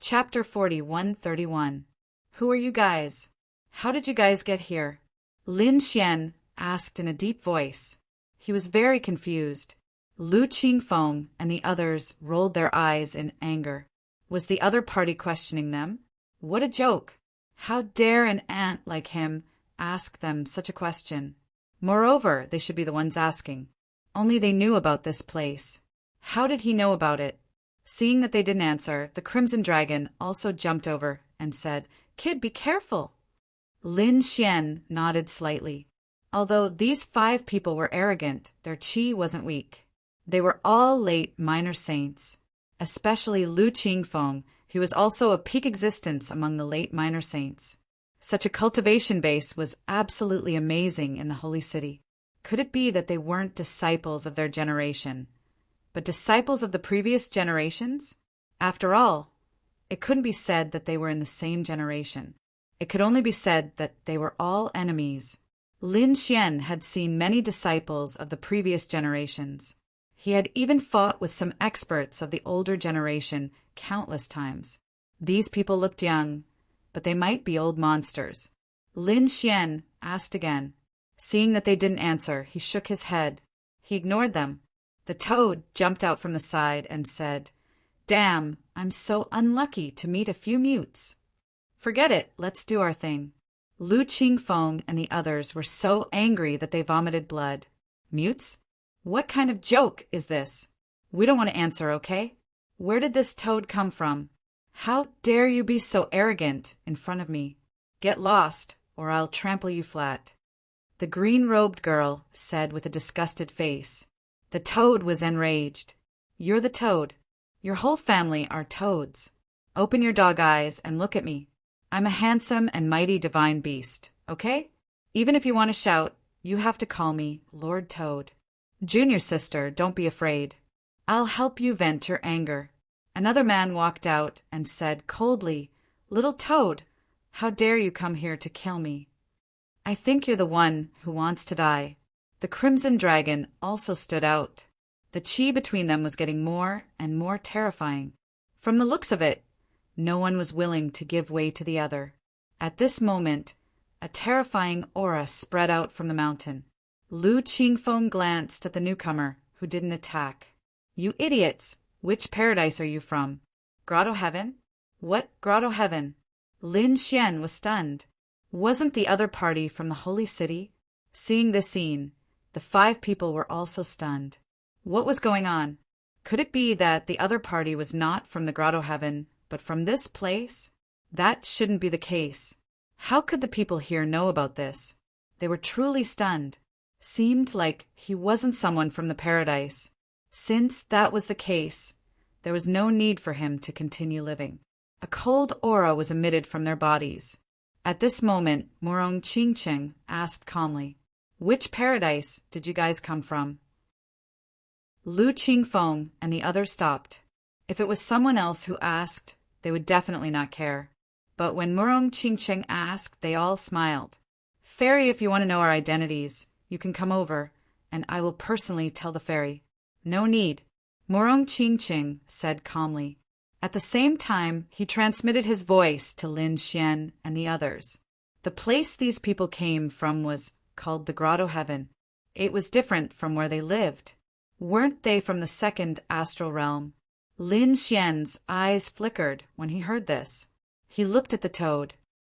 Chapter 4131. Who are you guys? How did you guys get here? Lin Xian asked in a deep voice. He was very confused. Lu Qingfeng and the others rolled their eyes in anger. Was the other party questioning them? What a joke! How dare an ant like him ask them such a question? Moreover, they should be the ones asking. Only they knew about this place. How did he know about it? Seeing that they didn't answer, the Crimson Dragon also jumped over and said, "Kid, be careful." Lin Xian nodded slightly. Although these 5 people were arrogant, their qi wasn't weak. They were all late minor saints, especially Lu Qingfeng, who was also a peak existence among the late minor saints. Such a cultivation base was absolutely amazing in the Holy City. Could it be that they weren't disciples of their generation, but disciples of the previous generations? After all, it couldn't be said that they were in the same generation. It could only be said that they were all enemies. Lin Xian had seen many disciples of the previous generations. He had even fought with some experts of the older generation countless times. These people looked young, but they might be old monsters. Lin Xian asked again. Seeing that they didn't answer, he shook his head. He ignored them. The toad jumped out from the side and said, "Damn, I'm so unlucky to meet a few mutes." "Forget it, let's do our thing." Lu Qingfeng and the others were so angry that they vomited blood. Mutes? What kind of joke is this? We don't want to answer, okay? Where did this toad come from? How dare you be so arrogant in front of me? Get lost, or I'll trample you flat. The green-robed girl said with a disgusted face. The toad was enraged. You're the toad. Your whole family are toads. Open your dog eyes and look at me. I'm a handsome and mighty divine beast, okay? Even if you want to shout, you have to call me Lord Toad. Junior sister, don't be afraid. I'll help you vent your anger. Another man walked out and said coldly, "Little Toad, how dare you come here to kill me? I think you're the one who wants to die." The Crimson Dragon also stood out. The qi between them was getting more and more terrifying. From the looks of it, no one was willing to give way to the other. At this moment, a terrifying aura spread out from the mountain. Lu Qingfeng glanced at the newcomer, who didn't attack. "You idiots! Which paradise are you from? Grotto Heaven?" "What Grotto Heaven?" Lin Xian was stunned. Wasn't the other party from the Holy City? Seeing this scene, the 5 people were also stunned. What was going on? Could it be that the other party was not from the Grotto Heaven, but from this place? That shouldn't be the case. How could the people here know about this? They were truly stunned. Seemed like he wasn't someone from the paradise. Since that was the case, there was no need for him to continue living. A cold aura was emitted from their bodies. At this moment, Morong Qingcheng asked calmly, "Which paradise did you guys come from?" Lu Qingfeng and the others stopped. If it was someone else who asked, they would definitely not care. But when Morong Qingcheng asked, they all smiled. "Fairy, if you want to know our identities, you can come over, and I will personally tell the fairy." "No need," Morong Qingcheng said calmly. At the same time, he transmitted his voice to Lin Xian and the others. The place these people came from was called the Grotto Heaven. It was different from where they lived. Weren't they from the second astral realm? Lin Xian's eyes flickered when he heard this. He looked at the toad.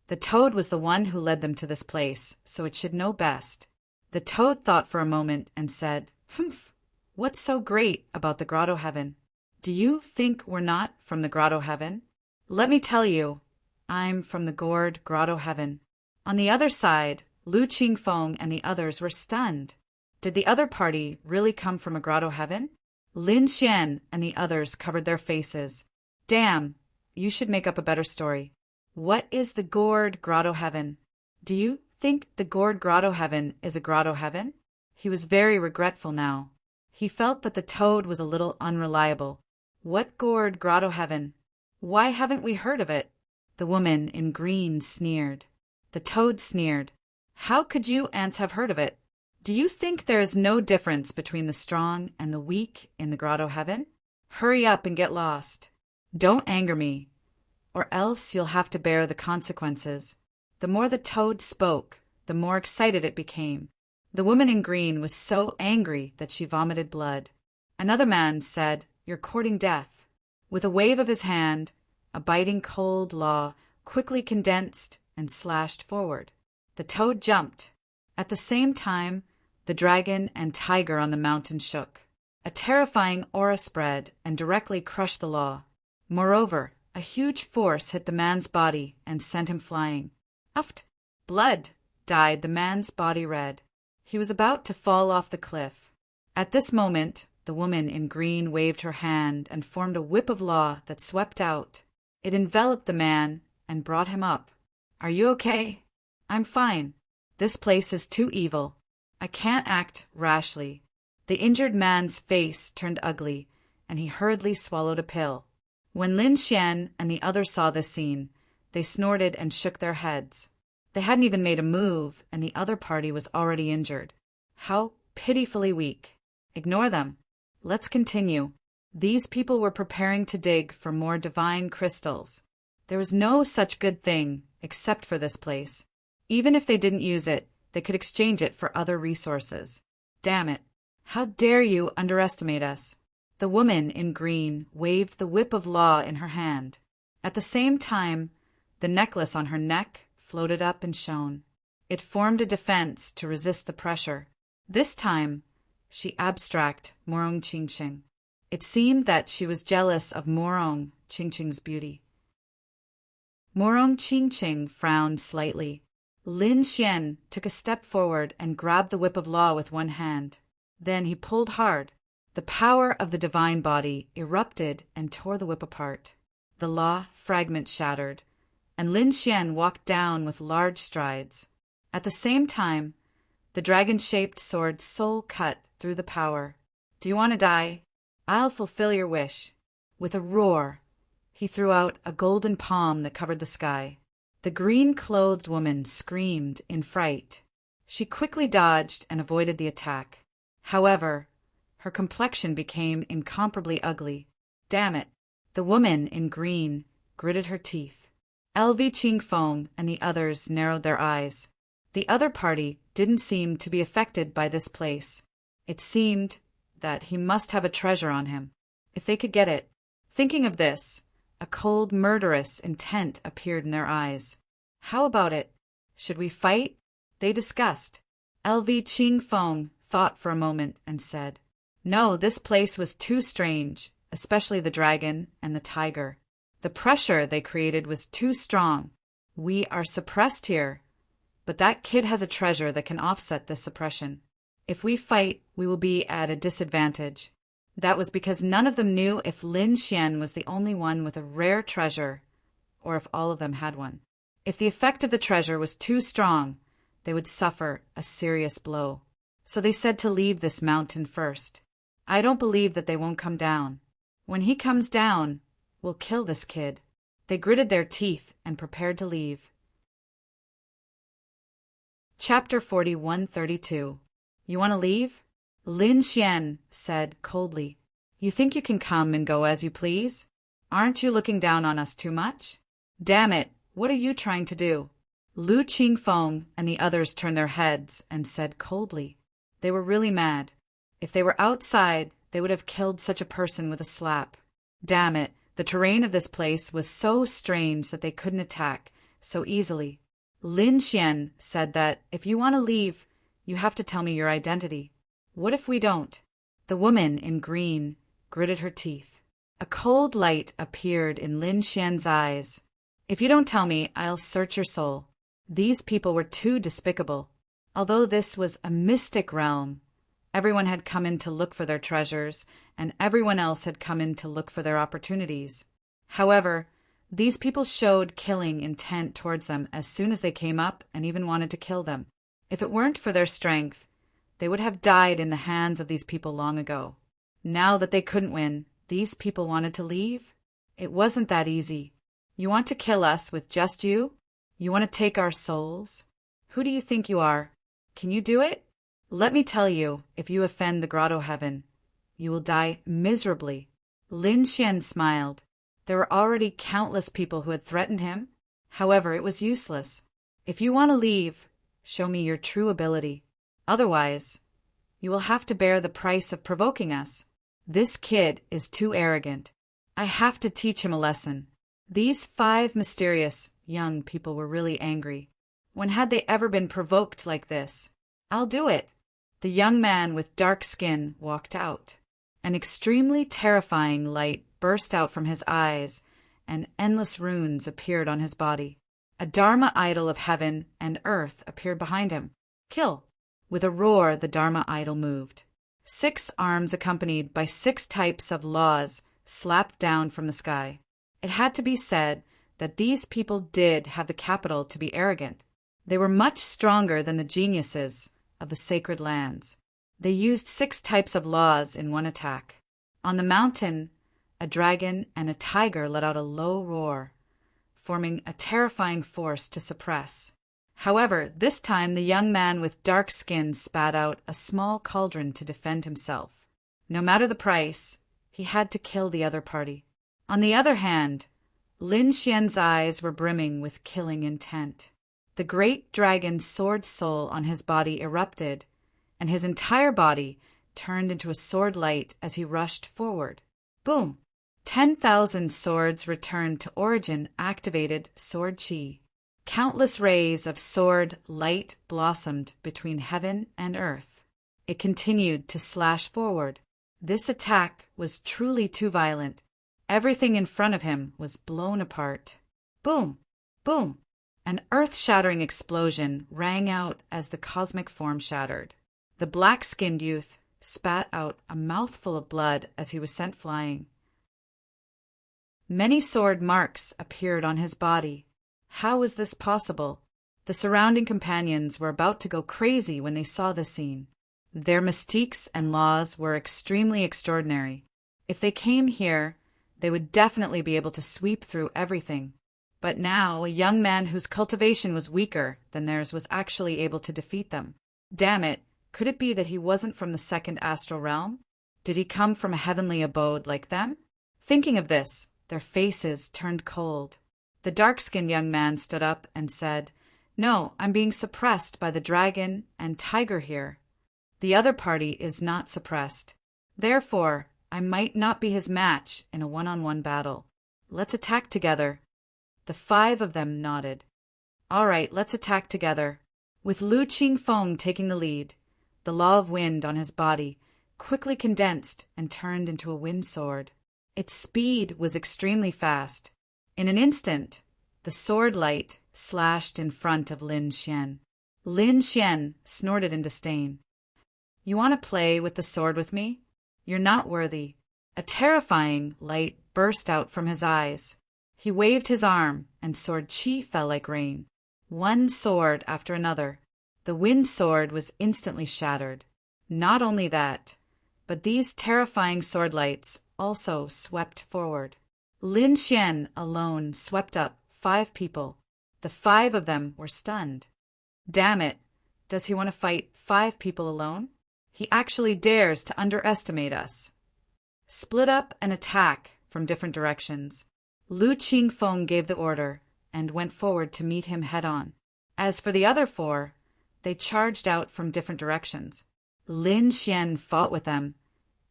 The toad was the one who led them to this place, so it should know best. The toad thought for a moment and said, "Humph, what's so great about the Grotto Heaven? Do you think we're not from the Grotto Heaven? Let me tell you, I'm from the gourd Grotto Heaven." On the other side, Lu Qingfeng and the others were stunned. Did the other party really come from a Grotto Heaven? Lin Xian and the others covered their faces. "Damn, you should make up a better story. What is the gourd Grotto Heaven? Do you think the gourd Grotto Heaven is a Grotto Heaven?" He was very regretful now. He felt that the toad was a little unreliable. "What gourd Grotto Heaven? Why haven't we heard of it?" The woman in green sneered. The toad sneered. "How could you ants have heard of it? Do you think there is no difference between the strong and the weak in the Grotto Heaven? Hurry up and get lost. Don't anger me. or else you'll have to bear the consequences." The more the toad spoke, the more excited it became. The woman in green was so angry that she vomited blood. Another man said, "You're courting death." With a wave of his hand, a biting cold law quickly condensed and slashed forward. The toad jumped. At the same time, the dragon and tiger on the mountain shook. A terrifying aura spread and directly crushed the law. Moreover, a huge force hit the man's body and sent him flying. Uft! Blood! Dyed the man's body red. He was about to fall off the cliff. At this moment, the woman in green waved her hand and formed a whip of law that swept out. It enveloped the man and brought him up. "Are you okay?" "I'm fine. This place is too evil. I can't act rashly." The injured man's face turned ugly, and he hurriedly swallowed a pill. When Lin Xian and the others saw this scene, they snorted and shook their heads. They hadn't even made a move, and the other party was already injured. How pitifully weak. Ignore them. Let's continue. These people were preparing to dig for more divine crystals. There was no such good thing, except for this place. Even if they didn't use it, they could exchange it for other resources. Damn it. How dare you underestimate us? The woman in green waved the whip of law in her hand. At the same time, the necklace on her neck floated up and shone. It formed a defense to resist the pressure. This time, she abstract Morong Qingqing. It seemed that she was jealous of Morong Qingqing's beauty. Morong Qingqing frowned slightly. Lin Xian took a step forward and grabbed the whip of law with one hand. Then he pulled hard. The power of the divine body erupted and tore the whip apart. The law fragment shattered, and Lin Xian walked down with large strides. At the same time, the dragon-shaped sword soul cut through the power. "Do you want to die? I'll fulfill your wish." With a roar, he threw out a golden palm that covered the sky. The green-clothed woman screamed in fright. She quickly dodged and avoided the attack. However, her complexion became incomparably ugly. Damn it! The woman in green gritted her teeth. LV Qingfeng and the others narrowed their eyes. The other party didn't seem to be affected by this place. It seemed that he must have a treasure on him. If they could get it. Thinking of this, a cold, murderous intent appeared in their eyes. How about it? Should we fight? They discussed. LV Qingfeng thought for a moment and said, "No, this place was too strange, especially the dragon and the tiger. The pressure they created was too strong. We are suppressed here, but that kid has a treasure that can offset this suppression. If we fight, we will be at a disadvantage." That was because none of them knew if Lin Xian was the only one with a rare treasure, or if all of them had one. If the effect of the treasure was too strong, they would suffer a serious blow. So they said to leave this mountain first. I don't believe that they won't come down. When he comes down, we'll kill this kid. They gritted their teeth and prepared to leave. Chapter 4132. You want to leave? Lin Xian said coldly. You think you can come and go as you please? Aren't you looking down on us too much? Damn it, what are you trying to do? Lu Qingfeng and the others turned their heads and said coldly. They were really mad. If they were outside, they would have killed such a person with a slap. Damn it, the terrain of this place was so strange that they couldn't attack so easily. Lin Xian said that if you want to leave, you have to tell me your identity. What if we don't? The woman in green gritted her teeth. A cold light appeared in Lin Xian's eyes. If you don't tell me, I'll search your soul. These people were too despicable. Although this was a mystic realm, everyone had come in to look for their treasures, and everyone else had come in to look for their opportunities. However, these people showed killing intent towards them as soon as they came up and even wanted to kill them. If it weren't for their strength, they would have died in the hands of these people long ago. Now that they couldn't win, these people wanted to leave? It wasn't that easy. You want to kill us with just you? You want to take our souls? Who do you think you are? Can you do it? Let me tell you, if you offend the grotto heaven, you will die miserably. Lin Xian smiled. There were already countless people who had threatened him. However, it was useless. If you want to leave, show me your true ability. Otherwise, you will have to bear the price of provoking us. This kid is too arrogant. I have to teach him a lesson. These 5 mysterious young people were really angry. When had they ever been provoked like this? I'll do it. The young man with dark skin walked out. An extremely terrifying light burst out from his eyes, and endless runes appeared on his body. A Dharma idol of heaven and earth appeared behind him. Kill! With a roar, the Dharma idol moved. 6 arms accompanied by 6 types of laws slapped down from the sky. It had to be said that these people did have the capital to be arrogant. They were much stronger than the geniuses of the sacred lands. They used 6 types of laws in one attack. On the mountain, a dragon and a tiger let out a low roar, forming a terrifying force to suppress. However, this time the young man with dark skin spat out a small cauldron to defend himself. No matter the price, he had to kill the other party. On the other hand, Lin Xian's eyes were brimming with killing intent. The great dragon's sword soul on his body erupted, and his entire body turned into a sword light as he rushed forward. Boom! 10,000 swords returned to origin activated sword chi. Countless rays of sword light blossomed between heaven and earth. It continued to slash forward. This attack was truly too violent. Everything in front of him was blown apart. Boom! Boom! An earth-shattering explosion rang out as the cosmic form shattered. The black-skinned youth spat out a mouthful of blood as he was sent flying. Many sword marks appeared on his body. How was this possible? The surrounding companions were about to go crazy when they saw the scene. Their mystiques and laws were extremely extraordinary. If they came here, they would definitely be able to sweep through everything. But now, a young man whose cultivation was weaker than theirs was actually able to defeat them. Damn it, could it be that he wasn't from the second astral realm? Did he come from a heavenly abode like them? Thinking of this, their faces turned cold. The dark-skinned young man stood up and said, "No, I'm being suppressed by the dragon and tiger here. The other party is not suppressed. Therefore, I might not be his match in a one-on-one battle. Let's attack together." The 5 of them nodded. "All right, let's attack together." With Lu Qingfeng taking the lead, the law of wind on his body quickly condensed and turned into a wind sword. Its speed was extremely fast. In an instant, the sword light slashed in front of Lin Xian. Lin Xian snorted in disdain. "You want to play with the sword with me? You're not worthy." A terrifying light burst out from his eyes. He waved his arm, and sword chi fell like rain. One sword after another. The wind sword was instantly shattered. Not only that, but these terrifying sword lights also swept forward. Lin Xian alone swept up 5 people. The 5 of them were stunned. Damn it, does he want to fight 5 people alone? He actually dares to underestimate us. Split up and attack from different directions. Lu Qingfeng gave the order and went forward to meet him head-on. As for the other 4, they charged out from different directions. Lin Xian fought with them,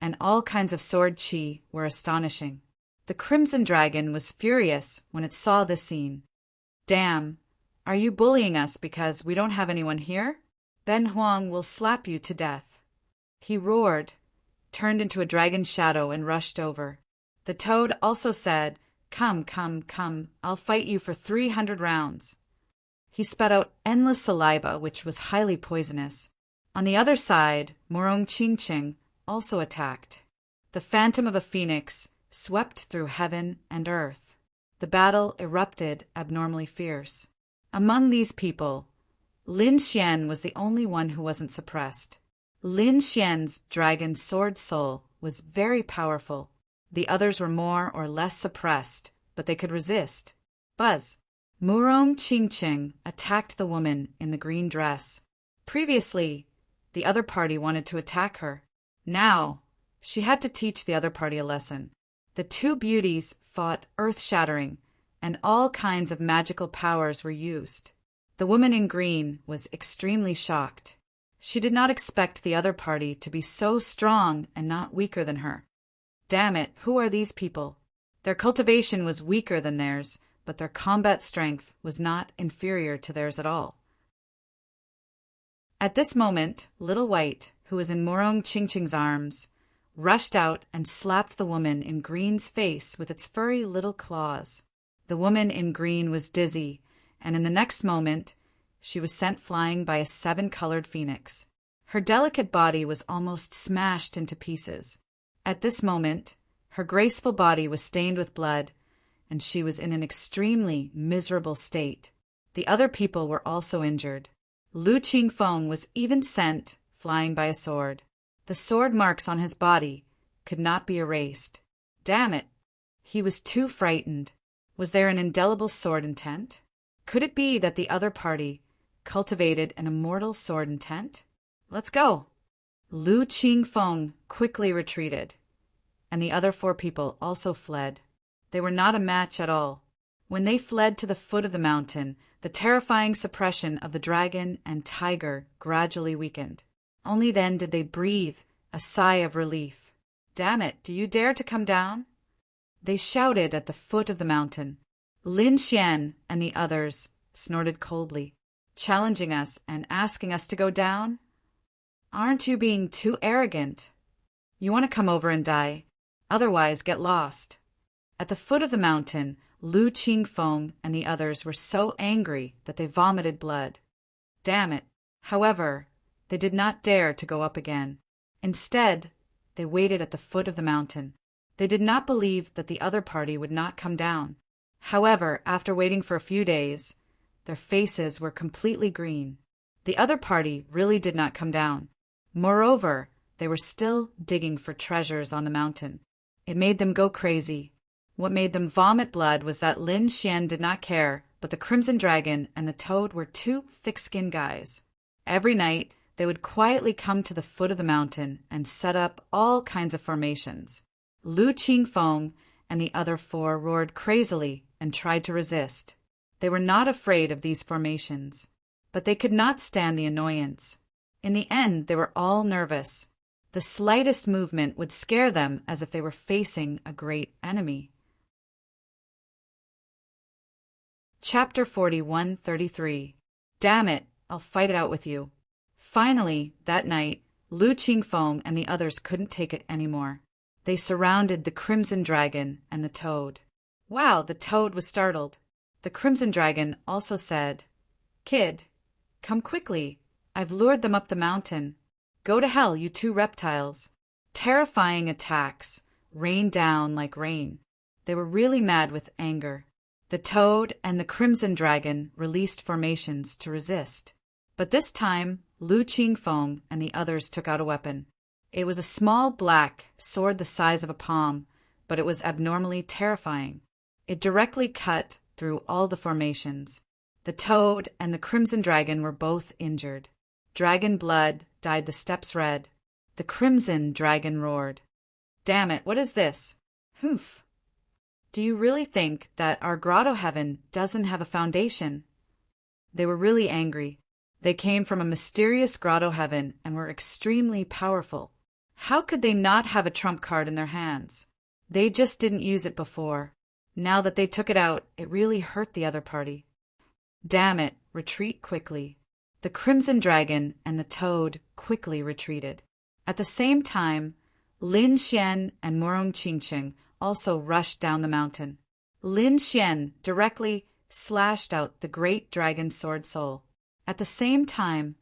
and all kinds of sword chi were astonishing. The Crimson Dragon was furious when it saw this scene. "Damn, are you bullying us because we don't have anyone here? Ben Huang will slap you to death." He roared, turned into a dragon's shadow and rushed over. The toad also said, "Come, come, come, I'll fight you for 300 rounds." He spat out endless saliva, which was highly poisonous. On the other side, Morong Qingqing also attacked. The phantom of a phoenix swept through heaven and earth. The battle erupted abnormally fierce. Among these people, Lin Xian was the only one who wasn't suppressed. Lin Xian's dragon sword soul was very powerful. The others were more or less suppressed, but they could resist. Buzz. Murong Qingqing attacked the woman in the green dress. Previously, the other party wanted to attack her. Now, she had to teach the other party a lesson. The two beauties fought earth-shattering, and all kinds of magical powers were used. The woman in green was extremely shocked. She did not expect the other party to be so strong and not weaker than her. Damn it, who are these people? Their cultivation was weaker than theirs, but their combat strength was not inferior to theirs at all. At this moment, Little White, who was in Morong Chingching's arms, rushed out and slapped the woman in green's face with its furry little claws. The woman in green was dizzy, and in the next moment, she was sent flying by a 7-colored phoenix. Her delicate body was almost smashed into pieces. At this moment, her graceful body was stained with blood, and she was in an extremely miserable state. The other people were also injured. Lu Qingfeng was even sent flying by a sword. The sword marks on his body could not be erased. Damn it! He was too frightened. Was there an indelible sword intent? Could it be that the other party cultivated an immortal sword intent? Let's go! Lu Qingfeng quickly retreated, and the other 4 people also fled. They were not a match at all. When they fled to the foot of the mountain, the terrifying suppression of the dragon and tiger gradually weakened. Only then did they breathe a sigh of relief. Damn it, do you dare to come down? They shouted at the foot of the mountain. Lin Xian and the others snorted coldly, challenging us and asking us to go down? Aren't you being too arrogant? You want to come over and die, otherwise get lost. At the foot of the mountain, Lu Qingfeng and the others were so angry that they vomited blood. Damn it! However, they did not dare to go up again. Instead, they waited at the foot of the mountain. They did not believe that the other party would not come down. However, after waiting for a few days, their faces were completely green. The other party really did not come down. Moreover, they were still digging for treasures on the mountain. It made them go crazy. What made them vomit blood was that Lin Xian did not care, but the Crimson Dragon and the Toad were 2 thick-skinned guys. Every night, they would quietly come to the foot of the mountain and set up all kinds of formations. Lu Qingfeng and the other 4 roared crazily and tried to resist. They were not afraid of these formations, but they could not stand the annoyance. In the end, they were all nervous. The slightest movement would scare them as if they were facing a great enemy. Chapter 41:33. Damn it, I'll fight it out with you. Finally, that night, Lu Qingfeng and the others couldn't take it anymore. They surrounded the Crimson Dragon and the Toad. Wow, the Toad was startled. The Crimson Dragon also said, "Kid, come quickly. I've lured them up the mountain. Go to hell, you 2 reptiles." Terrifying attacks rained down like rain. They were really mad with anger. The Toad and the Crimson Dragon released formations to resist. But this time, Lu Qingfeng and the others took out a weapon. It was a small black sword the size of a palm, but it was abnormally terrifying. It directly cut through all the formations. The Toad and the Crimson Dragon were both injured. Dragon blood dyed the steps red. The Crimson Dragon roared. Damn it, what is this? Humph. Do you really think that our grotto heaven doesn't have a foundation? They were really angry. They came from a mysterious grotto heaven and were extremely powerful. How could they not have a trump card in their hands? They just didn't use it before. Now that they took it out, it really hurt the other party. Damn it, retreat quickly. The Crimson Dragon and the Toad quickly retreated. At the same time, Lin Xian and Morong Qingqing also rushed down the mountain. Lin Xian directly slashed out the great dragon sword soul. At the same time,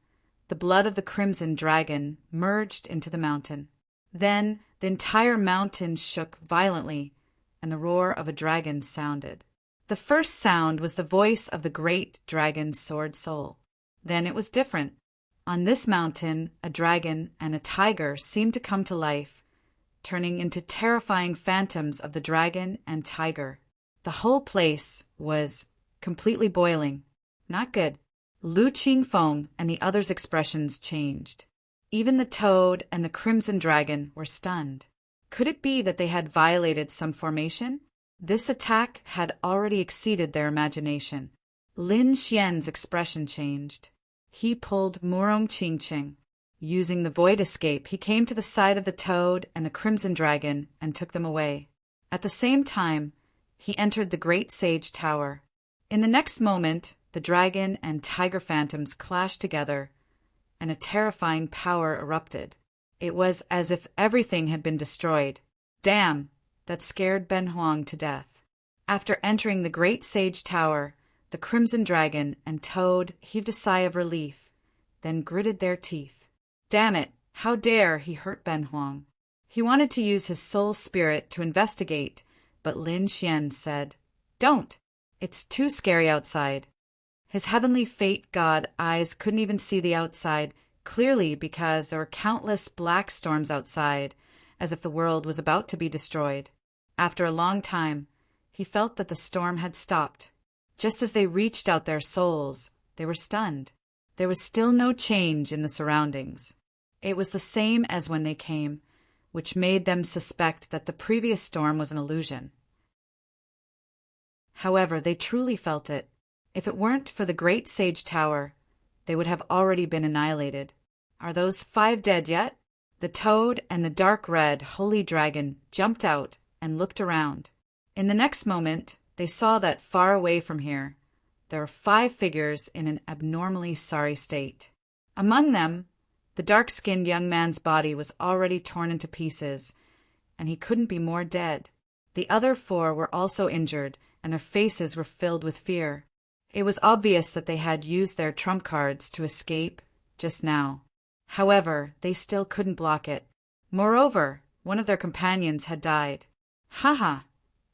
the blood of the Crimson Dragon merged into the mountain. Then the entire mountain shook violently, and the roar of a dragon sounded. The first sound was the voice of the great dragon sword soul. Then it was different. On this mountain, a dragon and a tiger seemed to come to life, turning into terrifying phantoms of the dragon and tiger. The whole place was completely boiling. Not good. Lu Qingfeng and the others' expressions changed. Even the Toad and the Crimson Dragon were stunned. Could it be that they had violated some formation? This attack had already exceeded their imagination. Lin Xian's expression changed. He pulled Murong Qingqing. Using the void escape, he came to the side of the toad and the crimson dragon and took them away. At the same time, he entered the great sage tower. In the next moment, the dragon and tiger phantoms clashed together, and a terrifying power erupted. It was as if everything had been destroyed. Damn! That scared Ben Huang to death. After entering the great sage tower, the crimson dragon and toad heaved a sigh of relief, then gritted their teeth. Damn it! How dare he hurt Ben Huang? He wanted to use his soul spirit to investigate, but Lin Xian said, "Don't! It's too scary outside." His heavenly fate god eyes couldn't even see the outside clearly because there were countless black storms outside, as if the world was about to be destroyed. After a long time, he felt that the storm had stopped. Just as they reached out their souls, they were stunned. There was still no change in the surroundings. It was the same as when they came, which made them suspect that the previous storm was an illusion. However, they truly felt it. If it weren't for the great sage tower, they would have already been annihilated. Are those 5 dead yet? The toad and the dark red holy dragon jumped out and looked around. In the next moment, they saw that far away from here, there were 5 figures in an abnormally sorry state. Among them, the dark-skinned young man's body was already torn into pieces, and he couldn't be more dead. The other 4 were also injured, and their faces were filled with fear. It was obvious that they had used their trump cards to escape just now. However, they still couldn't block it. Moreover, one of their companions had died. "Haha,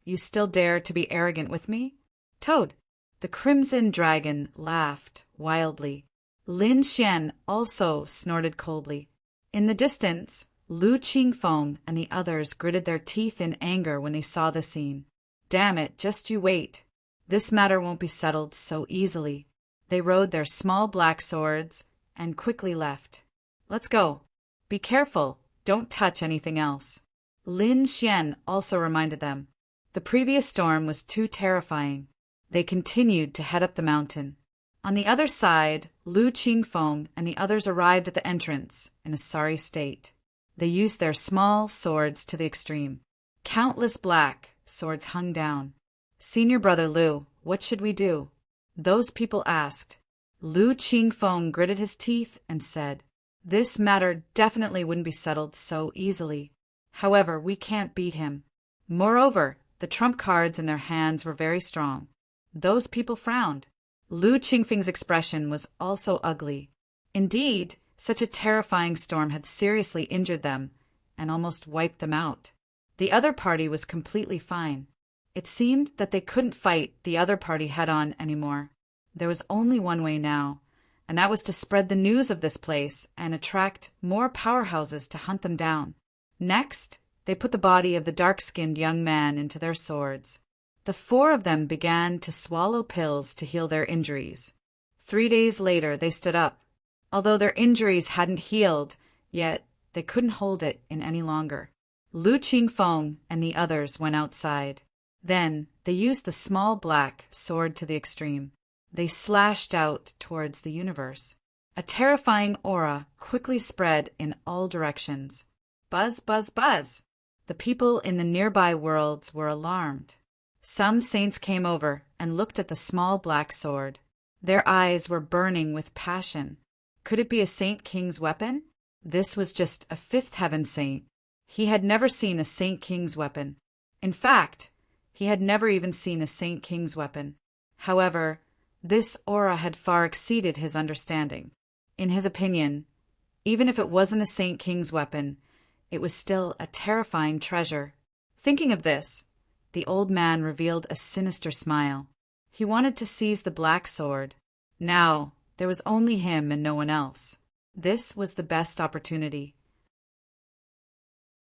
you still dare to be arrogant with me? Toad!" The crimson dragon laughed wildly. Lin Xian also snorted coldly. In the distance, Lu Qingfeng and the others gritted their teeth in anger when they saw the scene. Damn it, just you wait. This matter won't be settled so easily. They rode their small black swords and quickly left. Let's go. Be careful. Don't touch anything else. Lin Xian also reminded them. The previous storm was too terrifying. They continued to head up the mountain. On the other side, Lu Qingfeng and the others arrived at the entrance in a sorry state. They used their small swords to the extreme. Countless black swords hung down. "Senior brother Lu, what should we do?" those people asked. Lu Qingfeng gritted his teeth and said, "This matter definitely wouldn't be settled so easily. However, we can't beat him. Moreover, the trump cards in their hands were very strong." Those people frowned. Lu Qingfeng's expression was also ugly. Indeed, such a terrifying storm had seriously injured them and almost wiped them out. The other party was completely fine. It seemed that they couldn't fight the other party head-on anymore. There was only one way now, and that was to spread the news of this place and attract more powerhouses to hunt them down. Next, they put the body of the dark-skinned young man into their swords. The 4 of them began to swallow pills to heal their injuries. 3 days later, they stood up. Although their injuries hadn't healed, yet they couldn't hold it in any longer. Lu Qingfeng and the others went outside. Then they used the small black sword to the extreme. They slashed out towards the universe. A terrifying aura quickly spread in all directions. Buzz, buzz, buzz! The people in the nearby worlds were alarmed. Some saints came over and looked at the small black sword. Their eyes were burning with passion. Could it be a Saint King's weapon? This was just a 5th heaven saint. He had never seen a Saint King's weapon. In fact, he had never even seen a Saint King's weapon. However, this aura had far exceeded his understanding. In his opinion, even if it wasn't a Saint King's weapon, it was still a terrifying treasure. Thinking of this, the old man revealed a sinister smile. He wanted to seize the black sword. Now, there was only him and no one else. This was the best opportunity.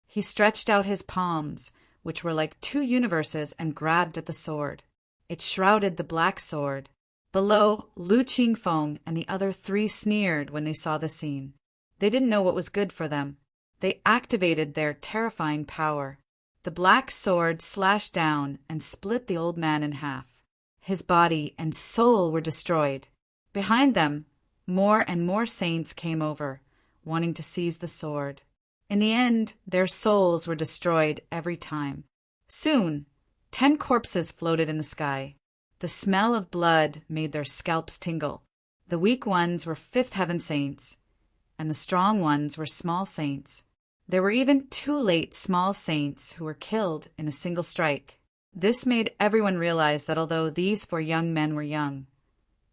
He stretched out his palms, which were like 2 universes, and grabbed at the sword. It shrouded the black sword. Below, Lu Qingfeng and the other 3 sneered when they saw the scene. They didn't know what was good for them. They activated their terrifying power. The black sword slashed down and split the old man in half. His body and soul were destroyed. Behind them, more and more saints came over, wanting to seize the sword. In the end, their souls were destroyed every time. Soon, 10 corpses floated in the sky. The smell of blood made their scalps tingle. The weak ones were fifth heaven saints, and the strong ones were small saints. There were even 2 late small saints who were killed in a single strike. This made everyone realize that although these 4 young men were young,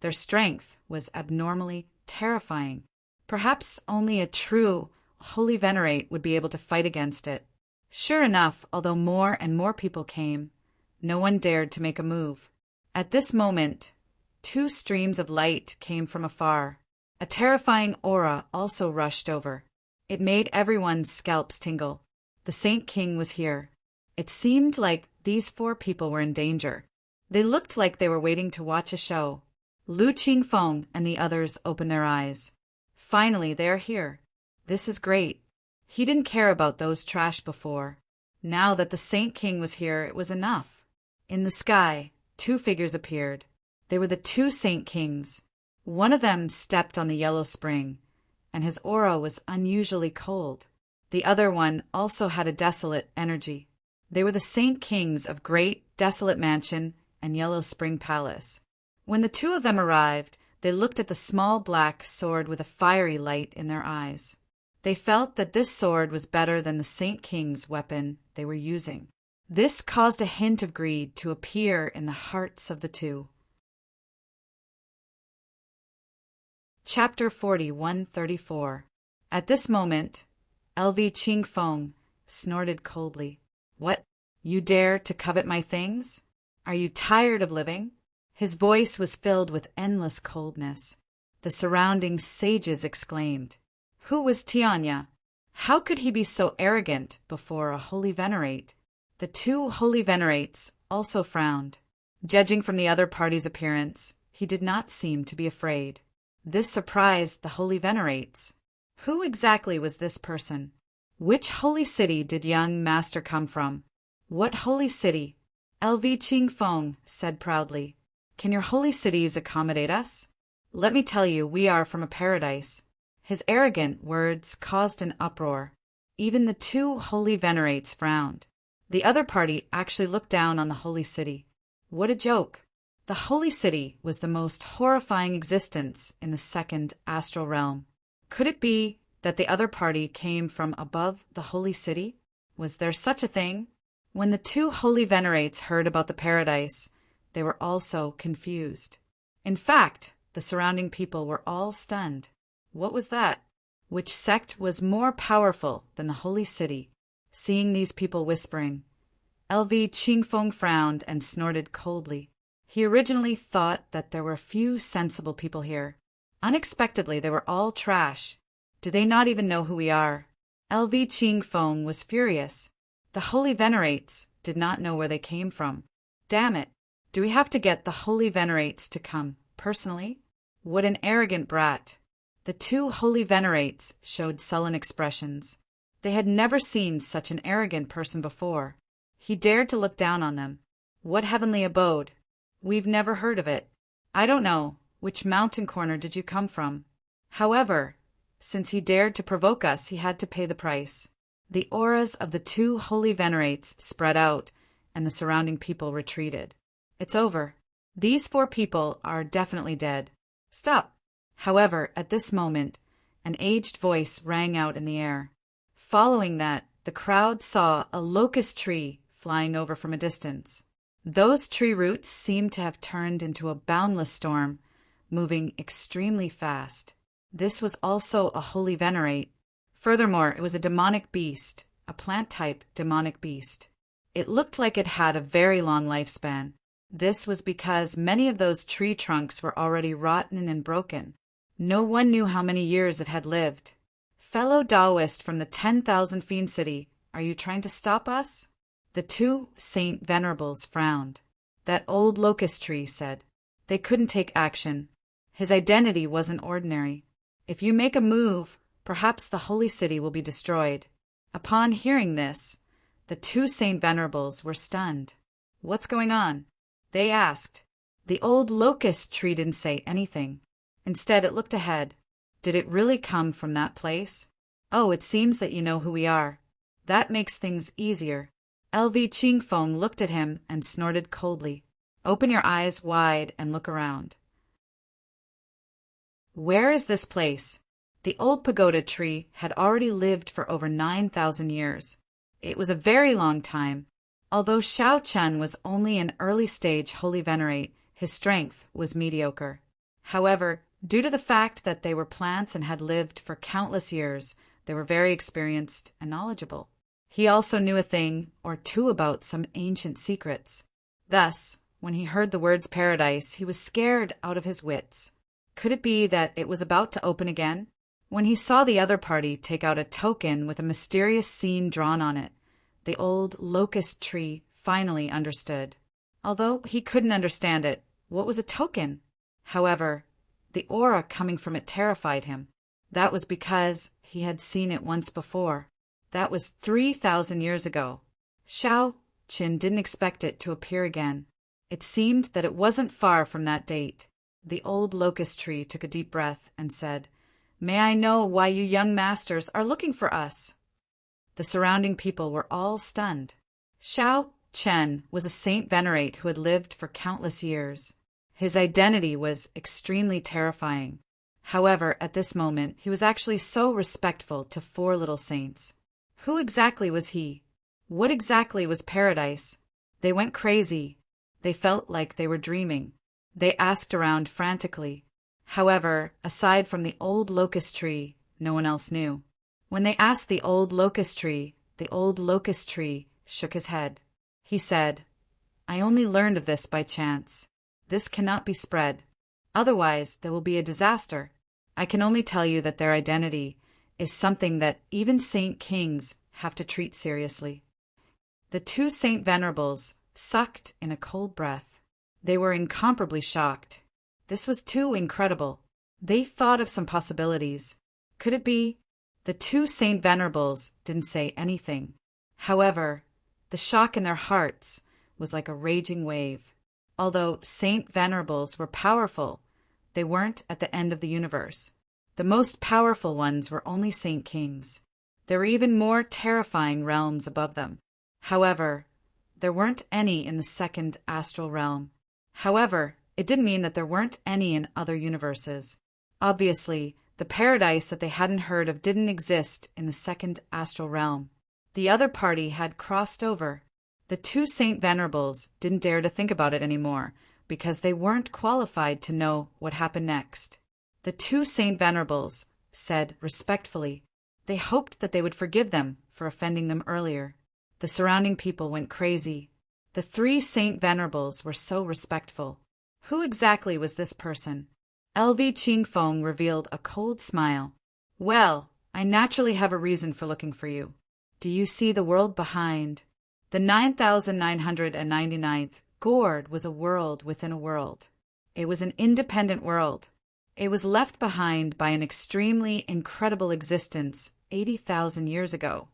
their strength was abnormally terrifying. Perhaps only a true holy venerate would be able to fight against it. Sure enough, although more and more people came, no one dared to make a move. At this moment, 2 streams of light came from afar. A terrifying aura also rushed over. It made everyone's scalps tingle. The Saint King was here. It seemed like these 4 people were in danger. They looked like they were waiting to watch a show. Lu Qingfeng and the others opened their eyes. Finally, they are here. This is great. He didn't care about those trash before. Now that the Saint King was here, it was enough. In the sky, 2 figures appeared. They were the 2 Saint Kings. One of them stepped on the yellow spring, and his aura was unusually cold. The other one also had a desolate energy. They were the Saint Kings of Great Desolate Mansion and Yellow Spring Palace. When the 2 of them arrived, they looked at the small black sword with a fiery light in their eyes. They felt that this sword was better than the Saint King's weapon they were using. This caused a hint of greed to appear in the hearts of the 2. Chapter 41:34. At this moment, LV Qingfeng snorted coldly. What? You dare to covet my things? Are you tired of living? His voice was filled with endless coldness. The surrounding sages exclaimed. Who was Tianya? How could he be so arrogant before a holy venerate? The 2 holy venerates also frowned. Judging from the other party's appearance, he did not seem to be afraid. This surprised the holy venerates. Who exactly was this person? Which holy city did young master come from? What holy city? LV Qingfeng said proudly. Can your holy cities accommodate us? Let me tell you, we are from a paradise. His arrogant words caused an uproar. Even the 2 holy venerates frowned. The other party actually looked down on the holy city. What a joke! The holy city was the most horrifying existence in the 2nd astral realm. Could it be that the other party came from above the holy city? Was there such a thing? When the 2 holy venerates heard about the paradise, they were also confused. In fact, the surrounding people were all stunned. What was that? Which sect was more powerful than the holy city? Seeing these people whispering, LV Qingfeng frowned and snorted coldly. He originally thought that there were few sensible people here. Unexpectedly, they were all trash. Do they not even know who we are? LV Qingfeng was furious. The holy venerates did not know where they came from. Damn it! Do we have to get the holy venerates to come personally? What an arrogant brat! The 2 holy venerates showed sullen expressions. They had never seen such an arrogant person before. He dared to look down on them. What heavenly abode? We've never heard of it. I don't know. Which mountain corner did you come from? However, since he dared to provoke us, he had to pay the price. The auras of the 2 holy venerates spread out, and the surrounding people retreated. It's over. These 4 people are definitely dead. Stop! However, at this moment, an aged voice rang out in the air. Following that, the crowd saw a locust tree flying over from a distance. Those tree roots seemed to have turned into a boundless storm, moving extremely fast. This was also a holy venerate. Furthermore, it was a demonic beast, a plant-type demonic beast. It looked like it had a very long lifespan. This was because many of those tree trunks were already rotten and broken. No one knew how many years it had lived. Fellow Taoist from the 10,000 Fiend City, are you trying to stop us? The 2 Saint Venerables frowned. That old locust tree said. They couldn't take action. His identity wasn't ordinary. If you make a move, perhaps the holy city will be destroyed. Upon hearing this, the two Saint Venerables were stunned. "What's going on?" they asked. The old locust tree didn't say anything. Instead, it looked ahead. Did it really come from that place? "Oh, it seems that you know who we are. That makes things easier." LV Qingfeng looked at him and snorted coldly. "Open your eyes wide and look around." Where is this place? The old pagoda tree had already lived for over 9,000 years. It was a very long time. Although Shao Chen was only an early-stage holy venerate, his strength was mediocre. However, due to the fact that they were plants and had lived for countless years, they were very experienced and knowledgeable. He also knew a thing or two about some ancient secrets. Thus, when he heard the words paradise, he was scared out of his wits. Could it be that it was about to open again? When he saw the other party take out a token with a mysterious scene drawn on it, the old locust tree finally understood. Although he couldn't understand it, what was a token? However, the aura coming from it terrified him. That was because he had seen it once before. That was 3,000 years ago. Shao Qin didn't expect it to appear again. It seemed that it wasn't far from that date. The old locust tree took a deep breath and said, "May I know why you young masters are looking for us?" The surrounding people were all stunned. Shao Chen was a saint venerate who had lived for countless years. His identity was extremely terrifying. However, at this moment, he was actually so respectful to four little saints. Who exactly was he? What exactly was paradise? They went crazy. They felt like they were dreaming. They asked around frantically. However, aside from the old locust tree, no one else knew. When they asked the old locust tree shook his head. He said, "I only learned of this by chance. This cannot be spread. Otherwise, there will be a disaster. I can only tell you that their identity is something that even saint kings have to treat seriously." The two Saint Venerables sucked in a cold breath. They were incomparably shocked. This was too incredible. They thought of some possibilities. Could it be? The two Saint Venerables didn't say anything. However, the shock in their hearts was like a raging wave. Although Saint Venerables were powerful, they weren't at the end of the universe. The most powerful ones were only saint kings. There were even more terrifying realms above them. However, there weren't any in the second astral realm. However, it didn't mean that there weren't any in other universes. Obviously, the paradise that they hadn't heard of didn't exist in the second astral realm. The other party had crossed over. The two Saint Venerables didn't dare to think about it anymore because they weren't qualified to know what happened next. The two Saint Venerables said respectfully they hoped that they would forgive them for offending them earlier. The surrounding people went crazy. The three Saint Venerables were so respectful. Who exactly was this person? LV Qingfeng revealed a cold smile. "Well, I naturally have a reason for looking for you. Do you see the world behind?" The 9,999th gourd was a world within a world. It was an independent world. It was left behind by an extremely incredible existence 80,000 years ago.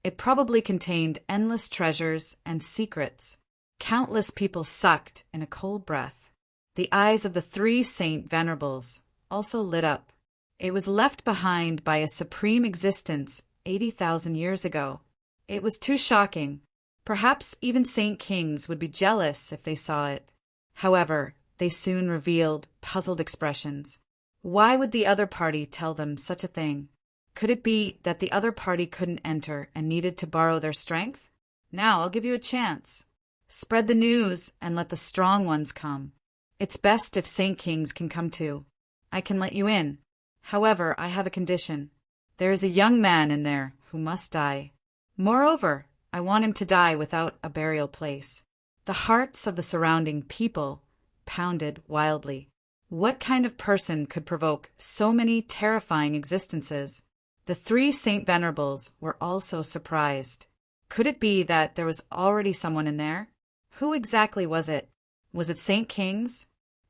It probably contained endless treasures and secrets. Countless people sucked in a cold breath. The eyes of the three Saint Venerables also lit up. It was left behind by a supreme existence 80,000 years ago. It was too shocking. Perhaps even saint kings would be jealous if they saw it. However, they soon revealed puzzled expressions. Why would the other party tell them such a thing? Could it be that the other party couldn't enter and needed to borrow their strength? Now I'll give you a chance. Spread the news and let the strong ones come. It's best if saint kings can come too. I can let you in. However, I have a condition. There is a young man in there who must die. Moreover, I want him to die without a burial place. The hearts of the surrounding people pounded wildly. What kind of person could provoke so many terrifying existences? The three Saint Venerables were also surprised. Could it be that there was already someone in there? Who exactly was it? Was it Saint Kings?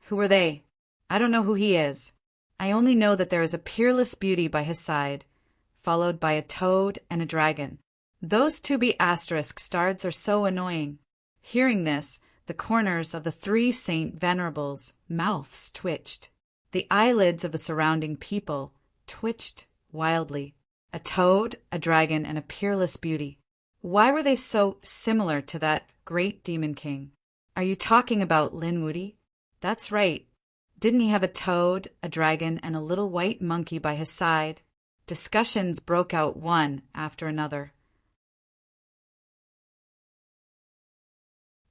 Who were they? I don't know who he is. I only know that there is a peerless beauty by his side, followed by a toad and a dragon. Those to be asterisk stars are so annoying. Hearing this, the corners of the three Saint Venerables' mouths twitched. The eyelids of the surrounding people twitched wildly. A toad, a dragon, and a peerless beauty. Why were they so similar to that great demon king? Are you talking about Linwoody? That's right. Didn't he have a toad, a dragon, and a little white monkey by his side? Discussions broke out one after another.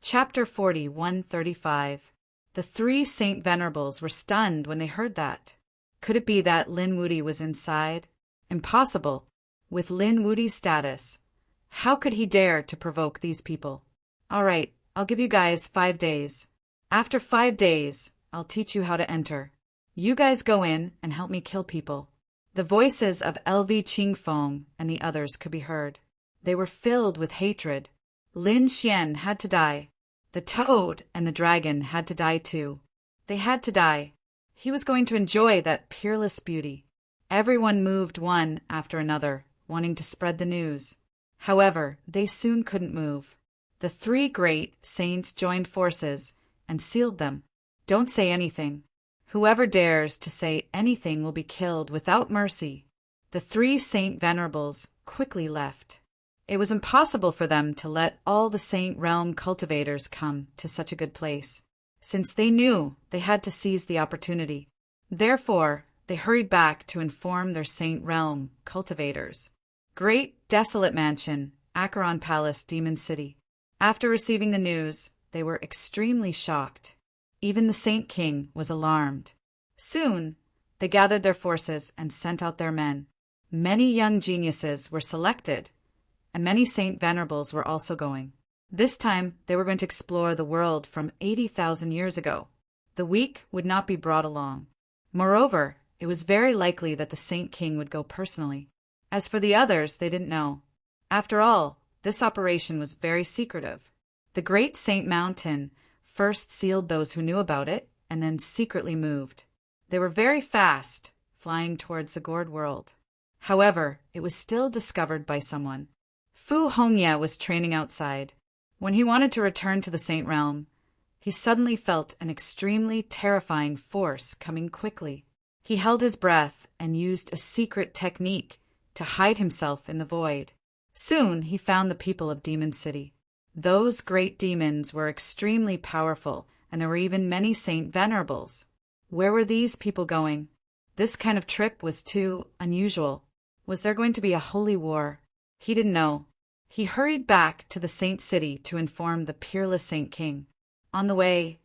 Chapter 4135. The three Saint Venerables were stunned when they heard that. Could it be that Linwoody was inside? Impossible. With Linwoody's status, how could he dare to provoke these people? All right, I'll give you guys 5 days. After 5 days, I'll teach you how to enter. You guys go in and help me kill people. The voices of LV Qingfeng and the others could be heard. They were filled with hatred. Lin Xian had to die. The toad and the dragon had to die too. They had to die. He was going to enjoy that peerless beauty. Everyone moved one after another, wanting to spread the news. However, they soon couldn't move. The three great saints joined forces and sealed them. Don't say anything. Whoever dares to say anything will be killed without mercy. The three Saint Venerables quickly left. It was impossible for them to let all the Saint Realm cultivators come to such a good place, since they knew they had to seize the opportunity. Therefore, they hurried back to inform their Saint Realm cultivators. Great desolate mansion, Acheron Palace, Demon City. After receiving the news, they were extremely shocked. Even the Saint King was alarmed. Soon, they gathered their forces and sent out their men. Many young geniuses were selected, and many Saint Venerables were also going. This time, they were going to explore the world from 80,000 years ago. The weak would not be brought along. Moreover, it was very likely that the Saint King would go personally. As for the others, they didn't know. After all, this operation was very secretive. The Great Saint Mountain first sealed those who knew about it, and then secretly moved. They were very fast, flying towards the gourd world. However, it was still discovered by someone. Fu Hongya was training outside. When he wanted to return to the Saint Realm, he suddenly felt an extremely terrifying force coming quickly. He held his breath and used a secret technique to hide himself in the void. Soon he found the people of Demon City. Those great demons were extremely powerful, and there were even many Saint Venerables. Where were these people going? This kind of trip was too unusual. Was there going to be a holy war? He didn't know. He hurried back to the Saint City to inform the peerless Saint King. On the way,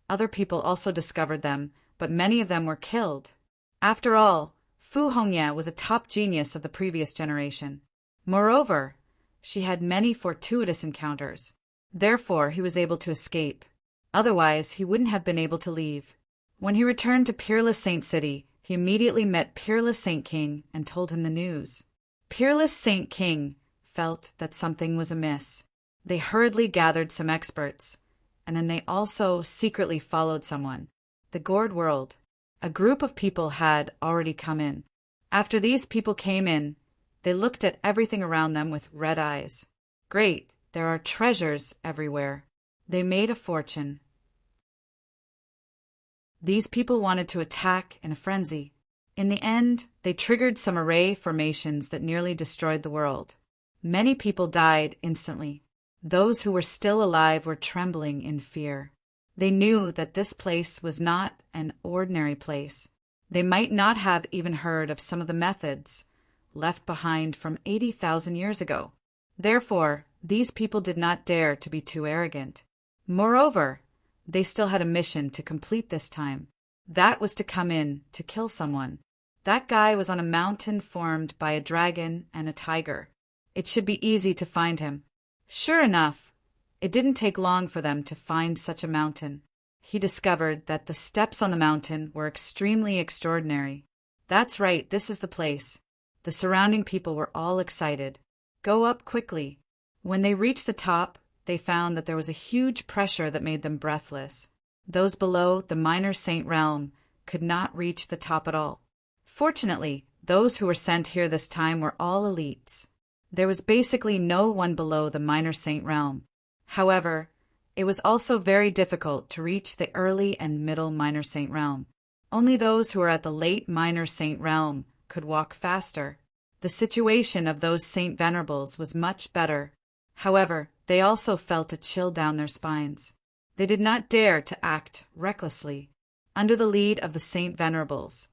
other people also discovered them, but many of them were killed. After all, Fu Hongya was a top genius of the previous generation. Moreover, she had many fortuitous encounters. Therefore, he was able to escape. Otherwise, he wouldn't have been able to leave. When he returned to Peerless Saint City, he immediately met Peerless Saint King and told him the news. Peerless Saint King felt that something was amiss. They hurriedly gathered some experts, and then they also secretly followed someone. The gourd world. A group of people had already come in. After these people came in, they looked at everything around them with red eyes. Great, there are treasures everywhere. They made a fortune. These people wanted to attack in a frenzy. In the end, they triggered some array formations that nearly destroyed the world. Many people died instantly. Those who were still alive were trembling in fear. They knew that this place was not an ordinary place. They might not have even heard of some of the methods left behind from 80,000 years ago. Therefore, these people did not dare to be too arrogant. Moreover, they still had a mission to complete this time. That was to come in to kill someone. That guy was on a mountain formed by a dragon and a tiger. It should be easy to find him. Sure enough, it didn't take long for them to find such a mountain. He discovered that the steps on the mountain were extremely extraordinary. That's right, this is the place. The surrounding people were all excited. Go up quickly. When they reached the top, they found that there was a huge pressure that made them breathless. Those below the minor Saint Realm could not reach the top at all. Fortunately, Those who were sent here this time were all elites. There was basically no one below the minor saint realm. However, it was also very difficult to reach the early and middle minor saint realm. Only those who were at the late minor saint realm could walk faster. The situation of those Saint Venerables was much better. However, they also felt a chill down their spines. They did not dare to act recklessly. Under the lead of the Saint Venerables,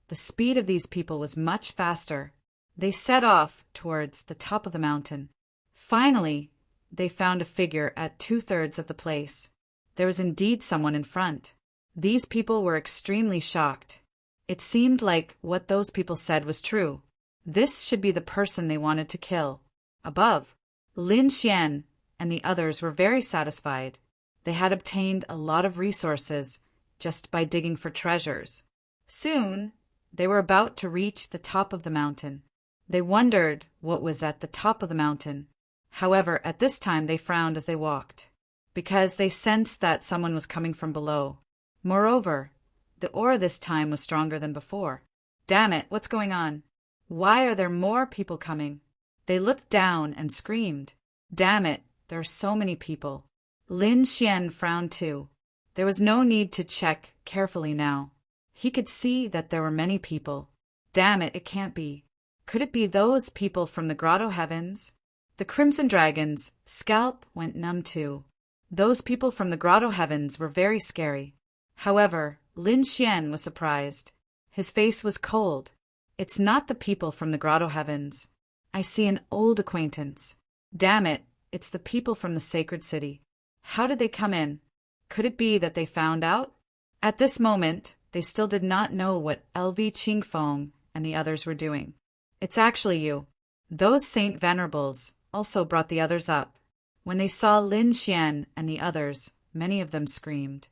the speed of these people was much faster. They set off towards the top of the mountain. Finally, they found a figure at 2/3 of the place. There was indeed someone in front. These people were extremely shocked. It seemed like what those people said was true. This should be the person they wanted to kill. Above, Lin Xian and the others were very satisfied. They had obtained a lot of resources just by digging for treasures. Soon, they were about to reach the top of the mountain. They wondered what was at the top of the mountain. However, at this time they frowned as they walked, because they sensed that someone was coming from below. Moreover, the aura this time was stronger than before. Damn it, what's going on? Why are there more people coming? They looked down and screamed. Damn it, there are so many people. Lin Xian frowned too. There was no need to check carefully now. He could see that there were many people. Damn it, it can't be. Could it be those people from the grotto heavens? The Crimson Dragon's scalp went numb too. Those people from the grotto heavens were very scary. However, Lin Xian was surprised. His face was cold. It's not the people from the grotto heavens. I see an old acquaintance. Damn it, it's the people from the sacred city. How did they come in? Could it be that they found out? At this moment, they still did not know what LV Qingfeng and the others were doing. It's actually you. Those Saint Venerables also brought the others up. When they saw Lin Xian and the others, many of them screamed.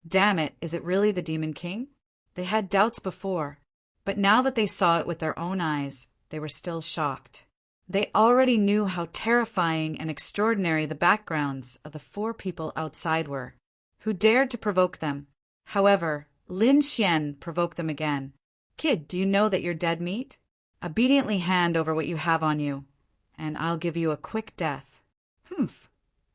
Damn it, is it really the Demon King? They had doubts before, but now that they saw it with their own eyes, they were still shocked. They already knew how terrifying and extraordinary the backgrounds of the 4 people outside were, who dared to provoke them. However, Lin Xian provoked them again. Kid, do you know that you're dead meat? Obediently hand over what you have on you, and I'll give you a quick death. Humph!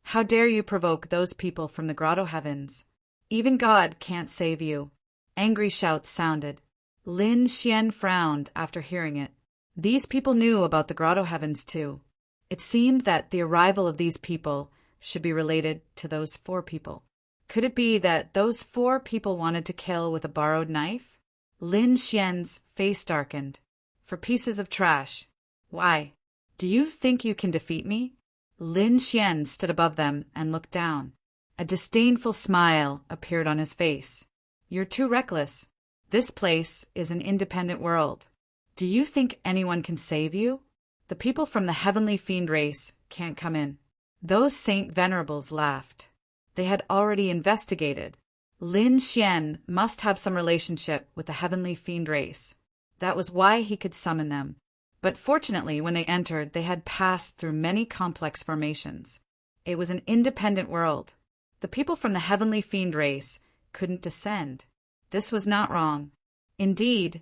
How dare you provoke those people from the grotto heavens? Even God can't save you. Angry shouts sounded. Lin Xian frowned after hearing it. These people knew about the grotto heavens too. It seemed that the arrival of these people should be related to those 4 people. Could it be that those 4 people wanted to kill with a borrowed knife? Lin Xian's face darkened. For pieces of trash. Why? Do you think you can defeat me? Lin Xian stood above them and looked down. A disdainful smile appeared on his face. You're too reckless. This place is an independent world. Do you think anyone can save you? The people from the heavenly fiend race can't come in. Those Saint Venerables laughed. They had already investigated. Lin Xian must have some relationship with the heavenly fiend race. That was why he could summon them. But fortunately, when they entered, they had passed through many complex formations. It was an independent world. The people from the heavenly fiend race couldn't descend. This was not wrong. Indeed,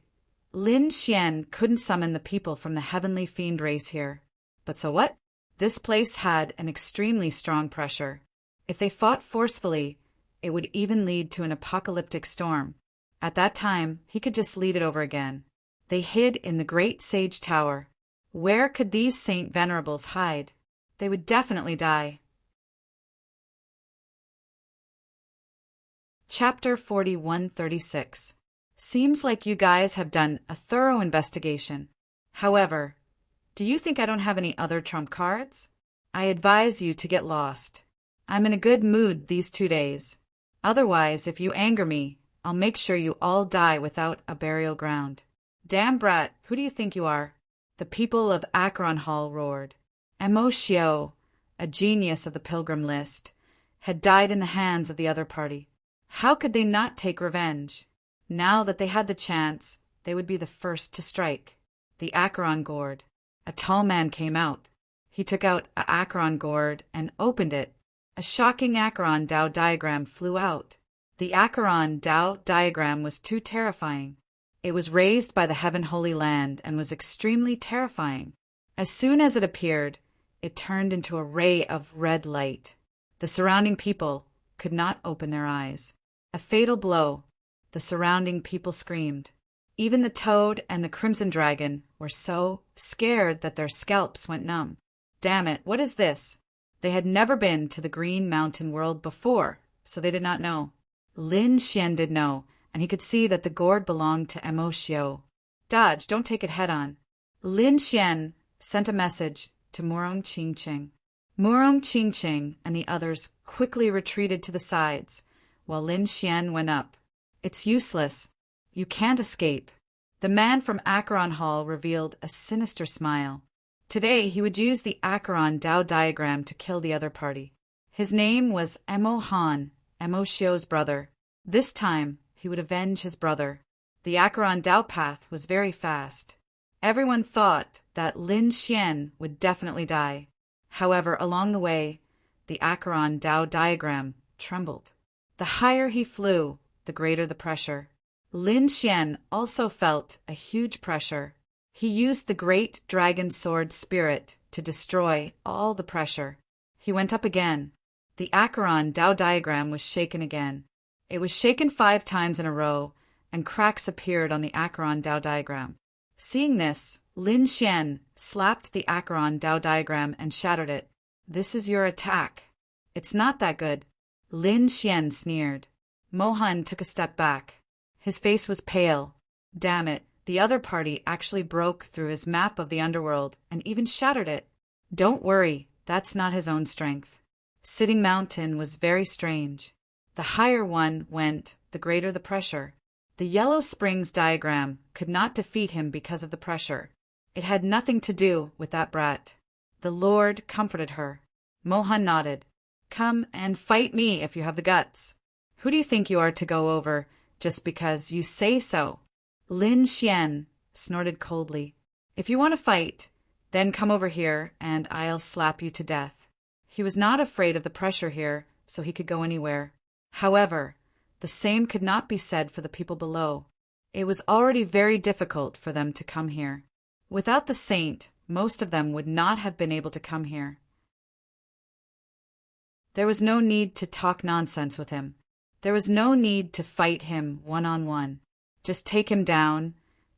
Lin Xian couldn't summon the people from the heavenly fiend race here. But so what? This place had an extremely strong pressure. If they fought forcefully, it would even lead to an apocalyptic storm. At that time, he could just lead it over again. They hid in the great sage tower. Where could these Saint Venerables hide? They would definitely die. Chapter 4136. Seems like you guys have done a thorough investigation. However, do you think I don't have any other trump cards? I advise you to get lost. I'm in a good mood these 2 days. Otherwise, if you anger me, I'll make sure you all die without a burial ground. Damn brat, who do you think you are? The people of Acheron Hall roared. Mo Xiao, a genius of the pilgrim list, had died in the hands of the other party. How could they not take revenge? Now that they had the chance, they would be the first to strike. The Acheron gourd. A tall man came out. He took out a Acheron gourd and opened it. A shocking Acheron Dao diagram flew out. The Acheron Dao diagram was too terrifying. It was raised by the Heaven Holy Land and was extremely terrifying. As soon as it appeared, it turned into a ray of red light. The surrounding people could not open their eyes. A fatal blow. The surrounding people screamed. Even the toad and the crimson dragon were so scared that their scalps went numb. Damn it, what is this? They had never been to the Green Mountain world before, so they did not know. Lin Xian did know, and he could see that the gourd belonged to Mo Xiu. Dodge, don't take it head on. Lin Xian sent a message to Murong Qingqing. Murong Qingqing and the others quickly retreated to the sides, while Lin Xian went up. It's useless. You can't escape. The man from Acheron Hall revealed a sinister smile. Today he would use the Acheron Dao diagram to kill the other party. His name was Mo Han, Mo Xiu's brother. This time he would avenge his brother. The Acheron Dao path was very fast. Everyone thought that Lin Xian would definitely die. However, along the way, the Acheron Dao diagram trembled. The higher he flew, the greater the pressure. Lin Xian also felt a huge pressure. He used the great dragon sword spirit to destroy all the pressure. He went up again. The Acheron Dao diagram was shaken again. It was shaken 5 times in a row, and cracks appeared on the Acheron Dao diagram. Seeing this, Lin Xian slapped the Acheron Dao diagram and shattered it. This is your attack. It's not that good. Lin Xian sneered. Mohan took a step back. His face was pale. Damn it, the other party actually broke through his map of the underworld and even shattered it. Don't worry, that's not his own strength. Sitting Mountain was very strange. The higher one went, the greater the pressure. The Yellow Springs diagram could not defeat him because of the pressure. It had nothing to do with that brat. The Lord comforted her. Mohan nodded. Come and fight me if you have the guts. Who do you think you are to go over just because you say so? Lin Xian snorted coldly. If you want to fight, then come over here and I'll slap you to death. He was not afraid of the pressure here, so he could go anywhere. However, the same could not be said for the people below. It was already very difficult for them to come here. Without the saint, most of them would not have been able to come here. There was no need to talk nonsense with him. There was no need to fight him one-on-one. Just take him down,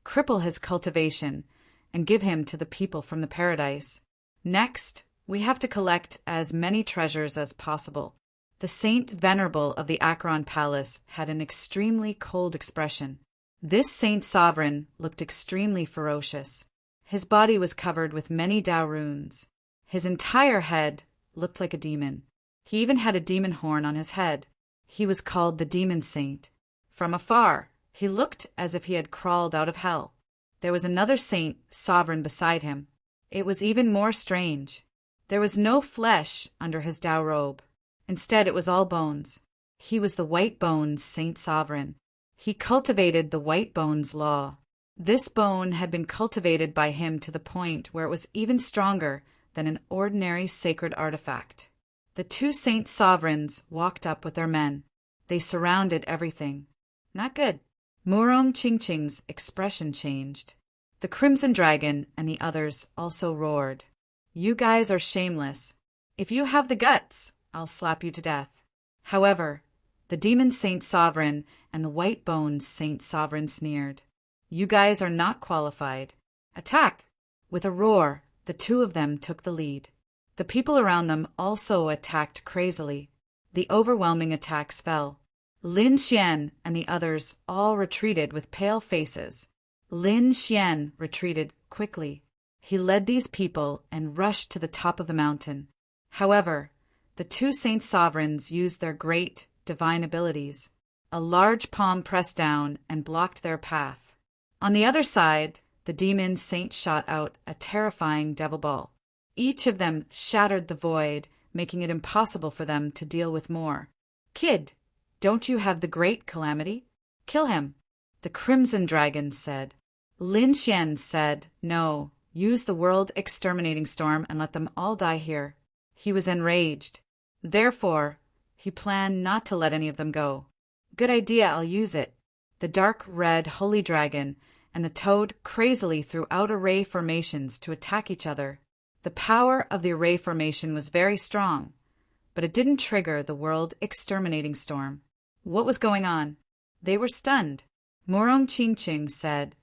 cripple his cultivation, and give him to the people from the paradise. Next, we have to collect as many treasures as possible. The Saint Venerable of the Acheron Palace had an extremely cold expression. This Saint Sovereign looked extremely ferocious. His body was covered with many Dao runes. His entire head looked like a demon. He even had a demon horn on his head. He was called the Demon Saint. From afar, he looked as if he had crawled out of hell. There was another Saint Sovereign beside him. It was even more strange. There was no flesh under his Dao robe. Instead, it was all bones. He was the White Bones Saint Sovereign. He cultivated the White Bones law. This bone had been cultivated by him to the point where it was even stronger than an ordinary sacred artifact. The 2 Saint Sovereigns walked up with their men. They surrounded everything. Not good. Murong Qingqing's expression changed. The Crimson Dragon and the others also roared. You guys are shameless. If you have the guts, I'll slap you to death. However, the Demon Saint Sovereign and the White Bones Saint Sovereign sneered. You guys are not qualified. Attack! With a roar, the 2 of them took the lead. The people around them also attacked crazily. The overwhelming attacks fell. Lin Xian and the others all retreated with pale faces. Lin Xian retreated quickly. He led these people and rushed to the top of the mountain. However, the 2 Saint Sovereigns used their great divine abilities. A large palm pressed down and blocked their path. On the other side, the demon saint shot out a terrifying devil ball. Each of them shattered the void, making it impossible for them to deal with more. Kid, don't you have the great calamity? Kill him, the Crimson Dragon said. Lin Xian said, no, use the world exterminating storm and let them all die here. He was enraged. Therefore, he planned not to let any of them go. Good idea, I'll use it. The dark red holy dragon and the toad crazily threw out array formations to attack each other. The power of the array formation was very strong, but it didn't trigger the world-exterminating storm. What was going on? They were stunned. Morong Ching said,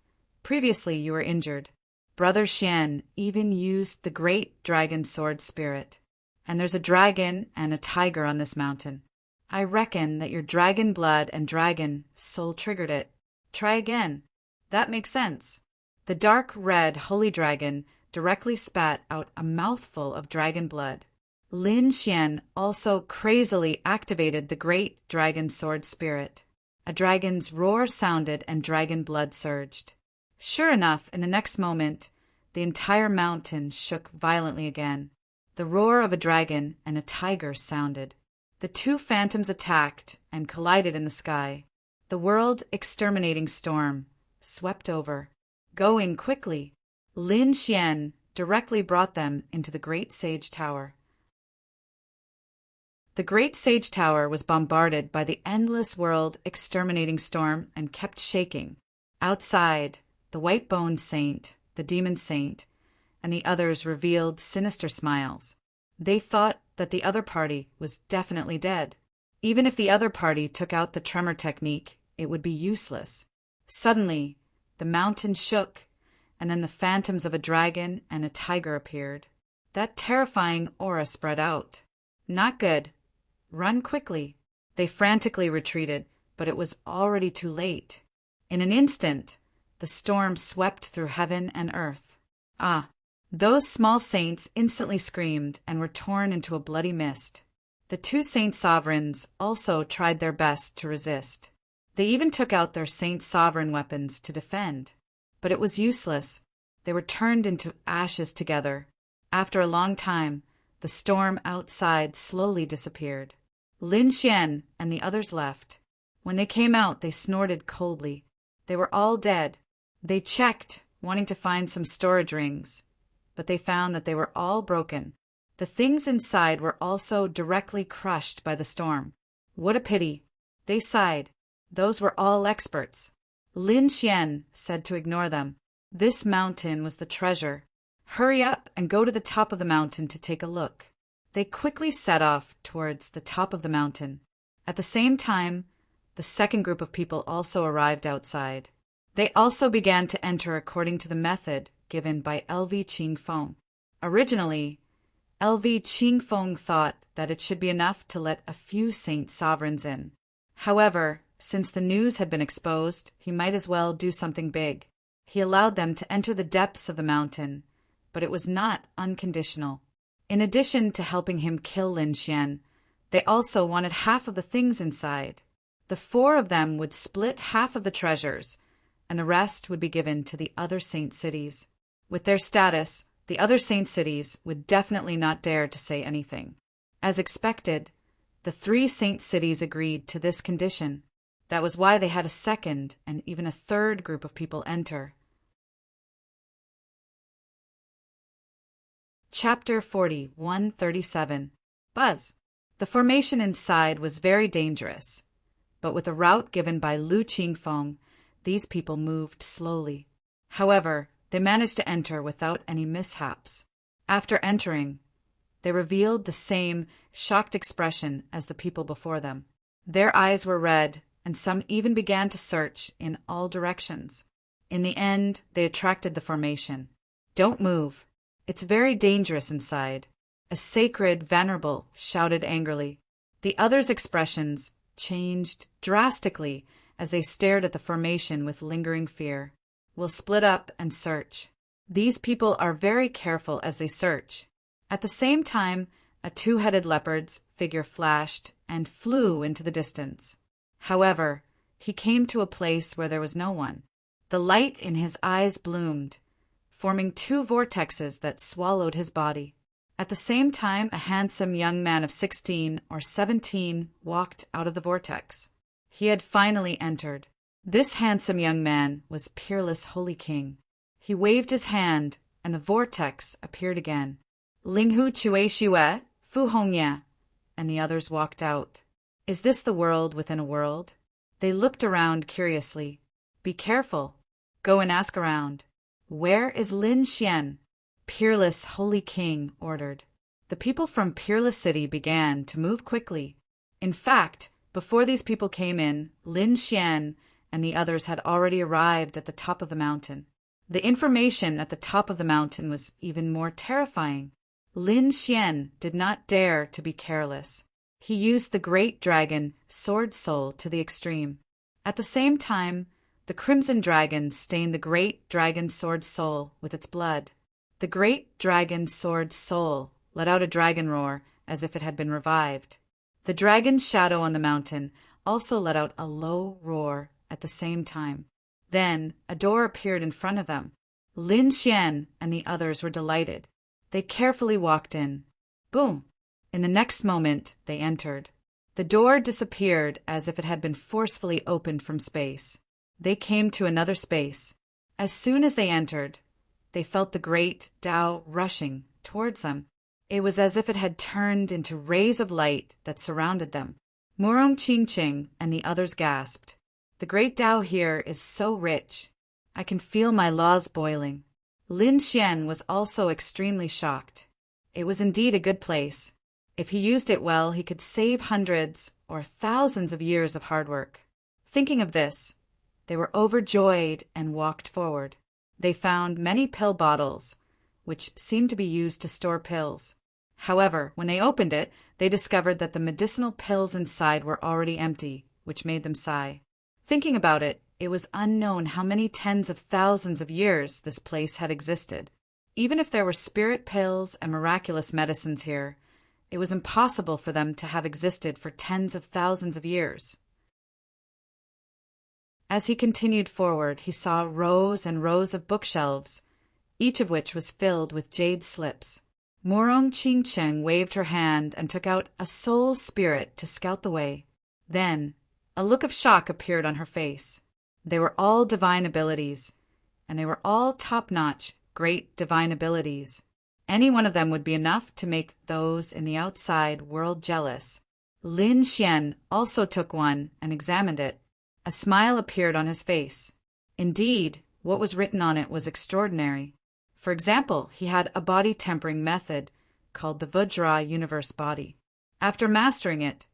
"Previously you were injured. Brother Xian even used the great dragon sword spirit. And there's a dragon and a tiger on this mountain. I reckon that your dragon blood and dragon soul triggered it. Try again. That makes sense." The dark red holy dragon directly spat out a mouthful of dragon blood. Lin Xian also crazily activated the great dragon sword spirit. A dragon's roar sounded and dragon blood surged. Sure enough, in the next moment, the entire mountain shook violently again. The roar of a dragon and a tiger sounded. The two phantoms attacked and collided in the sky. The world-exterminating storm swept over. Going quickly, Lin Xian directly brought them into the Great Sage Tower. The Great Sage Tower was bombarded by the endless world-exterminating storm and kept shaking. Outside, the white-boned saint, the demon saint, and the others revealed sinister smiles. They thought that the other party was definitely dead. Even if the other party took out the tremor technique, it would be useless. Suddenly, the mountain shook, and then the phantoms of a dragon and a tiger appeared. That terrifying aura spread out. Not good. Run quickly. They frantically retreated, but it was already too late. In an instant, the storm swept through heaven and earth. Ah! Those small saints instantly screamed and were torn into a bloody mist. The two saint sovereigns also tried their best to resist. They even took out their saint sovereign weapons to defend. But it was useless. They were turned into ashes together. After a long time, the storm outside slowly disappeared. Lin Xian and the others left. When they came out, they snorted coldly. They were all dead. They checked, wanting to find some storage rings, but they found that they were all broken. The things inside were also directly crushed by the storm. What a pity. They sighed. Those were all experts. Lin Xian said to ignore them. This mountain was the treasure. Hurry up and go to the top of the mountain to take a look. They quickly set off towards the top of the mountain. At the same time, the second group of people also arrived outside. They also began to enter according to the method given by LV Qingfeng. Originally, LV Qingfeng thought that it should be enough to let a few saint sovereigns in. However, since the news had been exposed, he might as well do something big. He allowed them to enter the depths of the mountain, but it was not unconditional. In addition to helping him kill Lin Xian, they also wanted half of the things inside. The four of them would split half of the treasures, and the rest would be given to the other saint cities. With their status, the other saint cities would definitely not dare to say anything. As expected, the 3 saint cities agreed to this condition. That was why they had a second and even a third group of people enter. Chapter 40, 137. Buzz. The formation inside was very dangerous, but with a route given by Lu Qingfeng, these people moved slowly. However, they managed to enter without any mishaps. After entering, they revealed the same shocked expression as the people before them. Their eyes were red, and some even began to search in all directions. In the end, they attracted the formation. Don't move. It's very dangerous inside. A sacred venerable shouted angrily. The others' expressions changed drastically as they stared at the formation with lingering fear. We'll split up and search. These people are very careful as they search. At the same time, a 2-headed leopard's figure flashed and flew into the distance. However, he came to a place where there was no one. The light in his eyes bloomed, forming 2 vortexes that swallowed his body. At the same time, a handsome young man of 16 or 17 walked out of the vortex. He had finally entered. This handsome young man was Peerless Holy King. He waved his hand, and the vortex appeared again. Linghu Chue Shue, Fu Hongya, and the others walked out. Is this the world within a world? They looked around curiously. Be careful. Go and ask around. Where is Lin Xian? Peerless Holy King ordered. The people from Peerless City began to move quickly. In fact, before these people came in, Lin Xian and the others had already arrived at the top of the mountain. The information at the top of the mountain was even more terrifying. Lin Xian did not dare to be careless. He used the great dragon Sword Soul to the extreme. At the same time, the crimson dragon stained the great dragon Sword Soul with its blood. The great dragon Sword Soul let out a dragon roar as if it had been revived. The dragon's shadow on the mountain also let out a low roar at the same time. Then a door appeared in front of them. Lin Xian and the others were delighted. They carefully walked in. Boom! In the next moment, they entered. The door disappeared as if it had been forcefully opened from space. They came to another space. As soon as they entered, they felt the great Tao rushing towards them. It was as if it had turned into rays of light that surrounded them. Murong Qingqing and the others gasped. The great Tao here is so rich. I can feel my laws boiling. Lin Xian was also extremely shocked. It was indeed a good place. If he used it well, he could save hundreds or thousands of years of hard work. Thinking of this, they were overjoyed and walked forward. They found many pill bottles, which seemed to be used to store pills. However, when they opened it, they discovered that the medicinal pills inside were already empty, which made them sigh. Thinking about it, it was unknown how many tens of thousands of years this place had existed. Even if there were spirit pills and miraculous medicines here, it was impossible for them to have existed for tens of thousands of years. As he continued forward, he saw rows and rows of bookshelves, each of which was filled with jade slips. Murong Qingqing waved her hand and took out a soul spirit to scout the way. Then, a look of shock appeared on her face. They were all divine abilities, and they were all top-notch, great divine abilities. Any one of them would be enough to make those in the outside world jealous. Lin Xian also took one and examined it. A smile appeared on his face. Indeed, what was written on it was extraordinary. For example, he had a body-tempering method called the Vajra Universe Body. After mastering it,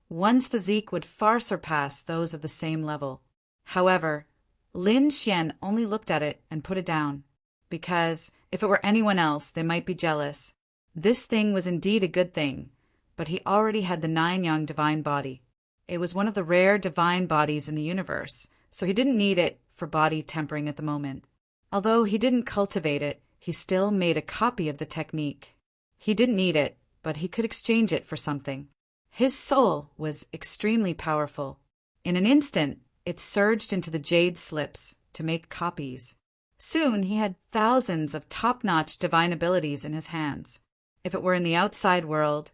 one's physique would far surpass those of the same level. However, Lin Xian only looked at it and put it down, because if it were anyone else, they might be jealous. This thing was indeed a good thing, but he already had the 9-yang divine body. It was one of the rare divine bodies in the universe, so he didn't need it for body tempering at the moment. Although he didn't cultivate it, he still made a copy of the technique. He didn't need it, but he could exchange it for something. His soul was extremely powerful. In an instant, it surged into the jade slips to make copies. Soon he had thousands of top-notch divine abilities in his hands. If it were in the outside world,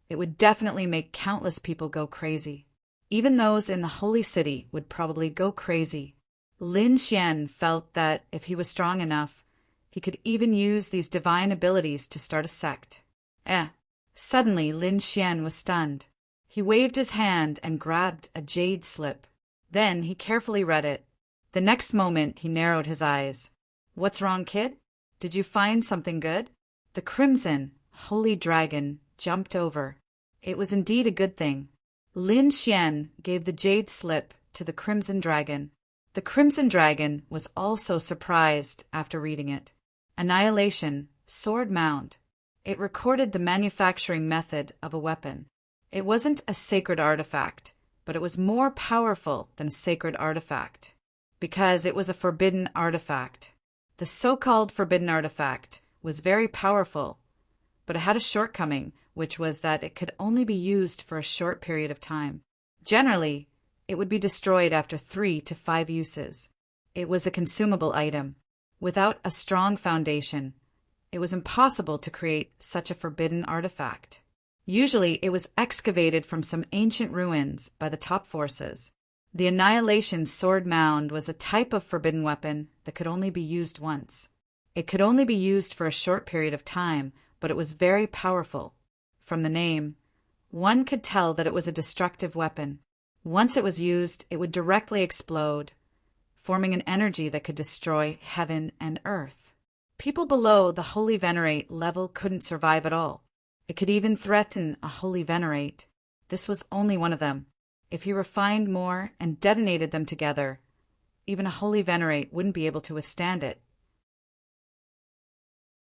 it would definitely make countless people go crazy. Even those in the holy city would probably go crazy. Lin Xian felt that if he was strong enough, he could even use these divine abilities to start a sect. Suddenly Lin Xian was stunned. He waved his hand and grabbed a jade slip. Then he carefully read it. The next moment he narrowed his eyes. What's wrong, kid? Did you find something good? The crimson, holy dragon jumped over. It was indeed a good thing. Lin Xian gave the jade slip to the crimson dragon. The crimson dragon was also surprised after reading it. Annihilation, sword mound. It recorded the manufacturing method of a weapon. It wasn't a sacred artifact, but it was more powerful than a sacred artifact, because it was a forbidden artifact. The so-called forbidden artifact was very powerful, but it had a shortcoming, which was that it could only be used for a short period of time. Generally, it would be destroyed after 3 to 5 uses. It was a consumable item. Without a strong foundation, it was impossible to create such a forbidden artifact. Usually, it was excavated from some ancient ruins by the top forces. The Annihilation Sword Mound was a type of forbidden weapon that could only be used once. It could only be used for a short period of time, but it was very powerful. From the name, one could tell that it was a destructive weapon. Once it was used, it would directly explode, forming an energy that could destroy heaven and earth. People below the Holy Venerate level couldn't survive at all. It could even threaten a Holy Venerate. This was only one of them. If he refined more and detonated them together, even a Holy Venerate wouldn't be able to withstand it.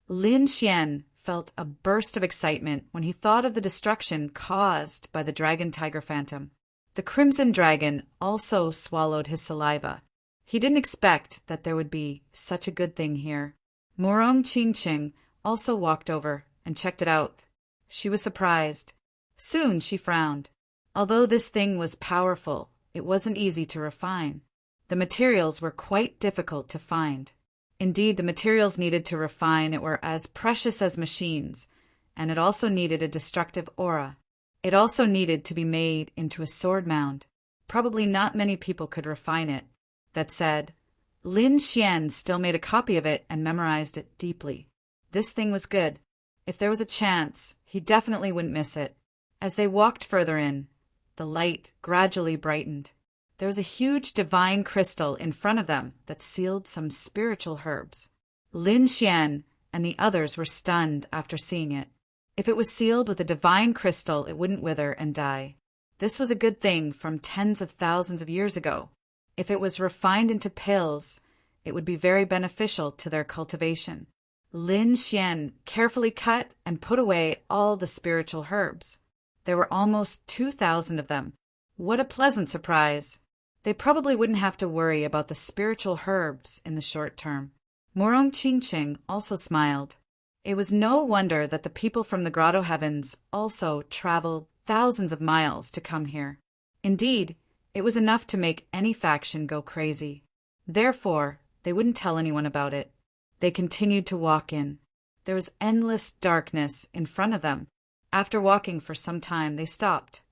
Lin Xian felt a burst of excitement when he thought of the destruction caused by the Dragon Tiger Phantom. The Crimson Dragon also swallowed his saliva. He didn't expect that there would be such a good thing here. Morong Qingqing also walked over and checked it out. She was surprised. Soon she frowned. Although this thing was powerful, it wasn't easy to refine. The materials were quite difficult to find. Indeed, the materials needed to refine it were as precious as machines, and it also needed a destructive aura. It also needed to be made into a sword mound. Probably not many people could refine it. That said, Lin Xian still made a copy of it and memorized it deeply. This thing was good. If there was a chance, he definitely wouldn't miss it. As they walked further in, the light gradually brightened. There was a huge divine crystal in front of them that sealed some spiritual herbs. Lin Xian and the others were stunned after seeing it. If it was sealed with a divine crystal, it wouldn't wither and die. This was a good thing from tens of thousands of years ago. If it was refined into pills, it would be very beneficial to their cultivation. Lin Xian carefully cut and put away all the spiritual herbs. There were almost 2,000 of them. What a pleasant surprise! They probably wouldn't have to worry about the spiritual herbs in the short term. Morong Qingqing also smiled. It was no wonder that the people from the Grotto Heavens also traveled thousands of miles to come here. Indeed, it was enough to make any faction go crazy. Therefore, they wouldn't tell anyone about it. They continued to walk in. There was endless darkness in front of them. After walking for some time, they stopped.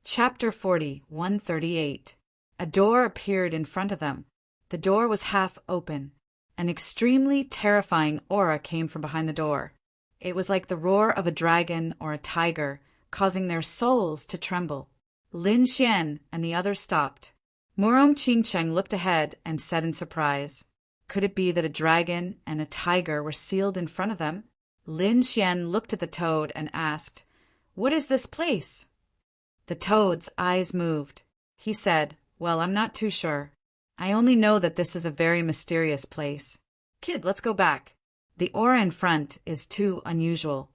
Chapter 40, 138. A door appeared in front of them. The door was half open. An extremely terrifying aura came from behind the door. It was like the roar of a dragon or a tiger, causing their souls to tremble. Lin Xian and the others stopped. Morong Qingqing looked ahead and said in surprise, "Could it be that a dragon and a tiger were sealed in front of them?" Lin Xian looked at the toad and asked, "What is this place?" The toad's eyes moved. He said, "Well, I'm not too sure. I only know that this is a very mysterious place. Kid, let's go back. The aura in front is too unusual."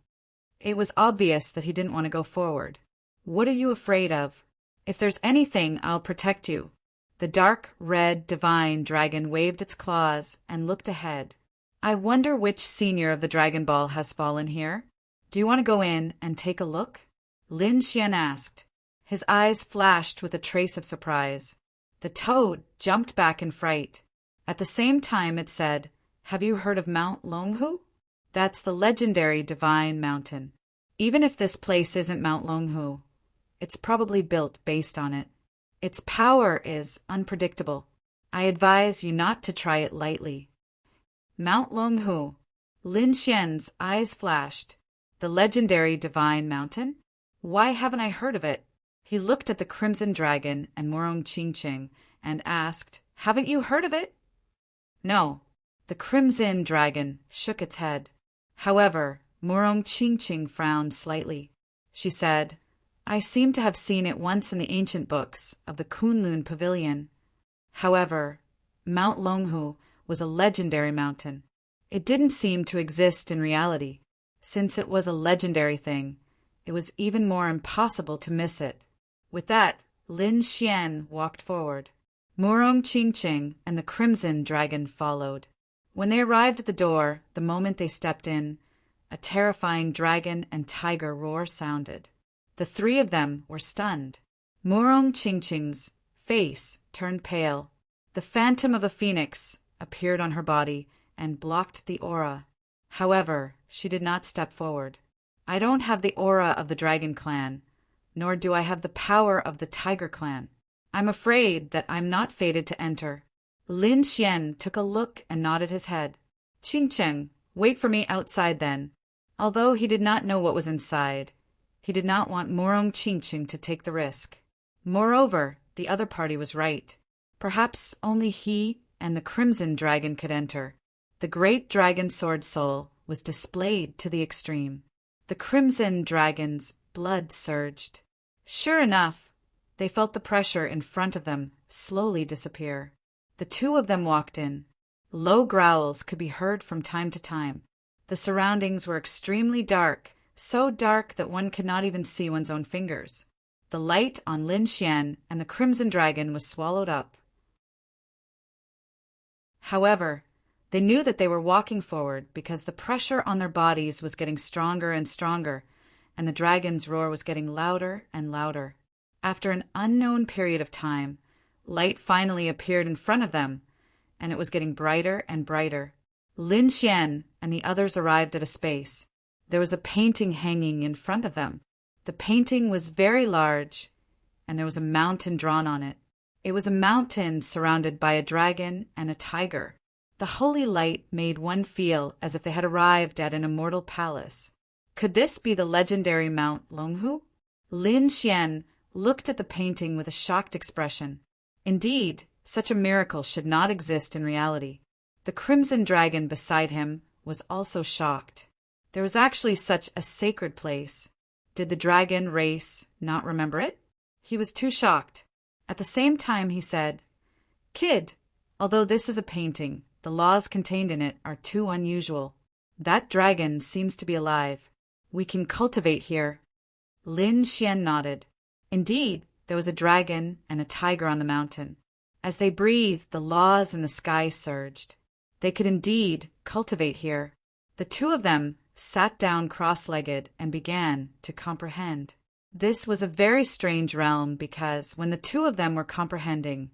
It was obvious that he didn't want to go forward. "What are you afraid of? If there's anything, I'll protect you." The dark red divine dragon waved its claws and looked ahead. "I wonder which senior of the Dragon Ball has fallen here. Do you want to go in and take a look?" Lin Xian asked. His eyes flashed with a trace of surprise. The toad jumped back in fright. At the same time it said, "Have you heard of Mount Longhu? That's the legendary divine mountain. Even if this place isn't Mount Longhu, it's probably built based on it. Its power is unpredictable. I advise you not to try it lightly." Mount Longhu. Lin Xian's eyes flashed. The legendary divine mountain? Why haven't I heard of it? He looked at the Crimson Dragon and Morong Qingqing and asked, "Haven't you heard of it?" "No." The Crimson Dragon shook its head. However, Morong Qingqing frowned slightly. She said, "I seem to have seen it once in the ancient books of the Kunlun Pavilion. However, Mount Longhu was a legendary mountain. It didn't seem to exist in reality. Since it was a legendary thing, it was even more impossible to miss it." With that, Lin Xian walked forward. Morong Qingqing and the Crimson Dragon followed. When they arrived at the door, the moment they stepped in, a terrifying dragon and tiger roar sounded. The three of them were stunned. Morong Qingqing's face turned pale. The phantom of a phoenix appeared on her body and blocked the aura. However, she did not step forward. "I don't have the aura of the Dragon Clan, nor do I have the power of the Tiger Clan. I'm afraid that I'm not fated to enter." Lin Xian took a look and nodded his head. "Qingqing, wait for me outside then." Although he did not know what was inside, He did not want Morong Chingching to take the risk. Moreover, the other party was right. Perhaps only he and the Crimson Dragon could enter. The great dragon sword soul was displayed to the extreme. The Crimson Dragon's blood surged. Sure enough, they felt the pressure in front of them slowly disappear. The two of them walked in. Low growls could be heard from time to time. The surroundings were extremely dark, so dark that one could not even see one's own fingers. The light on Lin Xian and the Crimson Dragon was swallowed up. However, they knew that they were walking forward because the pressure on their bodies was getting stronger and stronger, and the dragon's roar was getting louder and louder. After an unknown period of time, light finally appeared in front of them, and it was getting brighter and brighter. Lin Xian and the others arrived at a space. There was a painting hanging in front of them. The painting was very large, and there was a mountain drawn on it. It was a mountain surrounded by a dragon and a tiger. The holy light made one feel as if they had arrived at an immortal palace. Could this be the legendary Mount Longhu? Lin Xian looked at the painting with a shocked expression. Indeed, such a miracle should not exist in reality. The Crimson Dragon beside him was also shocked. There was actually such a sacred place. Did the dragon race not remember it? He was too shocked. At the same time, he said, "Kid, although this is a painting, the laws contained in it are too unusual. That dragon seems to be alive. We can cultivate here." Lin Xian nodded. Indeed, there was a dragon and a tiger on the mountain. As they breathed, the laws in the sky surged. They could indeed cultivate here. The two of them sat down cross-legged and began to comprehend. This was a very strange realm because when the two of them were comprehending,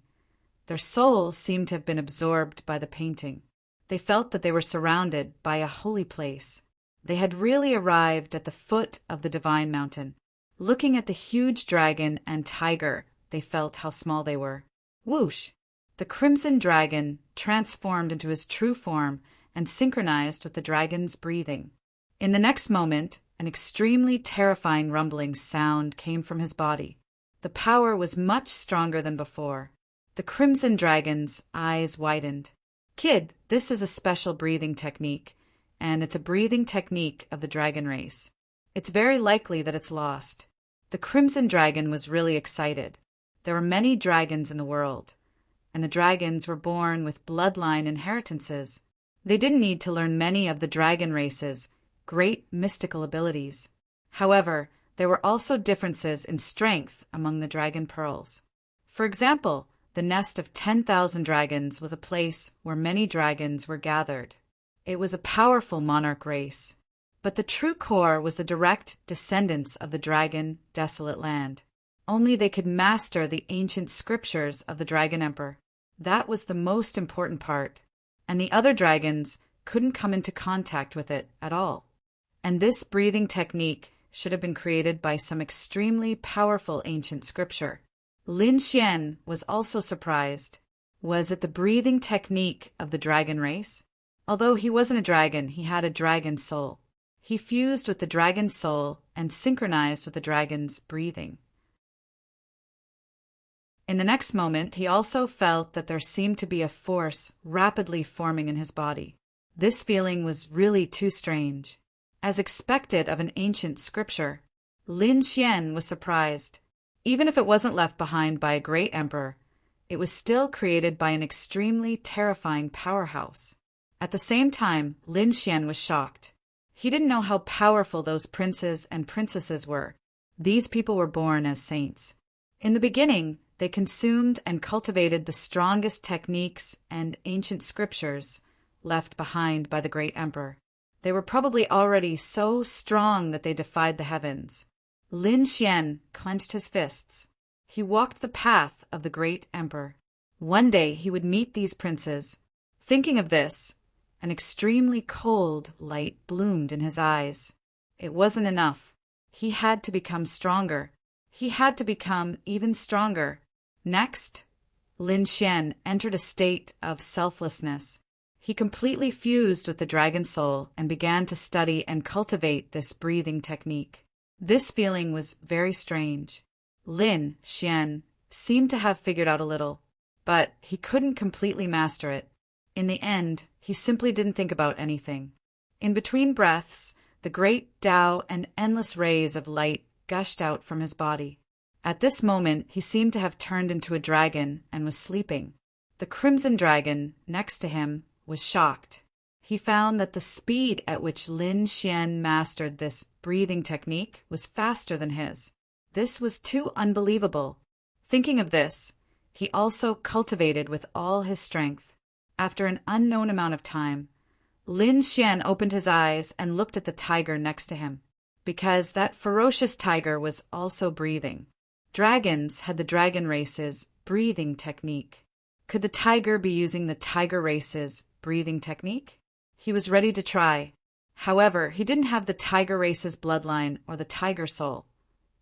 their souls seemed to have been absorbed by the painting. They felt that they were surrounded by a holy place. They had really arrived at the foot of the divine mountain. Looking at the huge dragon and tiger, they felt how small they were. Whoosh! The Crimson Dragon transformed into his true form and synchronized with the dragon's breathing. In the next moment, an extremely terrifying rumbling sound came from his body. The power was much stronger than before. The Crimson Dragon's eyes widened. "Kid, this is a special breathing technique, and it's a breathing technique of the dragon race. It's very likely that it's lost." The Crimson Dragon was really excited. There were many dragons in the world, and the dragons were born with bloodline inheritances. They didn't need to learn many of the dragon race's great mystical abilities. However, there were also differences in strength among the dragon pearls. For example, the nest of 10,000 dragons was a place where many dragons were gathered. It was a powerful monarch race, but the true core was the direct descendants of the dragon desolate land. Only they could master the ancient scriptures of the Dragon Emperor. That was the most important part, and the other dragons couldn't come into contact with it at all. And this breathing technique should have been created by some extremely powerful ancient scripture. Lin Xian was also surprised. Was it the breathing technique of the dragon race? Although he wasn't a dragon, he had a dragon soul. He fused with the dragon soul and synchronized with the dragon's breathing. In the next moment, he also felt that there seemed to be a force rapidly forming in his body. This feeling was really too strange. As expected of an ancient scripture, Lin Xian was surprised. Even if it wasn't left behind by a great emperor, it was still created by an extremely terrifying powerhouse. At the same time, Lin Xian was shocked. He didn't know how powerful those princes and princesses were. These people were born as saints. In the beginning, they consumed and cultivated the strongest techniques and ancient scriptures left behind by the great emperor. They were probably already so strong that they defied the heavens. Lin Xian clenched his fists. He walked the path of the great emperor. One day he would meet these princes. Thinking of this, an extremely cold light bloomed in his eyes. It wasn't enough. He had to become stronger. He had to become even stronger. Next, Lin Xian entered a state of selflessness. He completely fused with the dragon soul and began to study and cultivate this breathing technique. This feeling was very strange. Lin Xian seemed to have figured out a little, but he couldn't completely master it. In the end, he simply didn't think about anything. In between breaths, the great Tao and endless rays of light gushed out from his body. At this moment, he seemed to have turned into a dragon and was sleeping. The crimson dragon, next to him, was shocked. He found that the speed at which Lin Xian mastered this breathing technique was faster than his. This was too unbelievable. Thinking of this, he also cultivated with all his strength. After an unknown amount of time, Lin Xian opened his eyes and looked at the tiger next to him, because that ferocious tiger was also breathing. Dragons had the dragon race's breathing technique. Could the tiger be using the tiger race's breathing technique? He was ready to try. However, he didn't have the tiger race's bloodline or the tiger soul,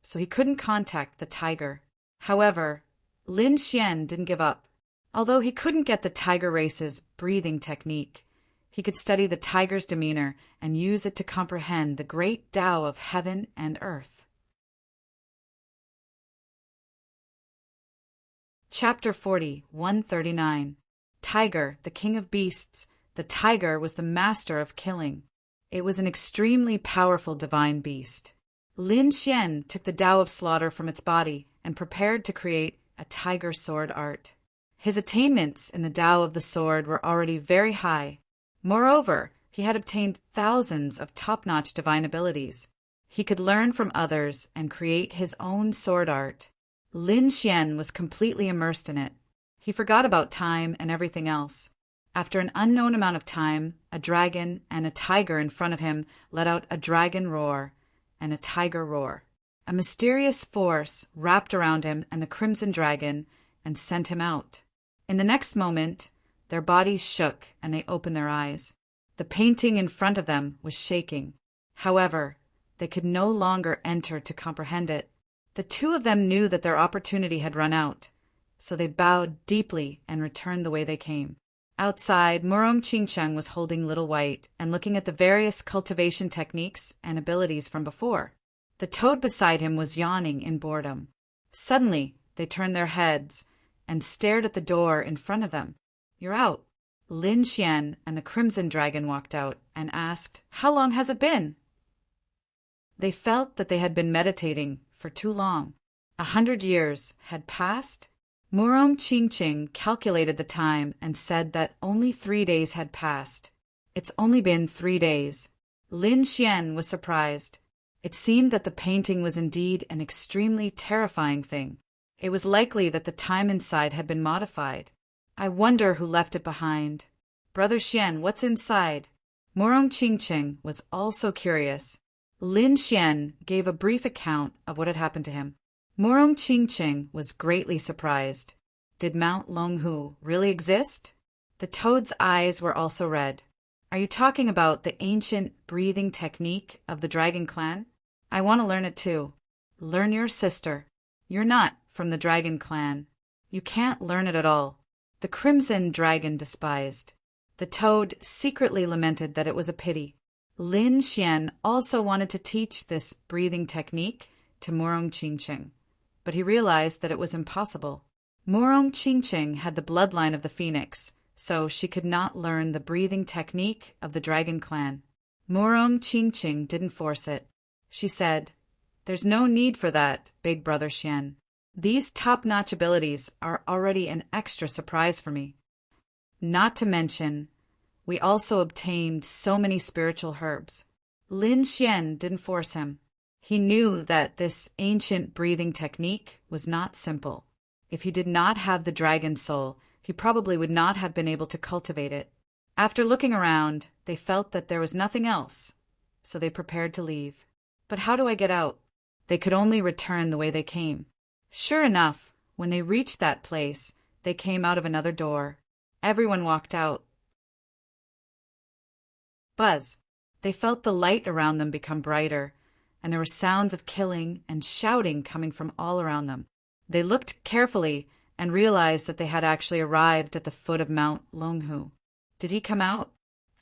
so he couldn't contact the tiger. However, Lin Xian didn't give up. Although he couldn't get the tiger race's breathing technique, he could study the tiger's demeanor and use it to comprehend the great Tao of heaven and earth. Chapter 40, 139. Tiger, the king of beasts. The tiger was the master of killing. It was an extremely powerful divine beast. Lin Xian took the Tao of slaughter from its body and prepared to create a tiger sword art. His attainments in the Tao of the sword were already very high. Moreover, he had obtained thousands of top-notch divine abilities. He could learn from others and create his own sword art. Lin Xian was completely immersed in it. He forgot about time and everything else. After an unknown amount of time, a dragon and a tiger in front of him let out a dragon roar and a tiger roar. A mysterious force wrapped around him and the crimson dragon and sent him out. In the next moment, their bodies shook and they opened their eyes. The painting in front of them was shaking. However, they could no longer enter to comprehend it. The two of them knew that their opportunity had run out, so they bowed deeply and returned the way they came. Outside, Murong Qingcheng was holding Little White and looking at the various cultivation techniques and abilities from before. The toad beside him was yawning in boredom. Suddenly, they turned their heads and stared at the door in front of them. "You're out." Lin Xian and the crimson dragon walked out and asked, "How long has it been?" They felt that they had been meditating for too long. 100 years had passed. Murong Qingcheng calculated the time and said that only 3 days had passed. "It's only been 3 days. Lin Xian was surprised. It seemed that the painting was indeed an extremely terrifying thing. It was likely that the time inside had been modified. "I wonder who left it behind. Brother Xian, what's inside?" Murong Qingcheng was also curious. Lin Xian gave a brief account of what had happened to him. Murong Qingcheng was greatly surprised. Did Mount Longhu really exist? The toad's eyes were also red. "Are you talking about the ancient breathing technique of the dragon clan? I want to learn it too." "Learn your sister. You're not from the dragon clan. You can't learn it at all." The crimson dragon despised. The toad secretly lamented that it was a pity. Lin Xian also wanted to teach this breathing technique to Murong Qingcheng, but he realized that it was impossible. Murong Qingcheng had the bloodline of the phoenix, so she could not learn the breathing technique of the dragon clan. Murong Qingcheng didn't force it. She said, "There's no need for that, big brother Xian. These top-notch abilities are already an extra surprise for me. Not to mention, we also obtained so many spiritual herbs." Lin Xian didn't force him. He knew that this ancient breathing technique was not simple. If he did not have the dragon soul, he probably would not have been able to cultivate it. After looking around, they felt that there was nothing else, so they prepared to leave. "But how do I get out?" They could only return the way they came. Sure enough, when they reached that place, they came out of another door. Everyone walked out. Buzz. They felt the light around them become brighter, and there were sounds of killing and shouting coming from all around them. They looked carefully and realized that they had actually arrived at the foot of Mount Longhu. Did he come out?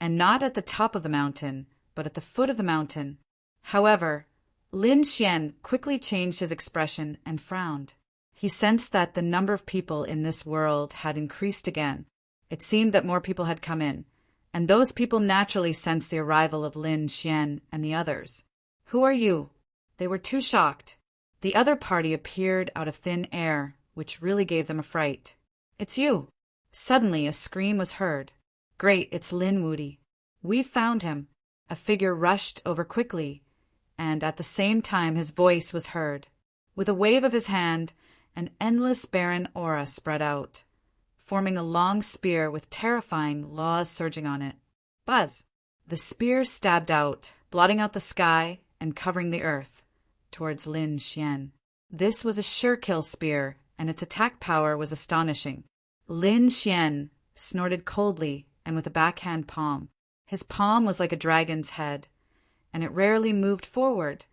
And not at the top of the mountain, but at the foot of the mountain. However, Lin Xian quickly changed his expression and frowned. He sensed that the number of people in this world had increased again. It seemed that more people had come in, and those people naturally sensed the arrival of Lin Xian and the others. "Who are you?" They were too shocked. The other party appeared out of thin air, which really gave them a fright. "It's you!" Suddenly a scream was heard. "Great, it's Lin Wudy. We've found him." A figure rushed over quickly, and at the same time his voice was heard. With a wave of his hand, an endless barren aura spread out, forming a long spear with terrifying laws surging on it. Buzz! The spear stabbed out, blotting out the sky and covering the earth, towards Lin Xian. This was a sure-kill spear, and its attack power was astonishing. Lin Xian snorted coldly and with a backhand palm. His palm was like a dragon's head, and it rarely moved forward,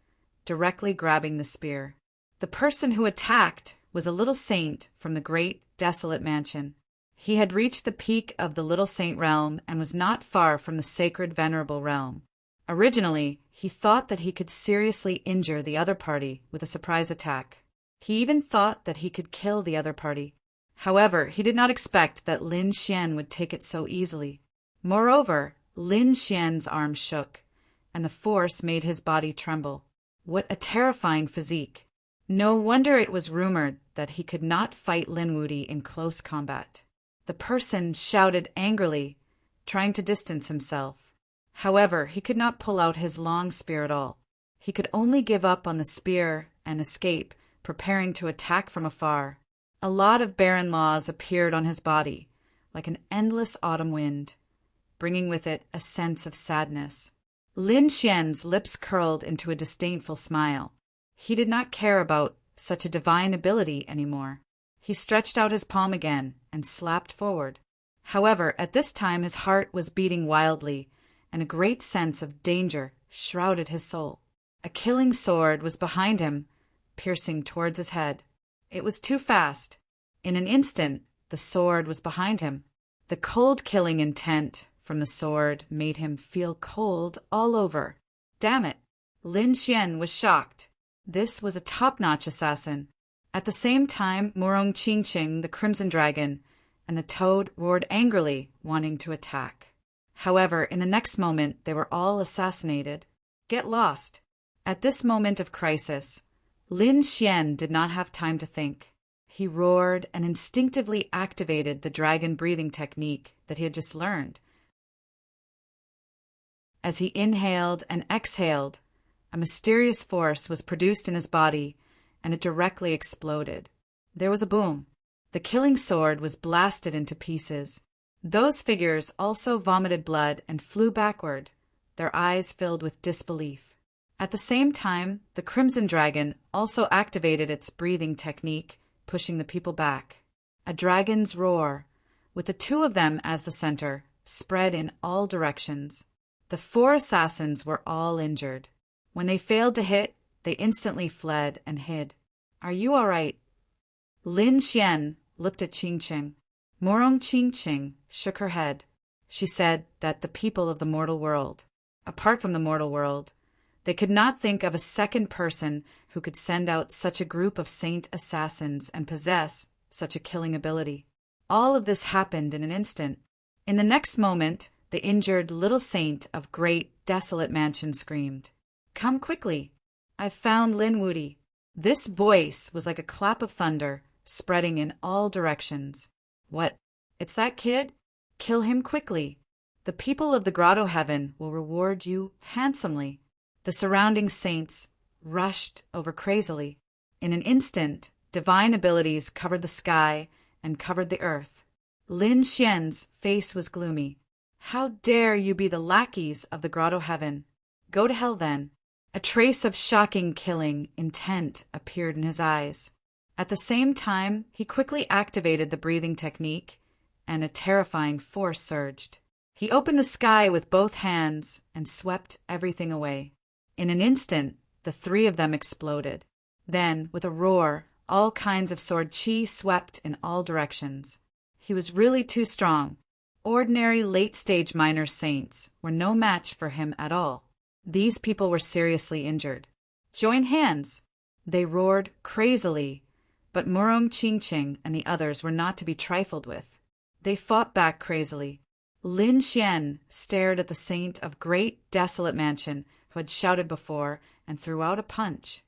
directly grabbing the spear. The person who attacked was a little saint from the great, desolate mansion. He had reached the peak of the little saint realm and was not far from the sacred venerable realm. Originally, he thought that he could seriously injure the other party with a surprise attack. He even thought that he could kill the other party. However, he did not expect that Lin Xian would take it so easily. Moreover, Lin Xian's arm shook, and the force made his body tremble. What a terrifying physique! No wonder it was rumored that he could not fight Lin Wudy in close combat. The person shouted angrily, trying to distance himself. However, he could not pull out his long spear at all. He could only give up on the spear and escape, preparing to attack from afar. A lot of barren laws appeared on his body, like an endless autumn wind, bringing with it a sense of sadness. Lin Xian's lips curled into a disdainful smile. He did not care about such a divine ability anymore. He stretched out his palm again and slapped forward. However, at this time his heart was beating wildly, and a great sense of danger shrouded his soul. A killing sword was behind him, piercing towards his head. It was too fast. In an instant, the sword was behind him. The cold killing intent from the sword made him feel cold all over. Damn it! Lin Xian was shocked. This was a top-notch assassin. At the same time, Morong Qingqing, the Crimson Dragon, and the Toad roared angrily, wanting to attack. However, in the next moment, they were all assassinated. Get lost! At this moment of crisis, Lin Xian did not have time to think. He roared and instinctively activated the dragon breathing technique that he had just learned. As he inhaled and exhaled, a mysterious force was produced in his body, and it directly exploded. There was a boom. The killing sword was blasted into pieces. Those figures also vomited blood and flew backward, their eyes filled with disbelief. At the same time, the Crimson Dragon also activated its breathing technique, pushing the people back. A dragon's roar, with the two of them as the center, spread in all directions. The 4 assassins were all injured. When they failed to hit, they instantly fled and hid. "Are you all right?" Lin Xian looked at Qingqing. Morong Qingqing shook her head. She said that the people of the mortal world, apart from the mortal world, they could not think of a second person who could send out such a group of saint assassins and possess such a killing ability. All of this happened in an instant. In the next moment, the injured little saint of great, desolate mansion screamed, "Come quickly! I've found Lin Wudy." This voice was like a clap of thunder, spreading in all directions. "What? It's that kid? Kill him quickly. The people of the Grotto Heaven will reward you handsomely." The surrounding saints rushed over crazily. In an instant, divine abilities covered the sky and covered the earth. Lin Xian's face was gloomy. "How dare you be the lackeys of the Grotto Heaven? Go to hell then." A trace of shocking killing intent appeared in his eyes. At the same time, he quickly activated the breathing technique, and a terrifying force surged. He opened the sky with both hands and swept everything away. In an instant, the 3 of them exploded. Then, with a roar, all kinds of sword chi swept in all directions. He was really too strong. Ordinary late-stage minor saints were no match for him at all. These people were seriously injured. Join hands! They roared crazily, but Murong Qingqing and the others were not to be trifled with. They fought back crazily. Lin Xian stared at the saint of great desolate mansion who had shouted before and threw out a punch.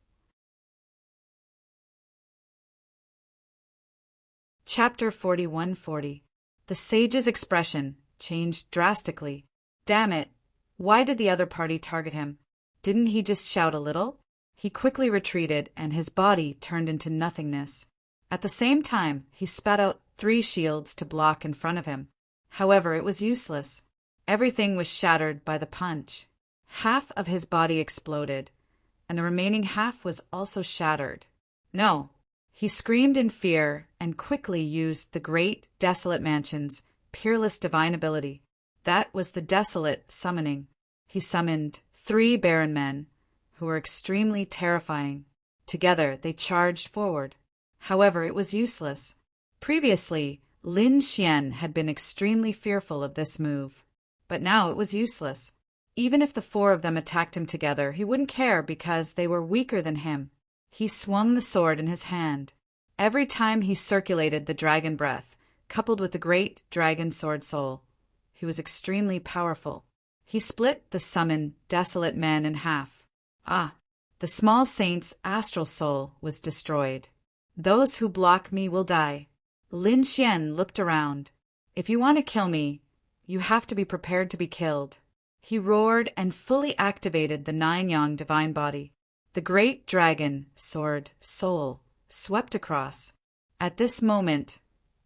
Chapter 4140. The sage's expression changed drastically. Damn it! Why did the other party target him? Didn't he just shout a little? He quickly retreated, and his body turned into nothingness. At the same time, he spat out 3 shields to block in front of him. However, it was useless. Everything was shattered by the punch. Half of his body exploded, and the remaining half was also shattered. No! He screamed in fear and quickly used the great desolate mansion's peerless divine ability. That was the desolate summoning. He summoned 3 barren men, who were extremely terrifying. Together they charged forward. However, it was useless. Previously, Lin Xian had been extremely fearful of this move, but now it was useless. Even if the 4 of them attacked him together, he wouldn't care because they were weaker than him. He swung the sword in his hand. Every time he circulated the dragon breath, coupled with the great dragon sword soul, he was extremely powerful. He split the summoned desolate men in half. The small saint's astral soul was destroyed. Those who block me will die. Lin Xian looked around. If you want to kill me, you have to be prepared to be killed. He roared and fully activated the 9-yang divine body. The great dragon sword soul swept across. At this moment,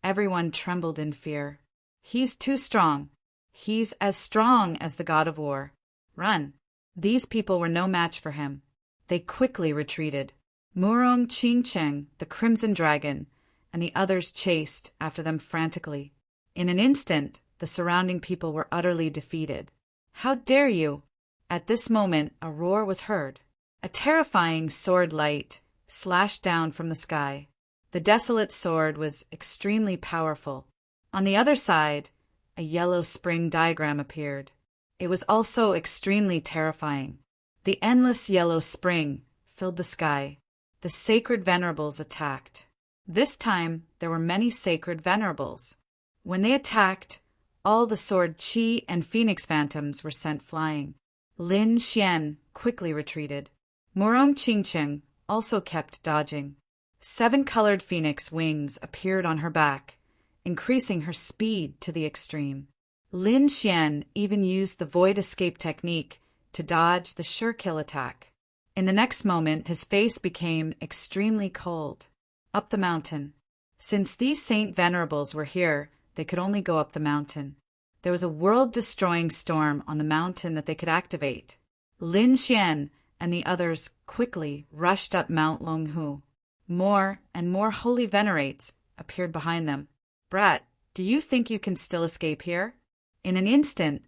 everyone trembled in fear. He's too strong. He's as strong as the god of war. Run! These people were no match for him. They quickly retreated. Murong Qingqing, the crimson dragon, and the others chased after them frantically. In an instant, the surrounding people were utterly defeated. How dare you! At this moment, a roar was heard. A terrifying sword light slashed down from the sky. The desolate sword was extremely powerful. On the other side, a yellow spring diagram appeared. It was also extremely terrifying. The endless yellow spring filled the sky. The sacred venerables attacked. This time, there were many sacred venerables. When they attacked, all the sword chi and phoenix phantoms were sent flying. Lin Xian quickly retreated. Murong Qingqing also kept dodging. 7-colored phoenix wings appeared on her back, increasing her speed to the extreme. Lin Xian even used the void escape technique to dodge the sure kill attack. In the next moment, his face became extremely cold. Up the mountain. Since these saint venerables were here, they could only go up the mountain. There was a world-destroying storm on the mountain that they could activate. Lin Xian and the others quickly rushed up Mount Longhu. More and more holy venerates appeared behind them. Brat, do you think you can still escape here? In an instant,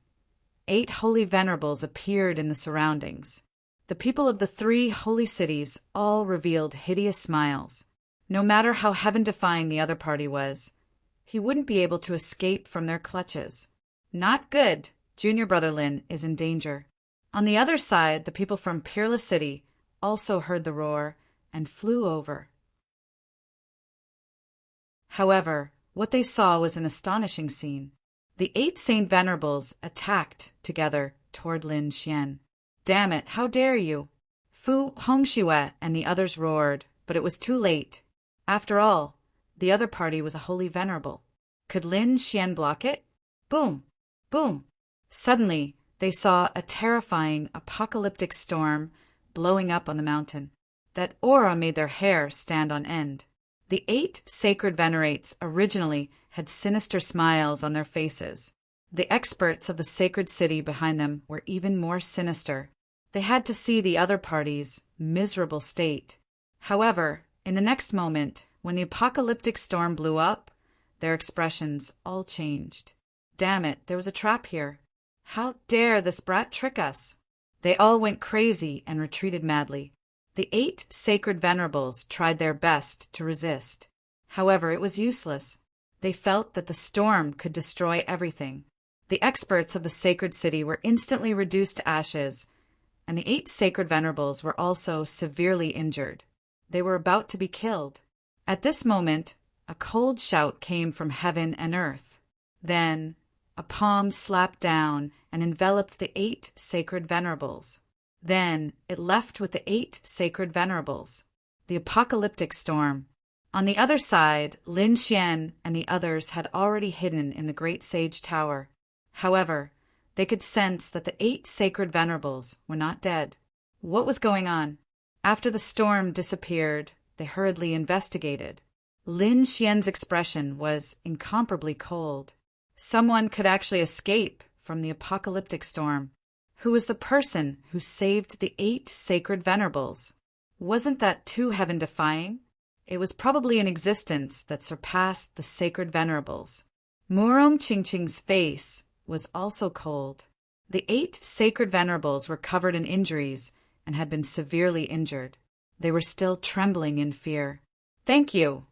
8 holy venerables appeared in the surroundings. The people of the 3 holy cities all revealed hideous smiles. No matter how heaven-defying the other party was, he wouldn't be able to escape from their clutches. Not good. Junior Brother Lin is in danger. On the other side, the people from Peerless City also heard the roar and flew over. However, what they saw was an astonishing scene. The 8 Saint Venerables attacked together toward Lin Xian. Damn it, how dare you! Fu Hongxue and the others roared, but it was too late. After all, the other party was a holy venerable. Could Lin Xian block it? Boom! Boom! Suddenly, they saw a terrifying apocalyptic storm blowing up on the mountain. That aura made their hair stand on end. The 8 sacred venerates originally had sinister smiles on their faces. The experts of the sacred city behind them were even more sinister. They had to see the other party's miserable state. However, in the next moment, when the apocalyptic storm blew up, their expressions all changed. Damn it, there was a trap here. How dare this brat trick us? They all went crazy and retreated madly. The 8 sacred venerables tried their best to resist. However, it was useless. They felt that the storm could destroy everything. The experts of the sacred city were instantly reduced to ashes, and the 8 sacred venerables were also severely injured. They were about to be killed. At this moment, a cold shout came from heaven and earth. Then, a palm slapped down and enveloped the 8 sacred venerables. Then, it left with the 8 sacred venerables. The apocalyptic storm. On the other side, Lin Xian and the others had already hidden in the great sage tower. However, they could sense that the 8 sacred venerables were not dead. What was going on? After the storm disappeared, they hurriedly investigated. Lin Xian's expression was incomparably cold. Someone could actually escape from the apocalyptic storm. Who was the person who saved the 8 sacred venerables? Wasn't that too heaven-defying? It was probably an existence that surpassed the sacred venerables. Murong Qingqing's face was also cold. The 8 sacred venerables were covered in injuries and had been severely injured. They were still trembling in fear. "Thank you,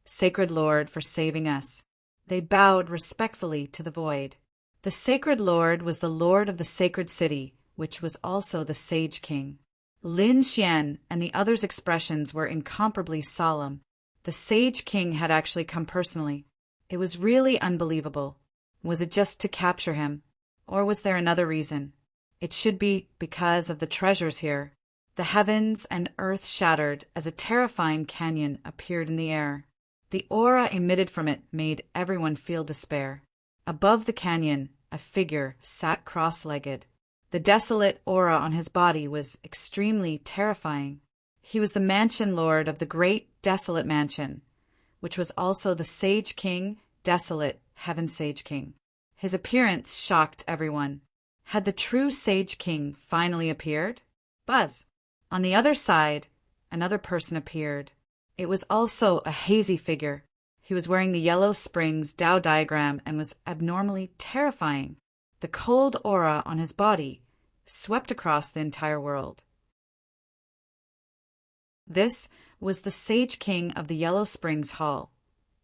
Sacred Lord, for saving us." They bowed respectfully to the void. The Sacred Lord was the Lord of the Sacred City, which was also the Sage King. Lin Xian and the others' expressions were incomparably solemn. The Sage King had actually come personally. It was really unbelievable. Was it just to capture him? Or was there another reason? It should be because of the treasures here. The heavens and earth shattered as a terrifying canyon appeared in the air. The aura emitted from it made everyone feel despair. Above the canyon, a figure sat cross-legged. The desolate aura on his body was extremely terrifying. He was the mansion lord of the great desolate mansion, which was also the Sage King, desolate Heaven Sage King. His appearance shocked everyone. Had the true Sage King finally appeared? Buzz! On the other side, another person appeared. It was also a hazy figure. He was wearing the Yellow Springs Tao diagram and was abnormally terrifying. The cold aura on his body swept across the entire world. This was the Sage King of the Yellow Springs Hall,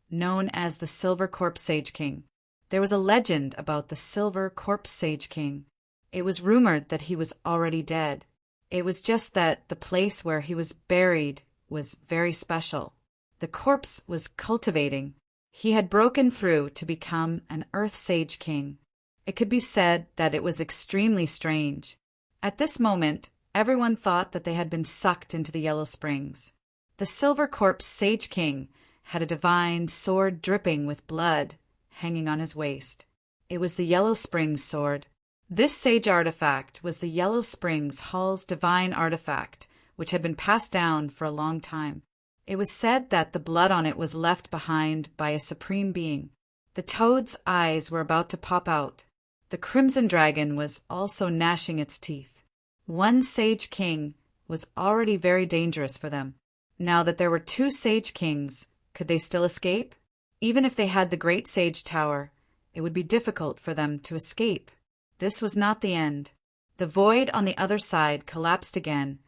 known as the Silver Corpse Sage King. There was a legend about the Silver Corpse Sage King. It was rumored that he was already dead. It was just that the place where he was buried was very special. The corpse was cultivating. He had broken through to become an Earth Sage King. It could be said that it was extremely strange. At this moment, everyone thought that they had been sucked into the Yellow Springs. The Silver Corpse Sage King had a divine sword dripping with blood hanging on his waist. It was the Yellow Springs sword. This sage artifact was the Yellow Springs Hall's divine artifact, which had been passed down for a long time. It was said that the blood on it was left behind by a supreme being. The toad's eyes were about to pop out. The crimson dragon was also gnashing its teeth. One Sage King was already very dangerous for them. Now that there were 2 Sage Kings, could they still escape? Even if they had the Great Sage Tower, it would be difficult for them to escape. This was not the end. The void on the other side collapsed again,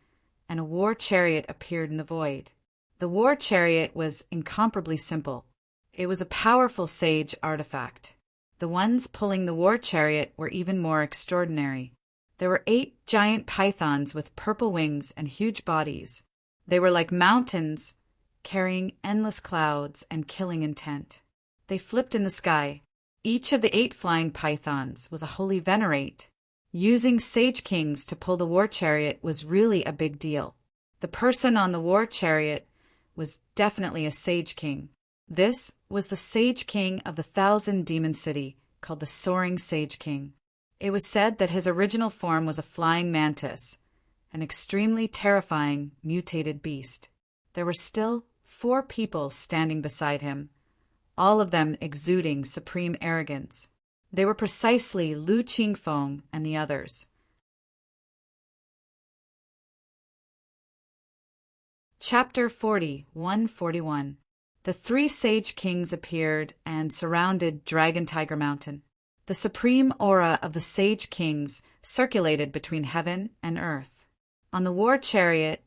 and a war chariot appeared in the void. The war chariot was incomparably simple. It was a powerful sage artifact. The ones pulling the war chariot were even more extraordinary. There were 8 giant pythons with purple wings and huge bodies. They were like mountains, carrying endless clouds and killing intent. They flipped in the sky. Each of the 8 flying pythons was a holy venerate. Using Sage Kings to pull the war chariot was really a big deal. The person on the war chariot was definitely a Sage King. This was the Sage King of the 1,000 Demon City, called the Soaring Sage King. It was said that his original form was a flying mantis, an extremely terrifying mutated beast. There were still 4 people standing beside him, all of them exuding supreme arrogance. They were precisely Lu Qingfeng and the others. Chapter 40:141. The 3 Sage Kings appeared and surrounded Dragon Tiger Mountain. The supreme aura of the Sage Kings circulated between heaven and earth. On the war chariot,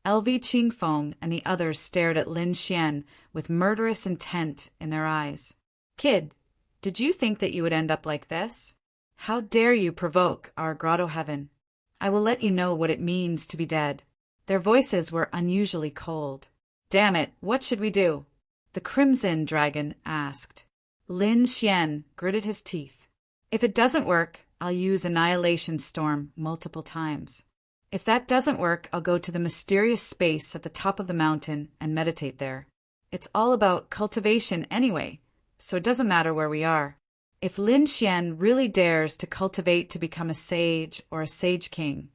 LV Qingfeng and the others stared at Lin Xian with murderous intent in their eyes. "Kid, did you think that you would end up like this? How dare you provoke our grotto heaven?" I will let you know what it means to be dead." Their voices were unusually cold. "Damn it, what should we do?" the Crimson Dragon asked. Lin Xian gritted his teeth. "If it doesn't work, I'll use Annihilation Storm multiple times. If that doesn't work, I'll go to the mysterious space at the top of the mountain and meditate there. It's all about cultivation anyway, so it doesn't matter where we are. If Lin Xian really dares to cultivate to become a sage or a sage king,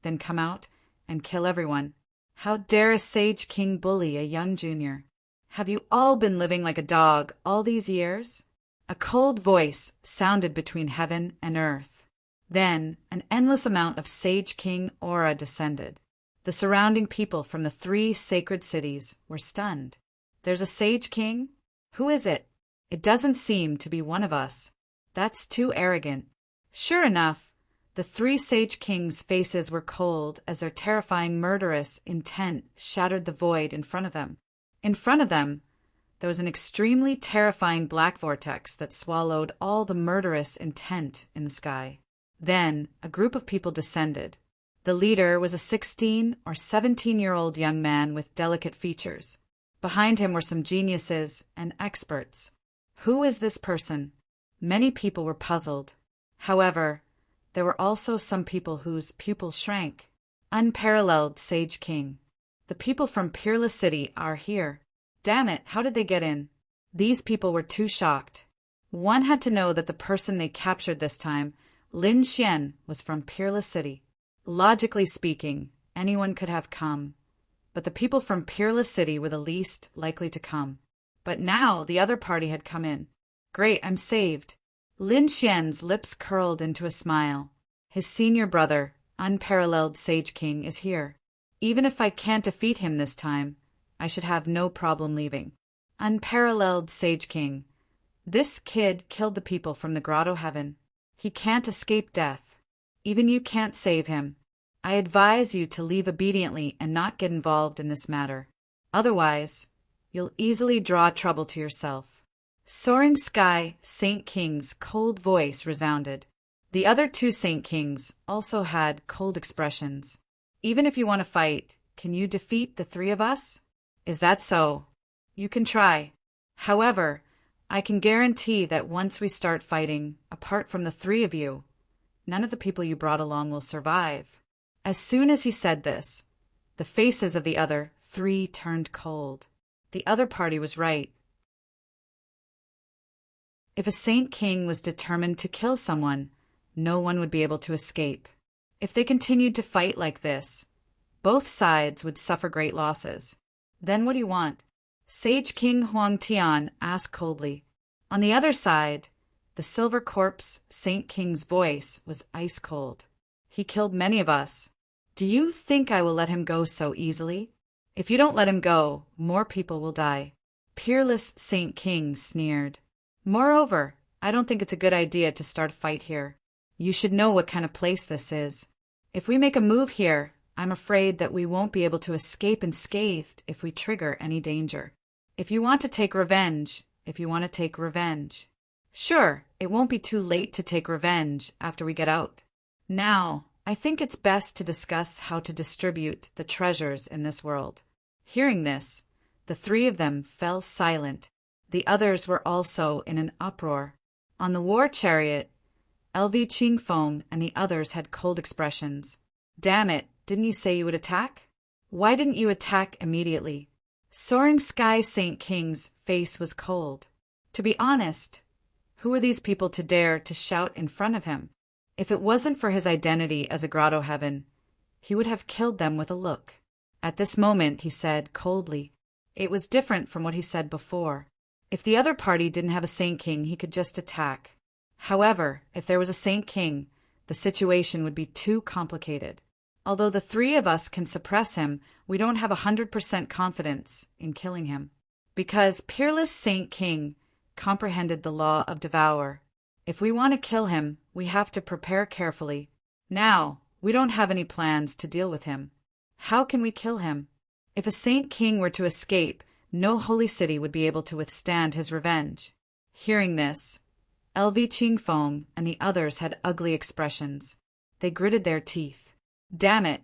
then come out and kill everyone. How dare a sage king bully a young junior? Have you all been living like a dog all these years?" A cold voice sounded between heaven and earth. Then an endless amount of Sage King aura descended. The surrounding people from the 3 sacred cities were stunned. "There's a Sage King? Who is it? It doesn't seem to be one of us. That's too arrogant." Sure enough, the 3 Sage Kings' faces were cold as their terrifying murderous intent shattered the void in front of them. In front of them, there was an extremely terrifying black vortex that swallowed all the murderous intent in the sky. Then a group of people descended. The leader was a 16 or 17-year-old young man with delicate features. Behind him were some geniuses and experts. Who is this person? Many people were puzzled. However, there were also some people whose pupils shrank. Unparalleled Sage King. The people from Peerless City are here. Damn it, how did they get in? These people were too shocked. One had to know that the person they captured this time, Lin Xian, was from Peerless City. Logically speaking, anyone could have come. But the people from Peerless City were the least likely to come. But now the other party had come in. Great, I'm saved. Lin Xian's lips curled into a smile. His senior brother, Unparalleled Sage King, is here. Even if I can't defeat him this time, I should have no problem leaving. Unparalleled Sage King. This kid killed the people from the Grotto Heaven. He can't escape death. Even you can't save him. I advise you to leave obediently and not get involved in this matter. Otherwise, you'll easily draw trouble to yourself." Soaring Sky Saint King's cold voice resounded. The other 2 Saint Kings also had cold expressions. "Even if you want to fight, can you defeat the 3 of us? Is that so? You can try. However, I can guarantee that once we start fighting, apart from the 3 of you, none of the people you brought along will survive." As soon as he said this, the faces of the other 3 turned cold. The other party was right. If a Saint King was determined to kill someone, no one would be able to escape. If they continued to fight like this, both sides would suffer great losses. "Then what do you want?" Sage King Huang Tian asked coldly. On the other side, the Silver Corpse Saint King's voice was ice cold. "He killed many of us. Do you think I will let him go so easily? If you don't let him go, more people will die." Peerless Saint King sneered. "Moreover, I don't think it's a good idea to start a fight here. You should know what kind of place this is. If we make a move here, I'm afraid that we won't be able to escape unscathed if we trigger any danger. If you want to take revenge, Sure, it won't be too late to take revenge after we get out. Now, I think it's best to discuss how to distribute the treasures in this world." Hearing this, the 3 of them fell silent. The others were also in an uproar. On the war chariot, LV Qingfeng and the others had cold expressions. "Damn it, didn't you say you would attack? Why didn't you attack immediately?" Soaring Sky Saint King's face was cold. To be honest, who were these people to dare to shout in front of him? If it wasn't for his identity as a Grotto Heaven, he would have killed them with a look. At this moment, he said coldly. It was different from what he said before. If the other party didn't have a Saint King, he could just attack. However, if there was a Saint King, the situation would be too complicated. Although the 3 of us can suppress him, we don't have 100% confidence in killing him. Because Peerless Saint King comprehended the law of Devour. If we want to kill him, we have to prepare carefully. Now, we don't have any plans to deal with him. How can we kill him? If a Saint King were to escape, no holy city would be able to withstand his revenge. Hearing this, LV Qingfeng and the others had ugly expressions. They gritted their teeth. Damn it!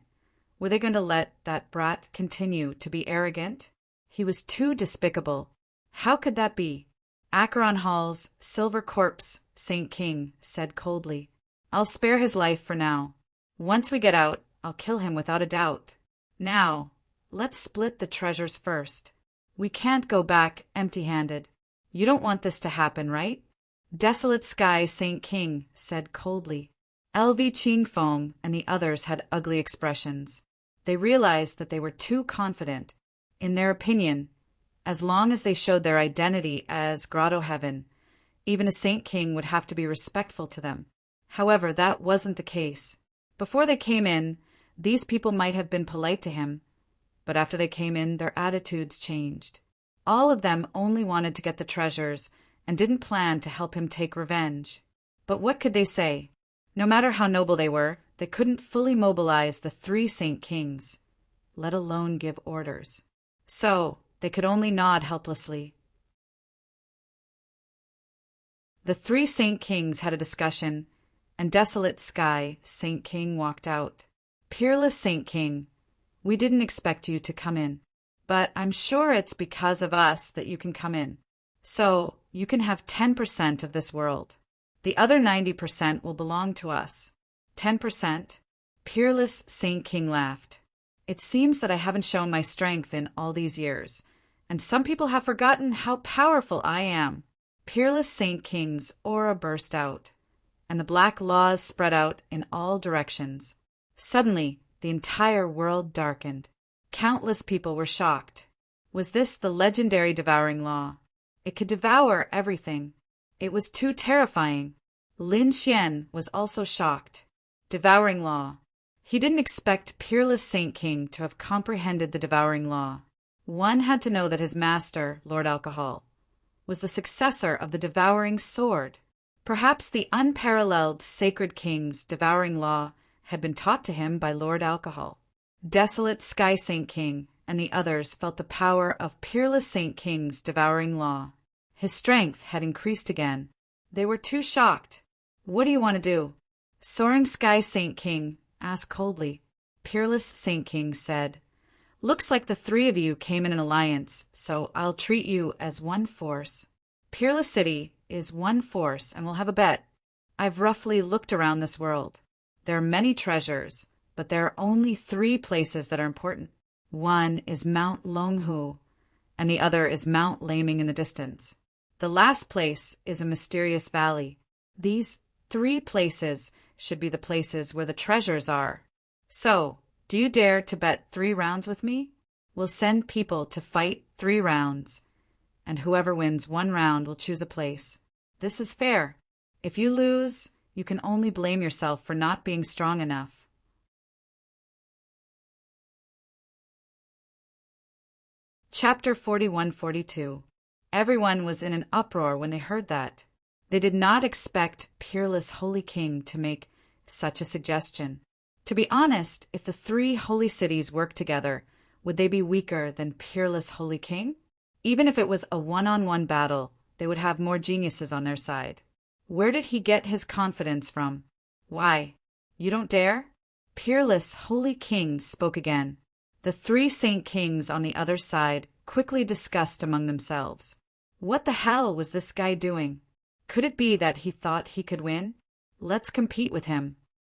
Were they going to let that brat continue to be arrogant? He was too despicable. How could that be? Acheron Hall's silver corpse, Saint King said coldly. I'll spare his life for now. Once we get out, I'll kill him without a doubt. Now, let's split the treasures first. We can't go back empty-handed. You don't want this to happen, right? Desolate Sky Saint King said coldly. LV Ching Fong and the others had ugly expressions. They realized that they were too confident. In their opinion, as long as they showed their identity as Grotto Heaven, even a Saint King would have to be respectful to them. However, that wasn't the case. Before they came in, these people might have been polite to him, but after they came in, their attitudes changed. All of them only wanted to get the treasures and didn't plan to help him take revenge. But what could they say? No matter how noble they were, they couldn't fully mobilize the 3 Saint Kings, let alone give orders. So, they could only nod helplessly. The 3 Saint Kings had a discussion, and Desolate Sky Saint King walked out. Peerless Saint King, we didn't expect you to come in, but I'm sure it's because of us that you can come in. So, you can have 10% of this world. The other 90% will belong to us. 10%? Peerless Saint King laughed. It seems that I haven't shown my strength in all these years, and some people have forgotten how powerful I am. Peerless Saint King's aura burst out, and the black laws spread out in all directions. Suddenly, the entire world darkened. Countless people were shocked. Was this the legendary devouring law? It could devour everything. It was too terrifying. Lin Xian was also shocked. Devouring law. He didn't expect Peerless Saint King to have comprehended the devouring law. One had to know that his master, Lord Alcohol, was the successor of the devouring sword. Perhaps the unparalleled Sacred King's devouring law had been taught to him by Lord Alcohol. Desolate Sky Saint King and the others felt the power of Peerless Saint King's devouring law. His strength had increased again. They were too shocked. What do you want to do? Soaring Sky Saint King asked coldly. Peerless Saint King said, Looks like the 3 of you came in an alliance, so I'll treat you as one force. Peerless City is one force, and we'll have a bet. I've roughly looked around this world. There are many treasures, but there are only 3 places that are important. One is Mount Longhu, and the other is Mount Laming in the distance. The last place is a mysterious valley. These 3 places should be the places where the treasures are. So, do you dare to bet 3 rounds with me? We'll send people to fight 3 rounds, and whoever wins 1 round will choose a place. This is fair. If you lose, you can only blame yourself for not being strong enough. Chapter 41-42. Everyone was in an uproar when they heard that. They did not expect Peerless Holy King to make such a suggestion. To be honest, if the 3 holy cities worked together, would they be weaker than Peerless Holy King? Even if it was a one-on-one battle, they would have more geniuses on their side. Where did he get his confidence from? Why? You don't dare? Peerless Holy King spoke again. The 3 Saint Kings on the other side quickly discussed among themselves. What the hell was this guy doing? Could it be that he thought he could win? Let's compete with him.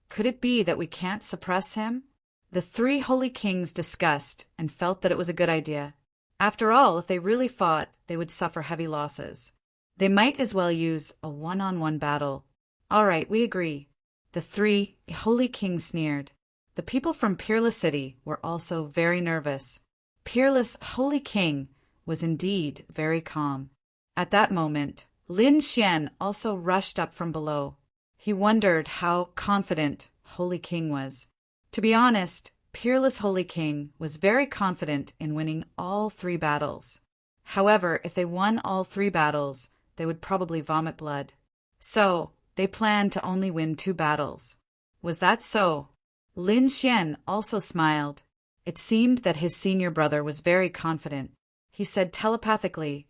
Could it be that we can't suppress him? The 3 holy kings discussed and felt that it was a good idea. After all, if they really fought, they would suffer heavy losses. They might as well use a one-on-one battle. All right, we agree. The 3 holy kings sneered. The people from Peerless City were also very nervous. Peerless Holy King was indeed very calm. At that moment, Lin Xian also rushed up from below. He wondered how confident Holy King was. To be honest, Peerless Holy King was very confident in winning all 3 battles. However, if they won all 3 battles, they would probably vomit blood. So, they planned to only win 2 battles. Was that so? Lin Xian also smiled. It seemed that his senior brother was very confident. He said telepathically,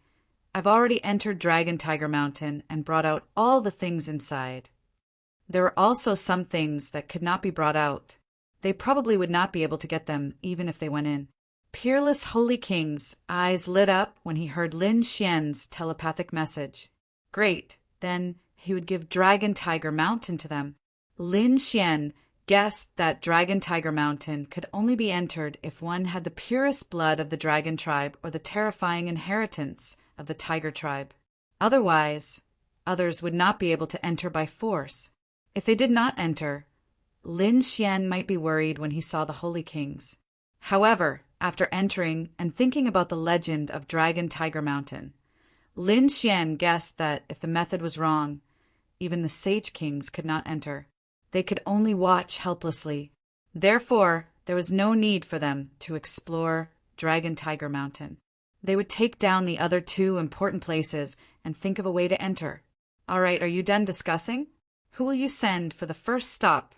I've already entered Dragon Tiger Mountain and brought out all the things inside. There were also some things that could not be brought out. They probably would not be able to get them even if they went in. Peerless Holy King's eyes lit up when he heard Lin Xian's telepathic message. Great, then he would give Dragon Tiger Mountain to them. Lin Xian guessed that Dragon Tiger Mountain could only be entered if one had the purest blood of the dragon tribe or the terrifying inheritance of the tiger tribe. Otherwise, others would not be able to enter by force. If they did not enter, Lin Xian might be worried when he saw the Holy Kings. However, after entering and thinking about the legend of Dragon Tiger Mountain, Lin Xian guessed that if the method was wrong, even the Sage Kings could not enter. They could only watch helplessly. Therefore, there was no need for them to explore Dragon Tiger Mountain. They would take down the other two important places and think of a way to enter. All right, are you done discussing? Who will you send for the first stop?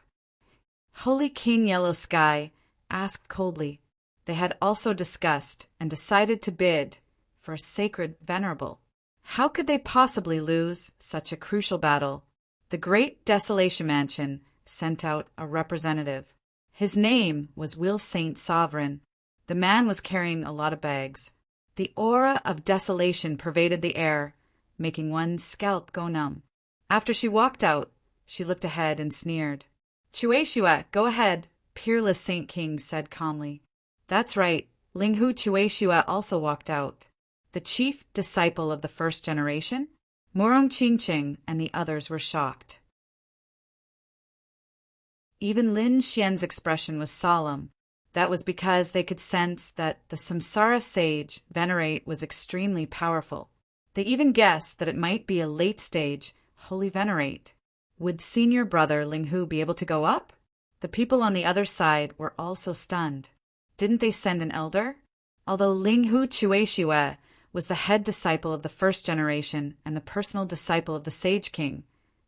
Holy King Yellow Sky asked coldly. They had also discussed and decided to bid for a sacred venerable. How could they possibly lose such a crucial battle? The Great Desolation Mansion sent out a representative. His name was Will Saint Sovereign. The man was carrying a lot of bags. The aura of desolation pervaded the air, making one's scalp go numb. After she walked out, she looked ahead and sneered. Chueshua, go ahead, Peerless Saint King said calmly. That's right, Linghu Chueshua also walked out. The chief disciple of the first generation? Murong Qingqing and the others were shocked. Even Lin Xian's expression was solemn. That was because they could sense that the Samsara sage, Venerate, was extremely powerful. They even guessed that it might be a late-stage Holy Venerate. Would senior brother Linghu be able to go up? The people on the other side were also stunned. Didn't they send an elder? Although Linghu Chueshua was the head disciple of the first generation and the personal disciple of the Sage King,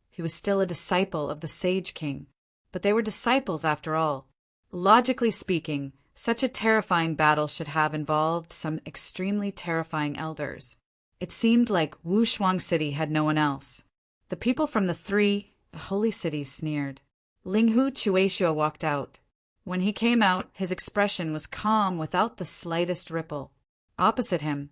he was still a disciple of the Sage King. But they were disciples after all. Logically speaking, such a terrifying battle should have involved some extremely terrifying elders. It seemed like Wushuang City had no one else. The people from the three holy cities sneered. Linghu Chueshua walked out. When he came out, his expression was calm without the slightest ripple. Opposite him,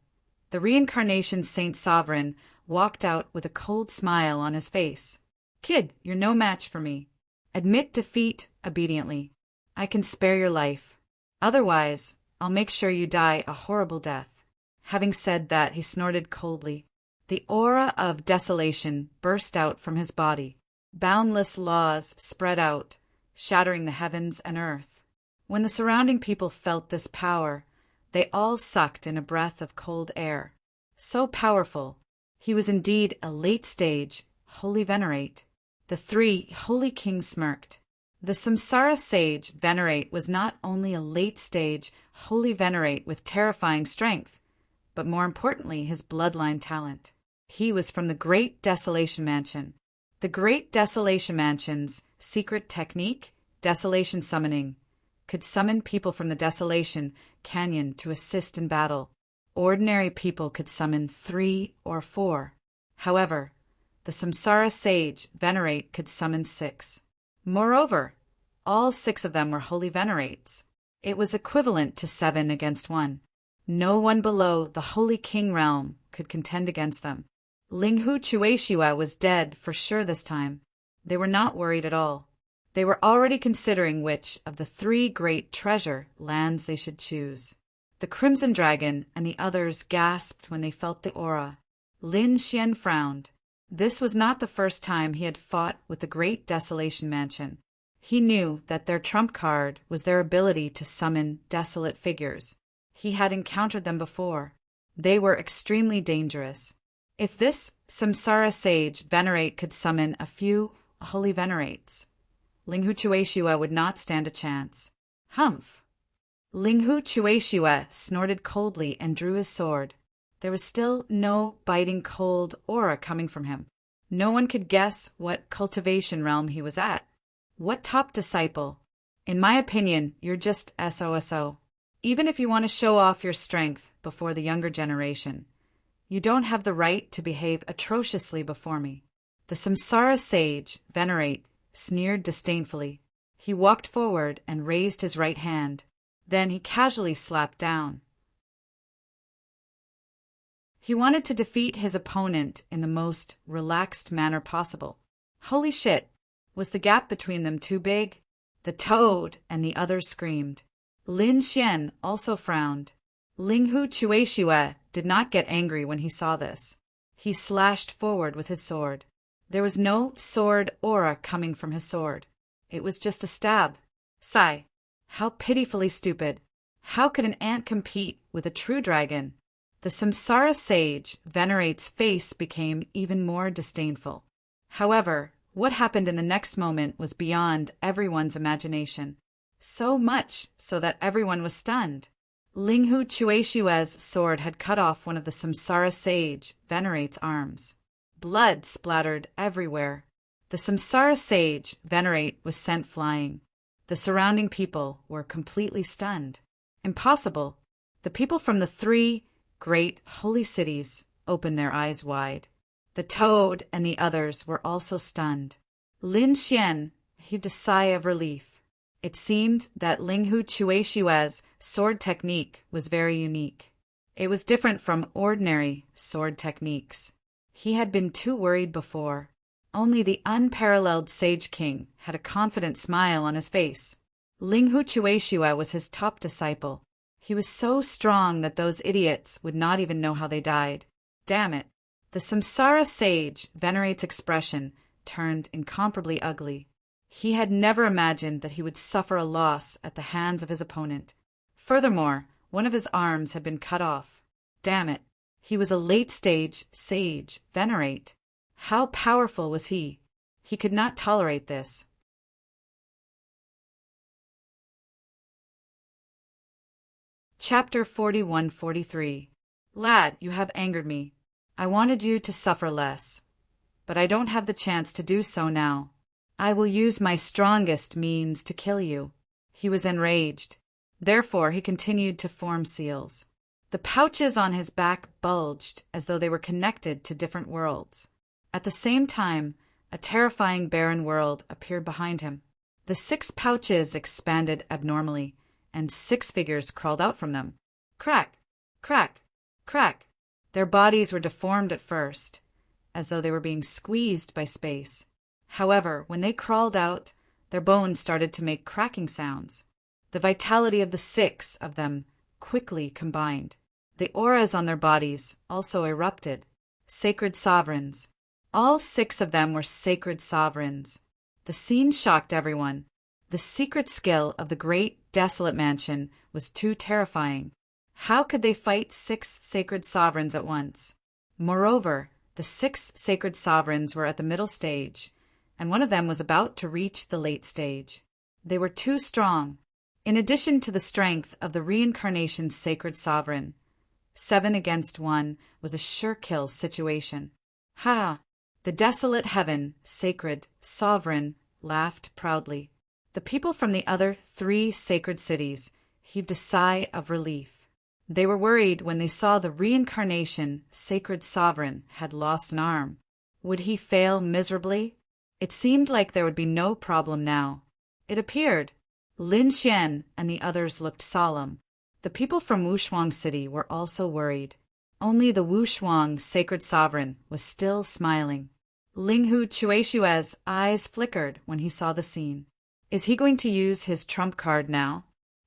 the reincarnation Saint Sovereign walked out with a cold smile on his face. Kid, you're no match for me. Admit defeat obediently. I can spare your life. Otherwise, I'll make sure you die a horrible death. Having said that, he snorted coldly. The aura of desolation burst out from his body. Boundless laws spread out, shattering the heavens and earth. When the surrounding people felt this power, they all sucked in a breath of cold air. So powerful, he was indeed a late-stage Holy Venerate. The three Holy Kings smirked. The Samsara sage Venerate was not only a late-stage Holy Venerate with terrifying strength, but more importantly his bloodline talent. He was from the Great Desolation Mansion. The Great Desolation Mansion's secret technique, desolation summoning, could summon people from the Desolation Canyon to assist in battle. Ordinary people could summon 3 or 4. However, the Samsara sage Venerate could summon 6. Moreover, all 6 of them were Holy Venerates. It was equivalent to 7 against 1. No one below the Holy King realm could contend against them. Linghu Chueshua was dead for sure this time. They were not worried at all. They were already considering which of the 3 great treasure lands they should choose. The Crimson Dragon and the others gasped when they felt the aura. Lin Xian frowned. This was not the first time he had fought with the Great Desolation Mansion. He knew that their trump card was their ability to summon desolate figures. He had encountered them before. They were extremely dangerous. If this Samsara sage Venerate could summon a few Holy Venerates, Linghu Chueshua would not stand a chance. Humph! Linghu Chueshua snorted coldly and drew his sword. There was still no biting cold aura coming from him. No one could guess what cultivation realm he was at. What top disciple? In my opinion, you're just SOSO. Even if you want to show off your strength before the younger generation, you don't have the right to behave atrociously before me. The Samsara sage, Venerate, sneered disdainfully. He walked forward and raised his right hand. Then he casually slapped down. He wanted to defeat his opponent in the most relaxed manner possible. Holy shit! Was the gap between them too big? The toad and the others screamed. Lin Xian also frowned. Linghu Chueshue did not get angry when he saw this. He slashed forward with his sword. There was no sword aura coming from his sword. It was just a stab. Sigh. How pitifully stupid. How could an ant compete with a true dragon? The Samsara sage Venerate's face became even more disdainful. However, what happened in the next moment was beyond everyone's imagination. So much so that everyone was stunned. Linghu Chueshue's sword had cut off one of the Samsara sage Venerate's arms. Blood splattered everywhere. The Samsara sage Venerate was sent flying. The surrounding people were completely stunned. Impossible. The people from the 3 great holy cities opened their eyes wide. The toad and the others were also stunned. Lin Xian heaved a sigh of relief. It seemed that Linghu Chueshue's sword technique was very unique. It was different from ordinary sword techniques. He had been too worried before. Only the unparalleled Sage King had a confident smile on his face. Linghu Chueshue was his top disciple. He was so strong that those idiots would not even know how they died. Damn it. The Samsara sage Venerate's expression turned incomparably ugly. He had never imagined that he would suffer a loss at the hands of his opponent. Furthermore, one of his arms had been cut off. Damn it. He was a late-stage sage Venerate. How powerful was he? He could not tolerate this. Chapter 41-43. Lad, you have angered me. I wanted you to suffer less. But I don't have the chance to do so now. I will use my strongest means to kill you. He was enraged. Therefore, he continued to form seals. The pouches on his back bulged as though they were connected to different worlds. At the same time, a terrifying barren world appeared behind him. The 6 pouches expanded abnormally, and 6 figures crawled out from them. Crack! Crack! Crack! Their bodies were deformed at first, as though they were being squeezed by space. However, when they crawled out, their bones started to make cracking sounds. The vitality of the 6 of them quickly combined. The auras on their bodies also erupted. Sacred sovereigns. All 6 of them were sacred sovereigns. The scene shocked everyone. The secret skill of the great desolate mansion was too terrifying. How could they fight 6 sacred sovereigns at once? Moreover, the 6 sacred sovereigns were at the middle stage, and one of them was about to reach the late stage. They were too strong. In addition to the strength of the reincarnation sacred sovereign, 7 against 1 was a sure-kill situation. Ha! The desolate heaven, sacred, sovereign, laughed proudly. The people from the other 3 sacred cities heaved a sigh of relief. They were worried when they saw the reincarnation sacred sovereign had lost an arm. Would he fail miserably? It seemed like there would be no problem now. It appeared. Lin Xian and the others looked solemn. The people from Wushuang City were also worried. Only the Wushuang sacred sovereign was still smiling. Linghu Chueshue's eyes flickered when he saw the scene. Is he going to use his trump card now?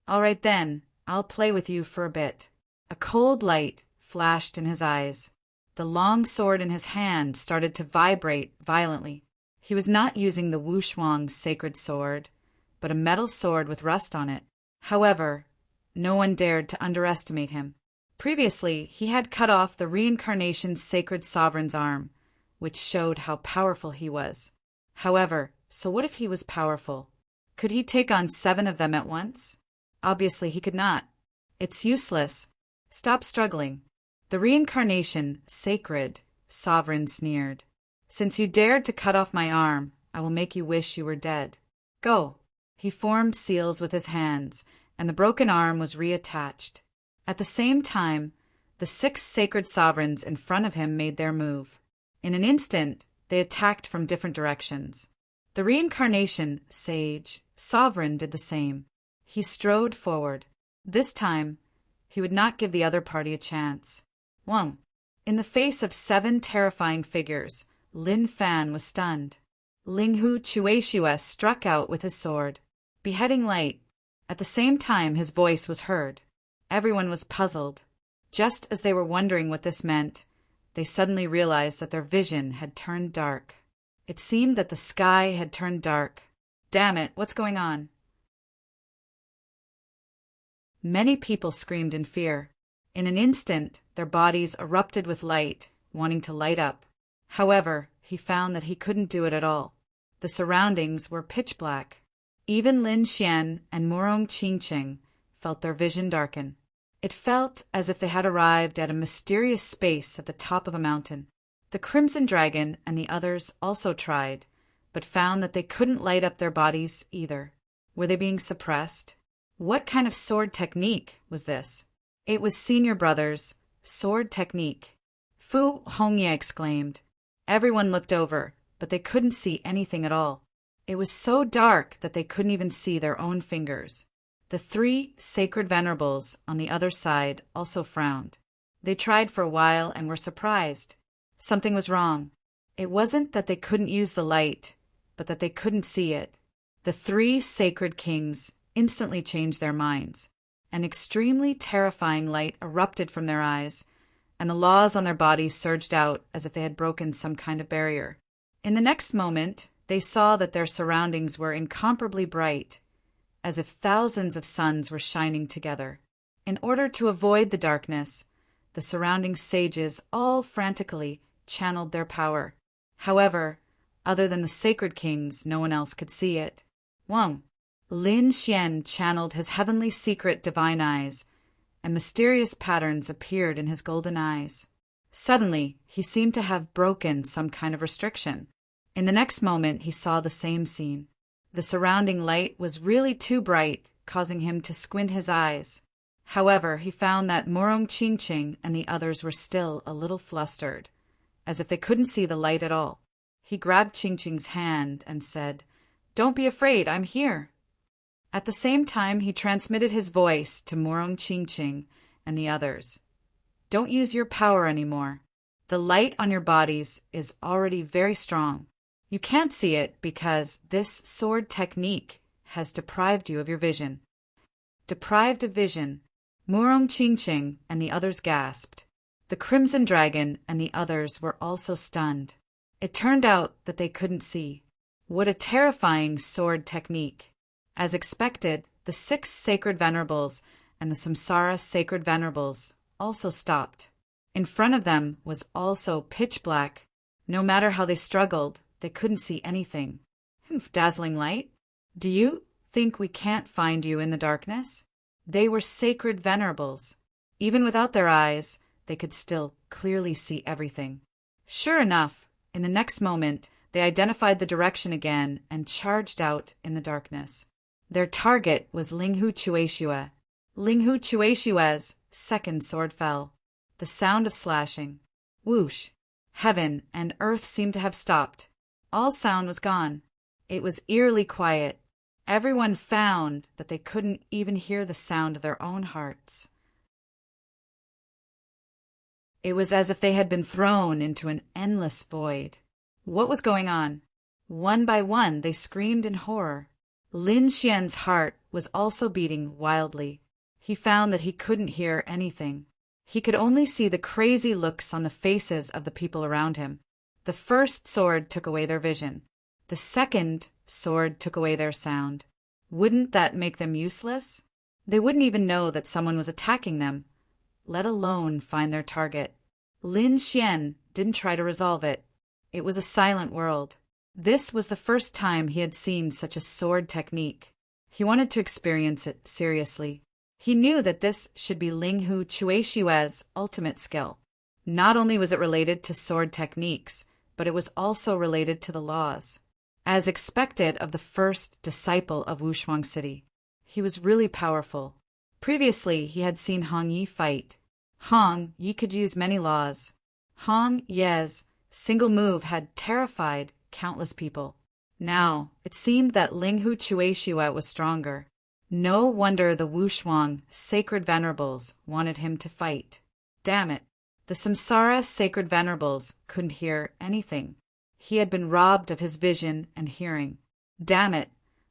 All right then, I'll play with you for a bit. A cold light flashed in his eyes. The long sword in his hand started to vibrate violently. He was not using the Wushuang sacred sword, but a metal sword with rust on it. However, no one dared to underestimate him. Previously, he had cut off the reincarnation sacred sovereign's arm, which showed how powerful he was. However, so what if he was powerful? Could he take on 7 of them at once? Obviously he could not. It's useless. Stop struggling. The reincarnation, sacred, sovereign sneered. Since you dared to cut off my arm, I will make you wish you were dead. Go. He formed seals with his hands, and the broken arm was reattached. At the same time, the 6 sacred sovereigns in front of him made their move. In an instant, they attacked from different directions. The reincarnation, sage, Sovereign did the same. He strode forward. This time, he would not give the other party a chance. Whoa! In the face of 7 terrifying figures, Lin Fan was stunned. Linghu Chueshua struck out with his sword, beheading Light. At the same time his voice was heard. Everyone was puzzled. Just as they were wondering what this meant, they suddenly realized that their vision had turned dark. It seemed that the sky had turned dark. Damn it, what's going on? Many people screamed in fear. In an instant, their bodies erupted with light, wanting to light up. However, he found that he couldn't do it at all. The surroundings were pitch black. Even Lin Xian and Murong Qingqing felt their vision darken. It felt as if they had arrived at a mysterious space at the top of a mountain. The Crimson Dragon and the others also tried, but found that they couldn't light up their bodies either. Were they being suppressed? What kind of sword technique was this? It was Senior Brother's sword technique. Fu Hongye exclaimed. Everyone looked over, but they couldn't see anything at all. It was so dark that they couldn't even see their own fingers. The 3 sacred venerables on the other side also frowned. They tried for a while and were surprised. Something was wrong. It wasn't that they couldn't use the light, but that they couldn't see it. The 3 sacred kings instantly changed their minds. An extremely terrifying light erupted from their eyes, and the laws on their bodies surged out as if they had broken some kind of barrier. In the next moment, they saw that their surroundings were incomparably bright, as if thousands of suns were shining together. In order to avoid the darkness, the surrounding sages all frantically channeled their power. However, other than the sacred kings, no one else could see it. Wang Lin Xian channeled his heavenly secret divine eyes, and mysterious patterns appeared in his golden eyes. Suddenly, he seemed to have broken some kind of restriction. In the next moment, he saw the same scene. The surrounding light was really too bright, causing him to squint his eyes. However, he found that Murong Qingqing and the others were still a little flustered, as if they couldn't see the light at all. He grabbed Qingqing's hand and said, "Don't be afraid, I'm here." At the same time, he transmitted his voice to Murong Qingqing and the others. "Don't use your power anymore. The light on your bodies is already very strong. You can't see it because this sword technique has deprived you of your vision." Deprived of vision, Murong Qingqing and the others gasped. The Crimson Dragon and the others were also stunned. It turned out that they couldn't see. What a terrifying sword technique! As expected, the 6 sacred venerables and the Samsara sacred venerables also stopped. In front of them was also pitch black. No matter how they struggled, they couldn't see anything. Dazzling light? Do you think we can't find you in the darkness? They were sacred venerables. Even without their eyes, they could still clearly see everything. Sure enough, in the next moment, they identified the direction again and charged out in the darkness. Their target was Linghu Chueshua. Linghu Chueshua's second sword fell. The sound of slashing. Whoosh! Heaven and earth seemed to have stopped. All sound was gone. It was eerily quiet. Everyone found that they couldn't even hear the sound of their own hearts. It was as if they had been thrown into an endless void. What was going on? One by one, they screamed in horror. Lin Xian's heart was also beating wildly. He found that he couldn't hear anything. He could only see the crazy looks on the faces of the people around him. The first sword took away their vision. The second sword took away their sound. Wouldn't that make them useless? They wouldn't even know that someone was attacking them, let alone find their target. Lin Xian didn't try to resolve it. It was a silent world. This was the first time he had seen such a sword technique. He wanted to experience it seriously. He knew that this should be Linghu Chueshua's ultimate skill. Not only was it related to sword techniques, but it was also related to the laws. As expected of the first disciple of Wushuang City, he was really powerful. Previously, he had seen Hong Yi fight. Hong Yi could use many laws. Hong Ye's single move had terrified countless people. Now, it seemed that Linghu Chueshua was stronger. No wonder the Wushuang, sacred venerables, wanted him to fight. Damn it. The Samsara sacred venerables couldn't hear anything. He had been robbed of his vision and hearing. Damn it.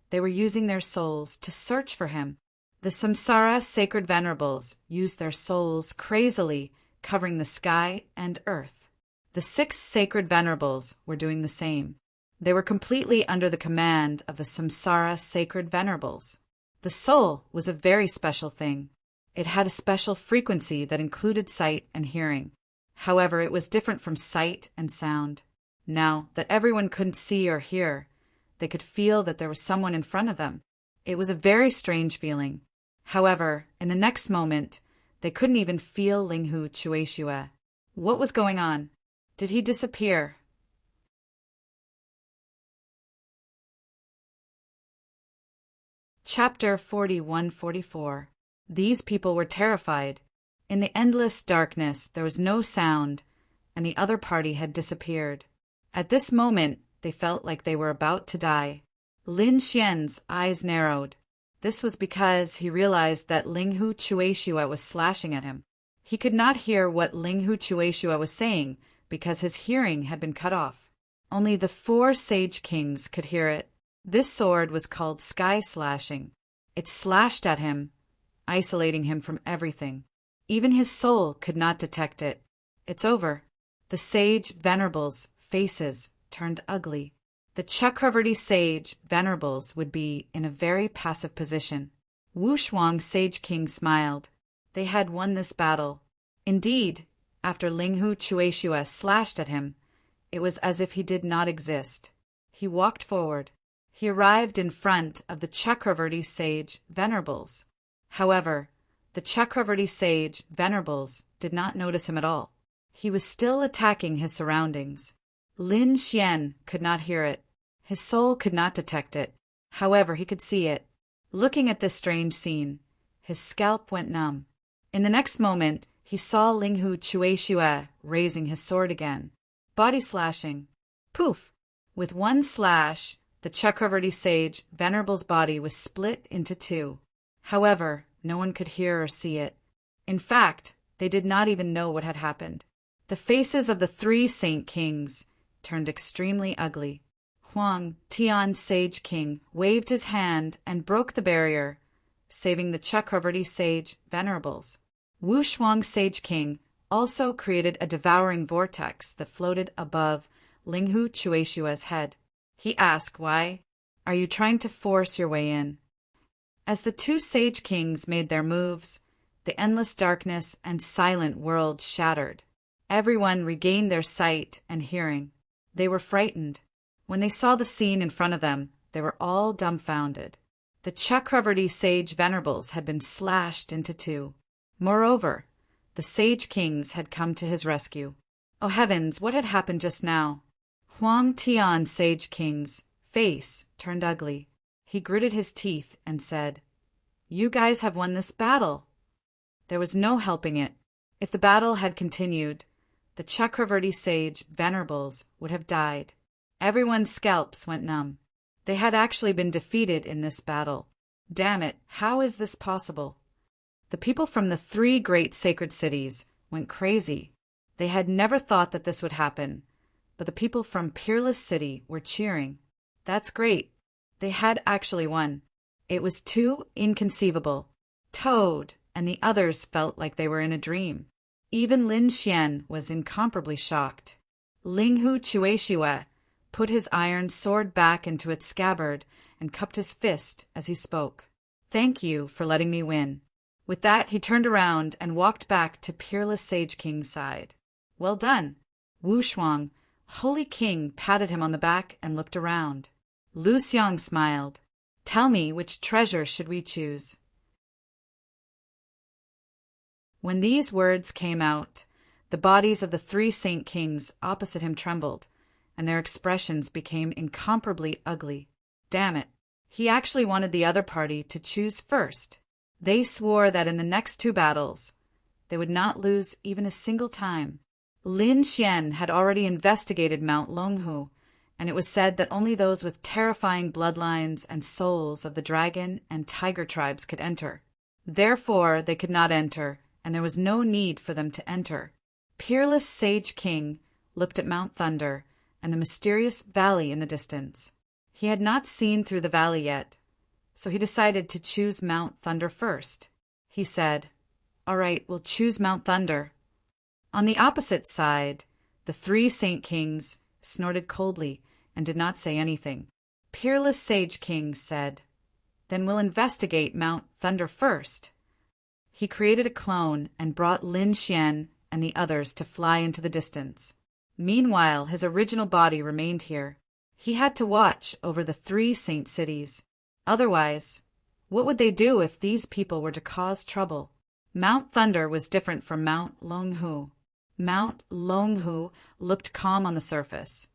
They were using their souls to search for him. The Samsara sacred venerables used their souls crazily, covering the sky and earth. The 6 sacred venerables were doing the same. They were completely under the command of the Samsara sacred venerables. The soul was a very special thing. It had a special frequency that included sight and hearing. However, it was different from sight and sound. Now that everyone couldn't see or hear, they could feel that there was someone in front of them. It was a very strange feeling. However, in the next moment, they couldn't even feel Linghu Chueshua. What was going on? Did he disappear? Chapter 41-44. These people were terrified. In the endless darkness, there was no sound, and the other party had disappeared. At this moment, they felt like they were about to die. Lin Xian's eyes narrowed. This was because he realized that Linghu Chueshua was slashing at him. He could not hear what Linghu Chueshua was saying because his hearing had been cut off. Only the 4 sage kings could hear it. This sword was called sky slashing. It slashed at him, isolating him from everything. Even his soul could not detect it. It's over. The sage venerables' faces turned ugly. The Chakravarti sage venerables would be in a very passive position. Wushuang sage king smiled. They had won this battle. Indeed, after Linghu Chueshua slashed at him, it was as if he did not exist. He walked forward. He arrived in front of the Chakravarti sage venerables. However, the Chakravarti sage venerables did not notice him at all. He was still attacking his surroundings. Lin Xian could not hear it. His soul could not detect it. However, he could see it. Looking at this strange scene, his scalp went numb. In the next moment, he saw Linghu Chueshua raising his sword again. Body slashing. Poof! With one slash, the Chakravarti sage venerable's body was split into 2. However, no one could hear or see it. In fact, they did not even know what had happened. The faces of the 3 saint kings turned extremely ugly. Huang Tian Sage King waved his hand and broke the barrier, saving the Chakravarti sage venerables. Wushuang Sage King also created a devouring vortex that floated above Linghu Chueshua's head. He asked, "Why? Are you trying to force your way in?" As the 2 sage kings made their moves, the endless darkness and silent world shattered. Everyone regained their sight and hearing. They were frightened. When they saw the scene in front of them, they were all dumbfounded. The Chakravarti sage venerables had been slashed into 2. Moreover, the sage kings had come to his rescue. Oh heavens, what had happened just now? Huang Tian Sage King's face turned ugly. He gritted his teeth and said, "You guys have won this battle." There was no helping it. If the battle had continued, the Chakravarti sage venerables would have died. Everyone's scalps went numb. They had actually been defeated in this battle. Damn it, how is this possible? The people from the 3 great sacred cities went crazy. They had never thought that this would happen, but the people from Peerless City were cheering. That's great. They had actually won. It was too inconceivable. Toad and the others felt like they were in a dream. Even Lin Xian was incomparably shocked. Linghu Chueshua put his iron sword back into its scabbard and cupped his fist as he spoke. "Thank you for letting me win." With that, he turned around and walked back to Peerless Sage King's side. "Well done." Wushuang, Holy King, patted him on the back and looked around. Lu Xiang smiled. "Tell me, which treasure should we choose?" When these words came out, the bodies of the 3 saint kings opposite him trembled, and their expressions became incomparably ugly. Damn it. He actually wanted the other party to choose first. They swore that in the next 2 battles, they would not lose even a single time. Lin Xian had already investigated Mount Longhu and it was said that only those with terrifying bloodlines and souls of the dragon and tiger tribes could enter. Therefore, they could not enter, and there was no need for them to enter. Peerless Sage King looked at Mount Thunder and the mysterious valley in the distance. He had not seen through the valley yet, so he decided to choose Mount Thunder first. He said, "All right, we'll choose Mount Thunder." On the opposite side, the 3 Saint Kings snorted coldly and did not say anything. Peerless Sage King said, "Then we'll investigate Mount Thunder first." He created a clone and brought Lin Xian and the others to fly into the distance. Meanwhile, his original body remained here. He had to watch over the 3 saint cities. Otherwise, what would they do if these people were to cause trouble? Mount Thunder was different from Mount Longhu. Mount Longhu looked calm on the surface,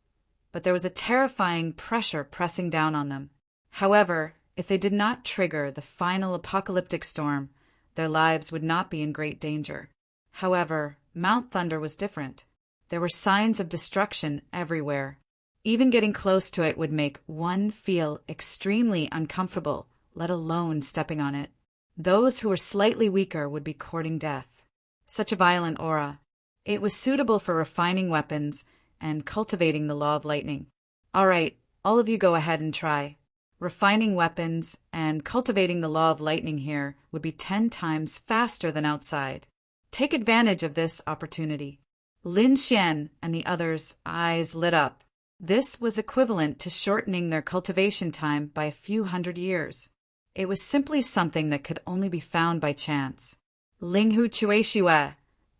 but there was a terrifying pressure pressing down on them. However, if they did not trigger the final apocalyptic storm, their lives would not be in great danger. However, Mount Thunder was different. There were signs of destruction everywhere. Even getting close to it would make one feel extremely uncomfortable, let alone stepping on it. Those who were slightly weaker would be courting death. Such a violent aura. It was suitable for refining weapons and cultivating the law of lightning. All right, all of you go ahead and try. Refining weapons and cultivating the law of lightning here would be 10 times faster than outside. Take advantage of this opportunity. Lin Xian and the others' eyes lit up. This was equivalent to shortening their cultivation time by a few hundred years. It was simply something that could only be found by chance. Linghu Chueshue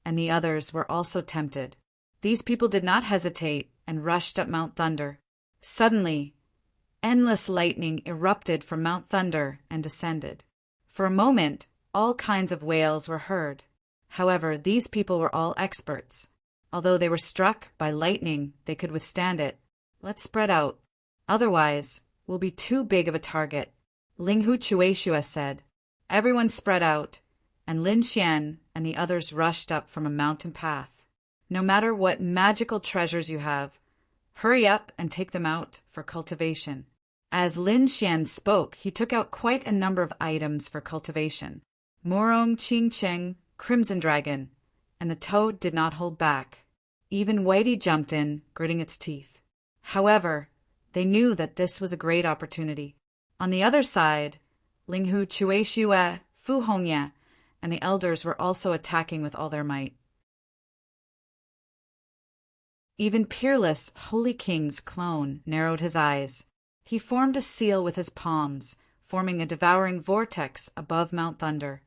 and the others were also tempted. These people did not hesitate and rushed up Mount Thunder. Suddenly, endless lightning erupted from Mount Thunder and descended. For a moment, all kinds of wails were heard. However, these people were all experts. Although they were struck by lightning, they could withstand it. Let's spread out. Otherwise, we'll be too big of a target, Linghu Chueshue said. Everyone spread out, and Lin Xian and the others rushed up from a mountain path. No matter what magical treasures you have, hurry up and take them out for cultivation. As Lin Xian spoke, he took out quite a number of items for cultivation. Morong Ching Cheng, Crimson Dragon, and the toad did not hold back. Even Whitey jumped in, gritting its teeth. However, they knew that this was a great opportunity. On the other side, Linghu Chueshue, Fu Hongye, and the elders were also attacking with all their might. Even Peerless Holy King's clone narrowed his eyes. He formed a seal with his palms, forming a devouring vortex above Mount Thunder,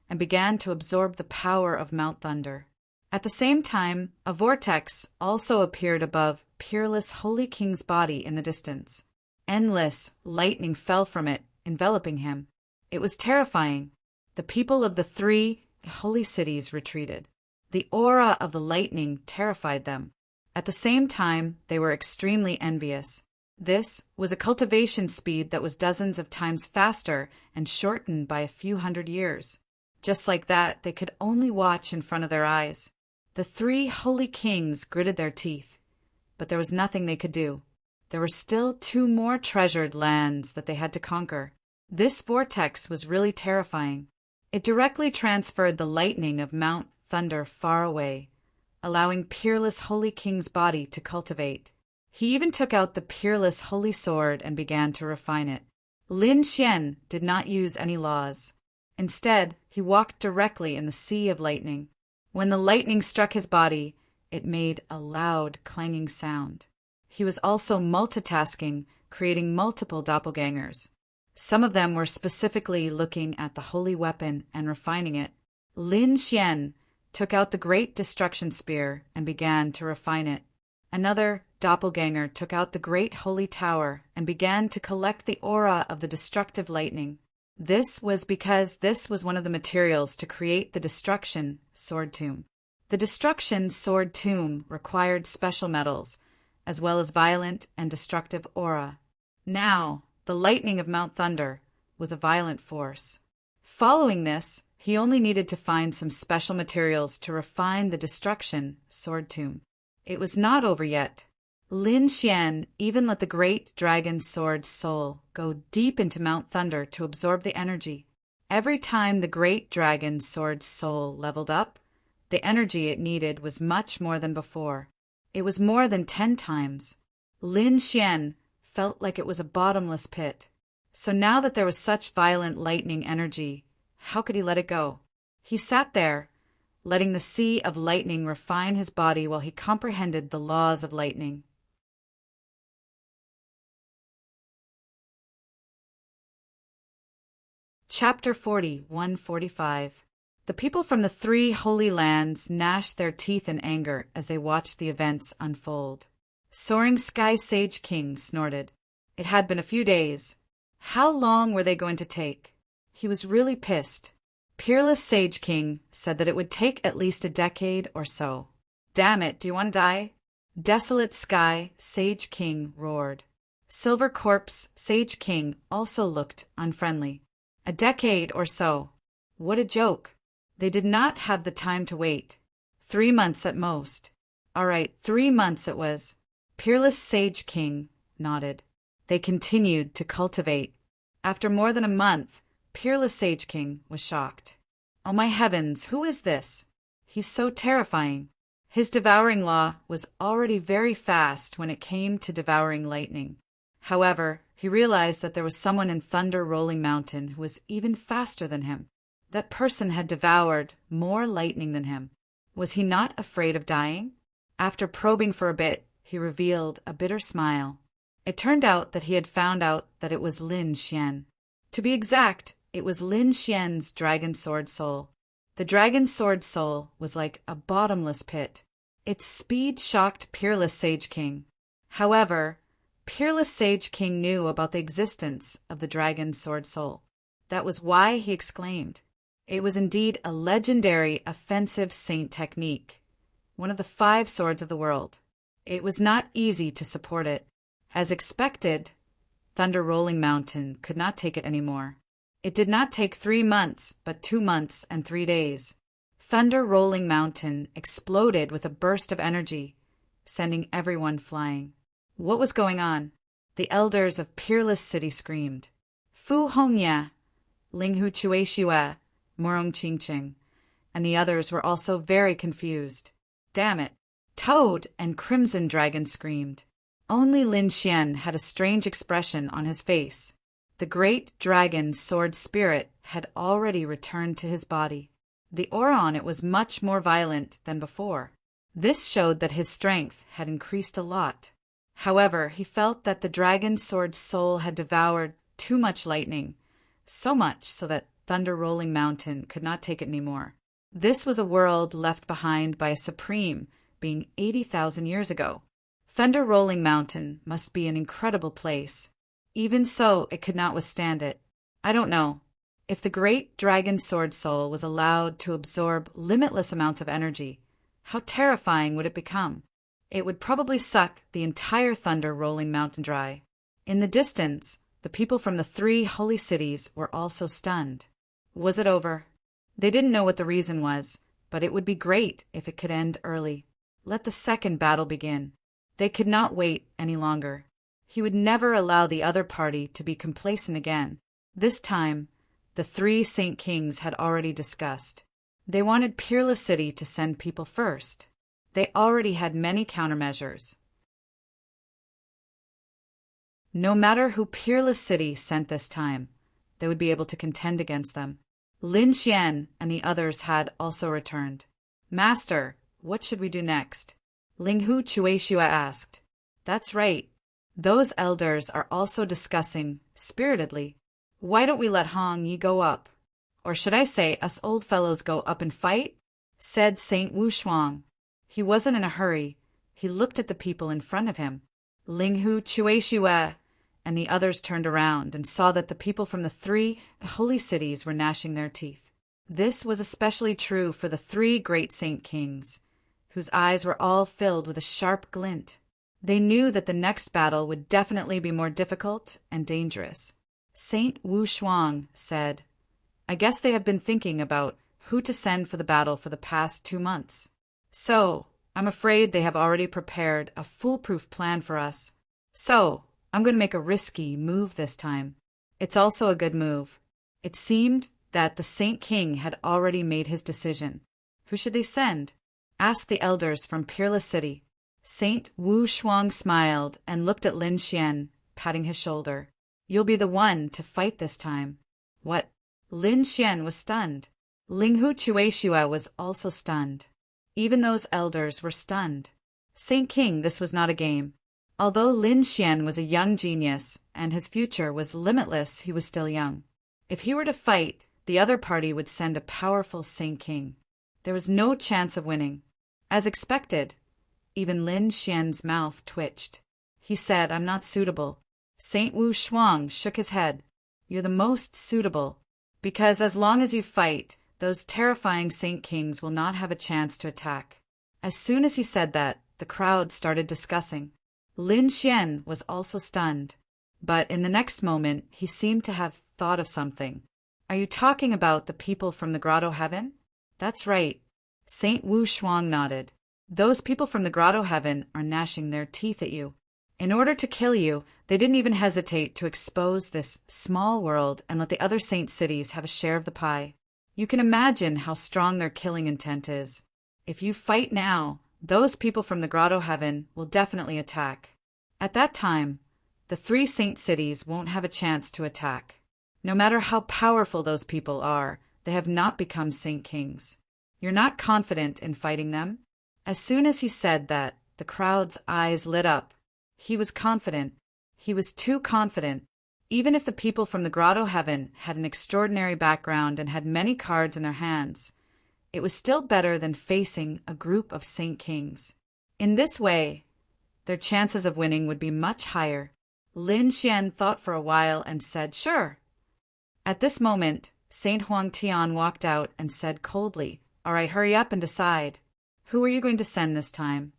and began to absorb the power of Mount Thunder. At the same time, a vortex also appeared above Peerless Holy King's body in the distance. Endless lightning fell from it, enveloping him. It was terrifying. The people of the 3 holy cities retreated. The aura of the lightning terrified them. At the same time, they were extremely envious. This was a cultivation speed that was dozens of times faster and shortened by a few hundred years. Just like that, they could only watch in front of their eyes. The 3 holy kings gritted their teeth, but there was nothing they could do. There were still 2 more treasured lands that they had to conquer. This vortex was really terrifying. It directly transferred the lightning of Mount Thunder far away, allowing Peerless Holy King's body to cultivate. He even took out the Peerless Holy Sword and began to refine it. Lin Xian did not use any laws. Instead, he walked directly in the sea of lightning. When the lightning struck his body, it made a loud, clanging sound. He was also multitasking, creating multiple doppelgangers. Some of them were specifically looking at the holy weapon and refining it. Lin Xian took out the Great Destruction Spear and began to refine it. Another doppelganger took out the Great Holy Tower and began to collect the aura of the destructive lightning. This was because this was one of the materials to create the Destruction Sword Tomb. The Destruction Sword Tomb required special metals, as well as violent and destructive aura. Now, the lightning of Mount Thunder was a violent force. Following this, he only needed to find some special materials to refine the Destruction Sword Tomb. It was not over yet. Lin Xian even let the great dragon sword's soul go deep into Mount Thunder to absorb the energy. Every time the great dragon sword's soul leveled up, the energy it needed was much more than before. It was more than 10 times. Lin Xian felt like it was a bottomless pit. So now that there was such violent lightning energy, how could he let it go? He sat there, letting the sea of lightning refine his body while he comprehended the laws of lightning. Chapter 40, 145. The people from the 3 holy lands gnashed their teeth in anger as they watched the events unfold. Soaring Sky Sage King snorted. It had been a few days. How long were they going to take? He was really pissed. Peerless Sage King said that it would take at least a decade or so. Damn it, do you want to die? Desolate Sky Sage King roared. Silver Corpse Sage King also looked unfriendly. A decade or so. What a joke. They did not have the time to wait. 3 months at most. All right, 3 months it was. Peerless Sage King nodded. They continued to cultivate. After more than a month, Peerless Sage King was shocked. Oh my heavens, who is this? He's so terrifying. His devouring law was already very fast when it came to devouring lightning. However, he realized that there was someone in Thunder Rolling Mountain who was even faster than him. That person had devoured more lightning than him. Was he not afraid of dying? After probing for a bit, he revealed a bitter smile. It turned out that he had found out that it was Lin Xian. To be exact, it was Lin Xian's dragon sword soul. The dragon sword soul was like a bottomless pit. Its speed shocked Peerless Sage King. However, Peerless Sage King knew about the existence of the dragon sword soul. That was why he exclaimed. It was indeed a legendary offensive saint technique, one of the 5 swords of the world. It was not easy to support it. As expected, Thunder Rolling Mountain could not take it anymore. It did not take 3 months, but 2 months and 3 days. Thunder Rolling Mountain exploded with a burst of energy, sending everyone flying. What was going on? The elders of Peerless City screamed. Fu Hongya, Linghu Chueshua, Morong Qingqing, and the others were also very confused. Damn it! Toad and Crimson Dragon screamed. Only Lin Xian had a strange expression on his face. The great dragon sword spirit had already returned to his body. The aura on it was much more violent than before. This showed that his strength had increased a lot. However, he felt that the dragon sword soul had devoured too much lightning, so much so that Thunder Rolling Mountain could not take it anymore. This was a world left behind by a supreme being 80,000 years ago. Thunder Rolling Mountain must be an incredible place. Even so, it could not withstand it. I don't know. If the great dragon sword soul was allowed to absorb limitless amounts of energy, how terrifying would it become? It would probably suck the entire Thunder Rolling Mountain dry. In the distance, the people from the 3 holy cities were also stunned. Was it over? They didn't know what the reason was, but it would be great if it could end early. Let the second battle begin. They could not wait any longer. He would never allow the other party to be complacent again. This time, the 3 Saint Kings had already discussed. They wanted Peerless City to send people first. They already had many countermeasures. No matter who Peerless City sent this time, they would be able to contend against them. Lin Xian and the others had also returned. Master, what should we do next? Linghu Chueshua asked. That's right. Those elders are also discussing, spiritedly. Why don't we let Hong Yi go up? Or should I say, us old fellows go up and fight? Said Saint Wu Shuang. He wasn't in a hurry. He looked at the people in front of him. Linghu Chueshua and the others turned around and saw that the people from the 3 holy cities were gnashing their teeth. This was especially true for the 3 great Saint Kings, whose eyes were all filled with a sharp glint. They knew that the next battle would definitely be more difficult and dangerous. Saint Wu Shuang said, I guess they have been thinking about who to send for the battle for the past 2 months. So, I'm afraid they have already prepared a foolproof plan for us. So, I'm going to make a risky move this time. It's also a good move. It seemed that the Saint King had already made his decision. Who should they send? Asked the elders from Peerless City. Saint Wu Shuang smiled and looked at Lin Xian, patting his shoulder. You'll be the one to fight this time. What? Lin Xian was stunned. Linghu Chueshua was also stunned. Even those elders were stunned. Saint King, this was not a game. Although Lin Xian was a young genius and his future was limitless, he was still young. If he were to fight, the other party would send a powerful Saint King. There was no chance of winning. As expected, even Lin Xian's mouth twitched. He said, I'm not suitable. Saint Wu Shuang shook his head. You're the most suitable, because as long as you fight, those terrifying Saint Kings will not have a chance to attack. As soon as he said that, the crowd started discussing. Lin Xian was also stunned, but in the next moment he seemed to have thought of something. Are you talking about the people from the Grotto Heaven? That's right. Saint Wu Shuang nodded. Those people from the Grotto Heaven are gnashing their teeth at you. In order to kill you, they didn't even hesitate to expose this small world and let the other saint cities have a share of the pie. You can imagine how strong their killing intent is. If you fight now, those people from the Grotto Heaven will definitely attack. At that time, the 3 saint cities won't have a chance to attack. No matter how powerful those people are, they have not become Saint Kings. You're not confident in fighting them? As soon as he said that, the crowd's eyes lit up. He was confident. He was too confident. Even if the people from the Grotto Heaven had an extraordinary background and had many cards in their hands, it was still better than facing a group of Saint Kings. In this way, their chances of winning would be much higher. Lin Xian thought for a while and said, sure. At this moment, Saint Huang Tian walked out and said coldly, all right, hurry up and decide. Who are you going to send this time?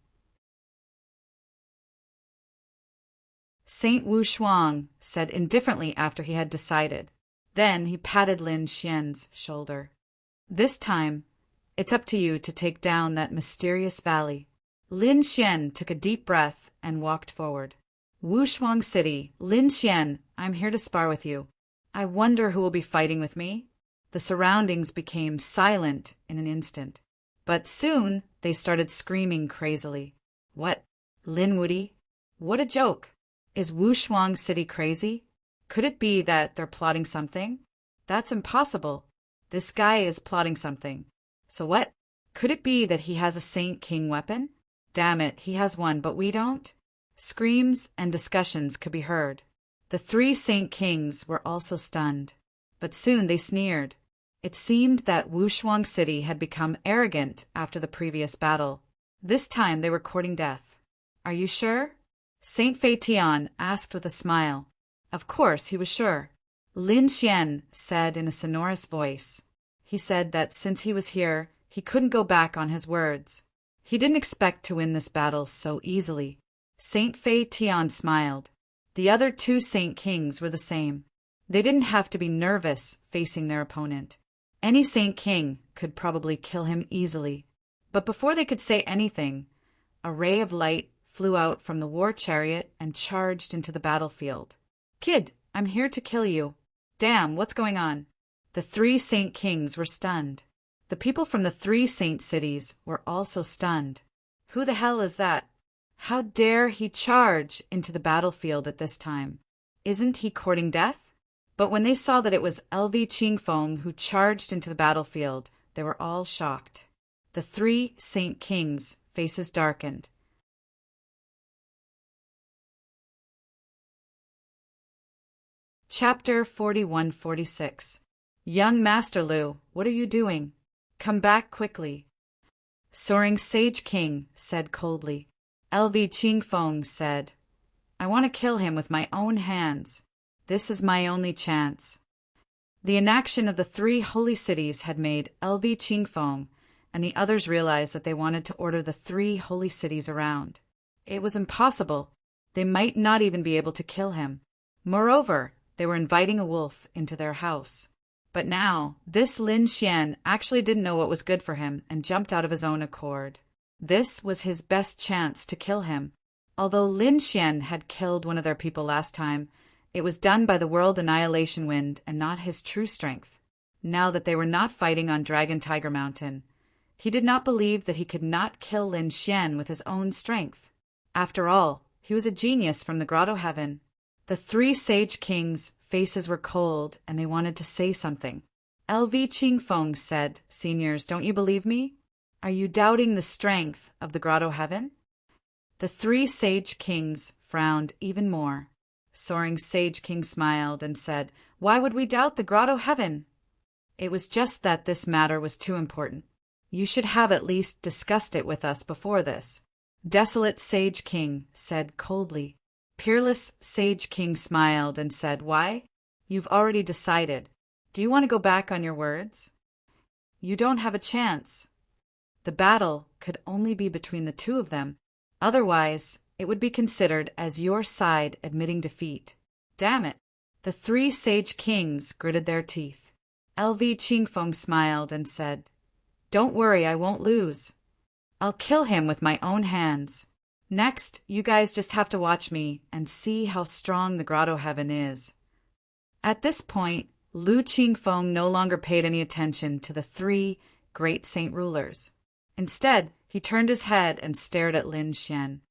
Saint Wu Shuang said indifferently after he had decided. Then he patted Lin Xian's shoulder. This time, it's up to you to take down that mysterious valley. Lin Xian took a deep breath and walked forward. Wu Shuang City, Lin Xian, I'm here to spar with you. I wonder who will be fighting with me? The surroundings became silent in an instant. But soon, they started screaming crazily. What? Lin Wudi? What a joke! Is Wu Shuang City crazy? Could it be that they're plotting something? That's impossible. This guy is plotting something. So what? Could it be that he has a Saint King weapon? Damn it, he has one, but we don't? Screams and discussions could be heard. The 3 Saint Kings were also stunned. But soon they sneered. It seemed that Wu Shuang City had become arrogant after the previous battle. This time they were courting death. Are you sure? Saint Fei Tian asked with a smile. Of course, he was sure. Lin Xian said in a sonorous voice. He said that since he was here, he couldn't go back on his words. He didn't expect to win this battle so easily. Saint Fei Tian smiled. The other 2 Saint Kings were the same. They didn't have to be nervous facing their opponent. Any Saint King could probably kill him easily. But before they could say anything, a ray of light flew out from the war chariot and charged into the battlefield. Kid, I'm here to kill you. Damn, what's going on? The 3 Saint Kings were stunned. The people from the 3 Saint cities were also stunned. Who the hell is that? How dare he charge into the battlefield at this time? Isn't he courting death? But when they saw that it was LV Qingfeng who charged into the battlefield, they were all shocked. The 3 Saint Kings' faces darkened. Chapter 41-46. Young Master Lu, what are you doing? Come back quickly. Soaring Sage King said coldly. LV Qingfeng said, I want to kill him with my own hands. This is my only chance. The inaction of the 3 holy cities had made LV Qingfeng and the others realized that they wanted to order the 3 holy cities around. It was impossible. They might not even be able to kill him. Moreover, they were inviting a wolf into their house. But now, this Lin Xian actually didn't know what was good for him and jumped out of his own accord. This was his best chance to kill him. Although Lin Xian had killed one of their people last time, it was done by the World Annihilation Wind and not his true strength. Now that they were not fighting on Dragon Tiger Mountain, he did not believe that he could not kill Lin Xian with his own strength. After all, he was a genius from the Grotto Heaven. The three sage kings' faces were cold, and they wanted to say something. LV Qingfeng said, "Seniors, don't you believe me? Are you doubting the strength of the Grotto Heaven?" The three sage kings frowned even more. Soaring Sage King smiled and said, "Why would we doubt the Grotto Heaven? It was just that this matter was too important. You should have at least discussed it with us before this." Desolate Sage King said coldly. Peerless Sage King smiled and said, "Why? You've already decided. Do you want to go back on your words? You don't have a chance. The battle could only be between the two of them. Otherwise, it would be considered as your side admitting defeat." Damn it! The three Sage Kings gritted their teeth. LV Qingfeng smiled and said, "Don't worry, I won't lose. I'll kill him with my own hands. Next, you guys just have to watch me and see how strong the Grotto Heaven is." At this point, Lu Qingfeng no longer paid any attention to the three great saint rulers. Instead, he turned his head and stared at Lin Xian.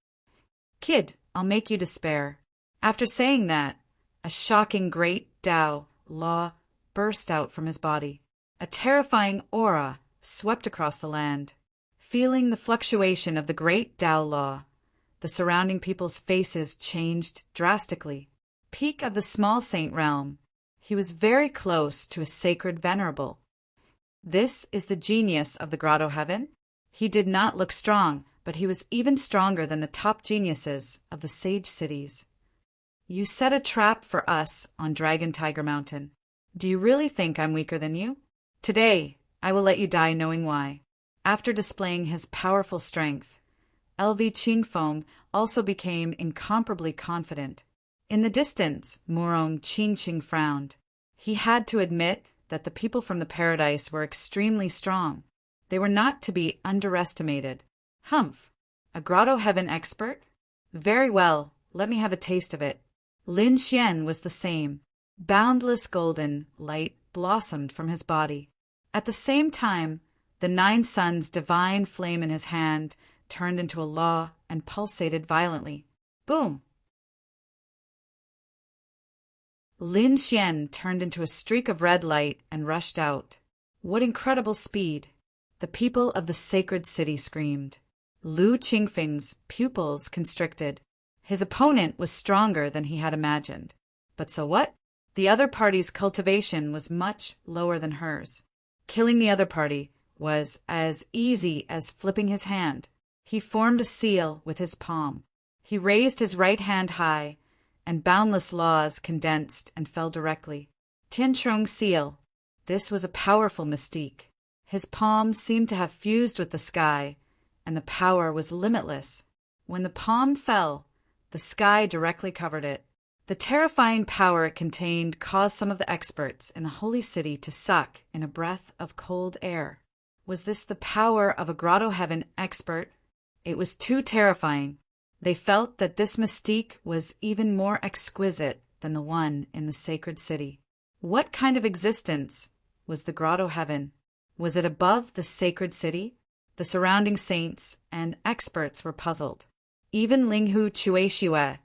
"Kid, I'll make you despair." After saying that, a shocking great Tao law burst out from his body. A terrifying aura swept across the land. Feeling the fluctuation of the great Tao law, the surrounding people's faces changed drastically. Peak of the small saint realm, he was very close to a sacred venerable. This is the genius of the Grotto Heaven. He did not look strong, but he was even stronger than the top geniuses of the sage cities. "You set a trap for us on Dragon Tiger Mountain. Do you really think I'm weaker than you? Today, I will let you die knowing why." After displaying his powerful strength, LV Qingfeng also became incomparably confident. In the distance, Murong Qingqing frowned. He had to admit that the people from the paradise were extremely strong. They were not to be underestimated. Humph! A Grotto Heaven expert? Very well, let me have a taste of it. Lin Xian was the same. Boundless golden light blossomed from his body. At the same time, the 9 suns' divine flame in his hand turned into a law and pulsated violently. Boom! Lin Xian turned into a streak of red light and rushed out. What incredible speed! The people of the sacred city screamed. Lu Qingfeng's pupils constricted. His opponent was stronger than he had imagined. But so what? The other party's cultivation was much lower than hers. Killing the other party was as easy as flipping his hand. He formed a seal with his palm. He raised his right hand high, and boundless laws condensed and fell directly. Tianchong seal. This was a powerful mystique. His palm seemed to have fused with the sky, and the power was limitless. When the palm fell, the sky directly covered it. The terrifying power it contained caused some of the experts in the holy city to suck in a breath of cold air. Was this the power of a Grotto Heaven expert? It was too terrifying. They felt that this mystique was even more exquisite than the one in the sacred city. What kind of existence was the Grotto Heaven? Was it above the sacred city? The surrounding saints and experts were puzzled. Even Linghu Chueshue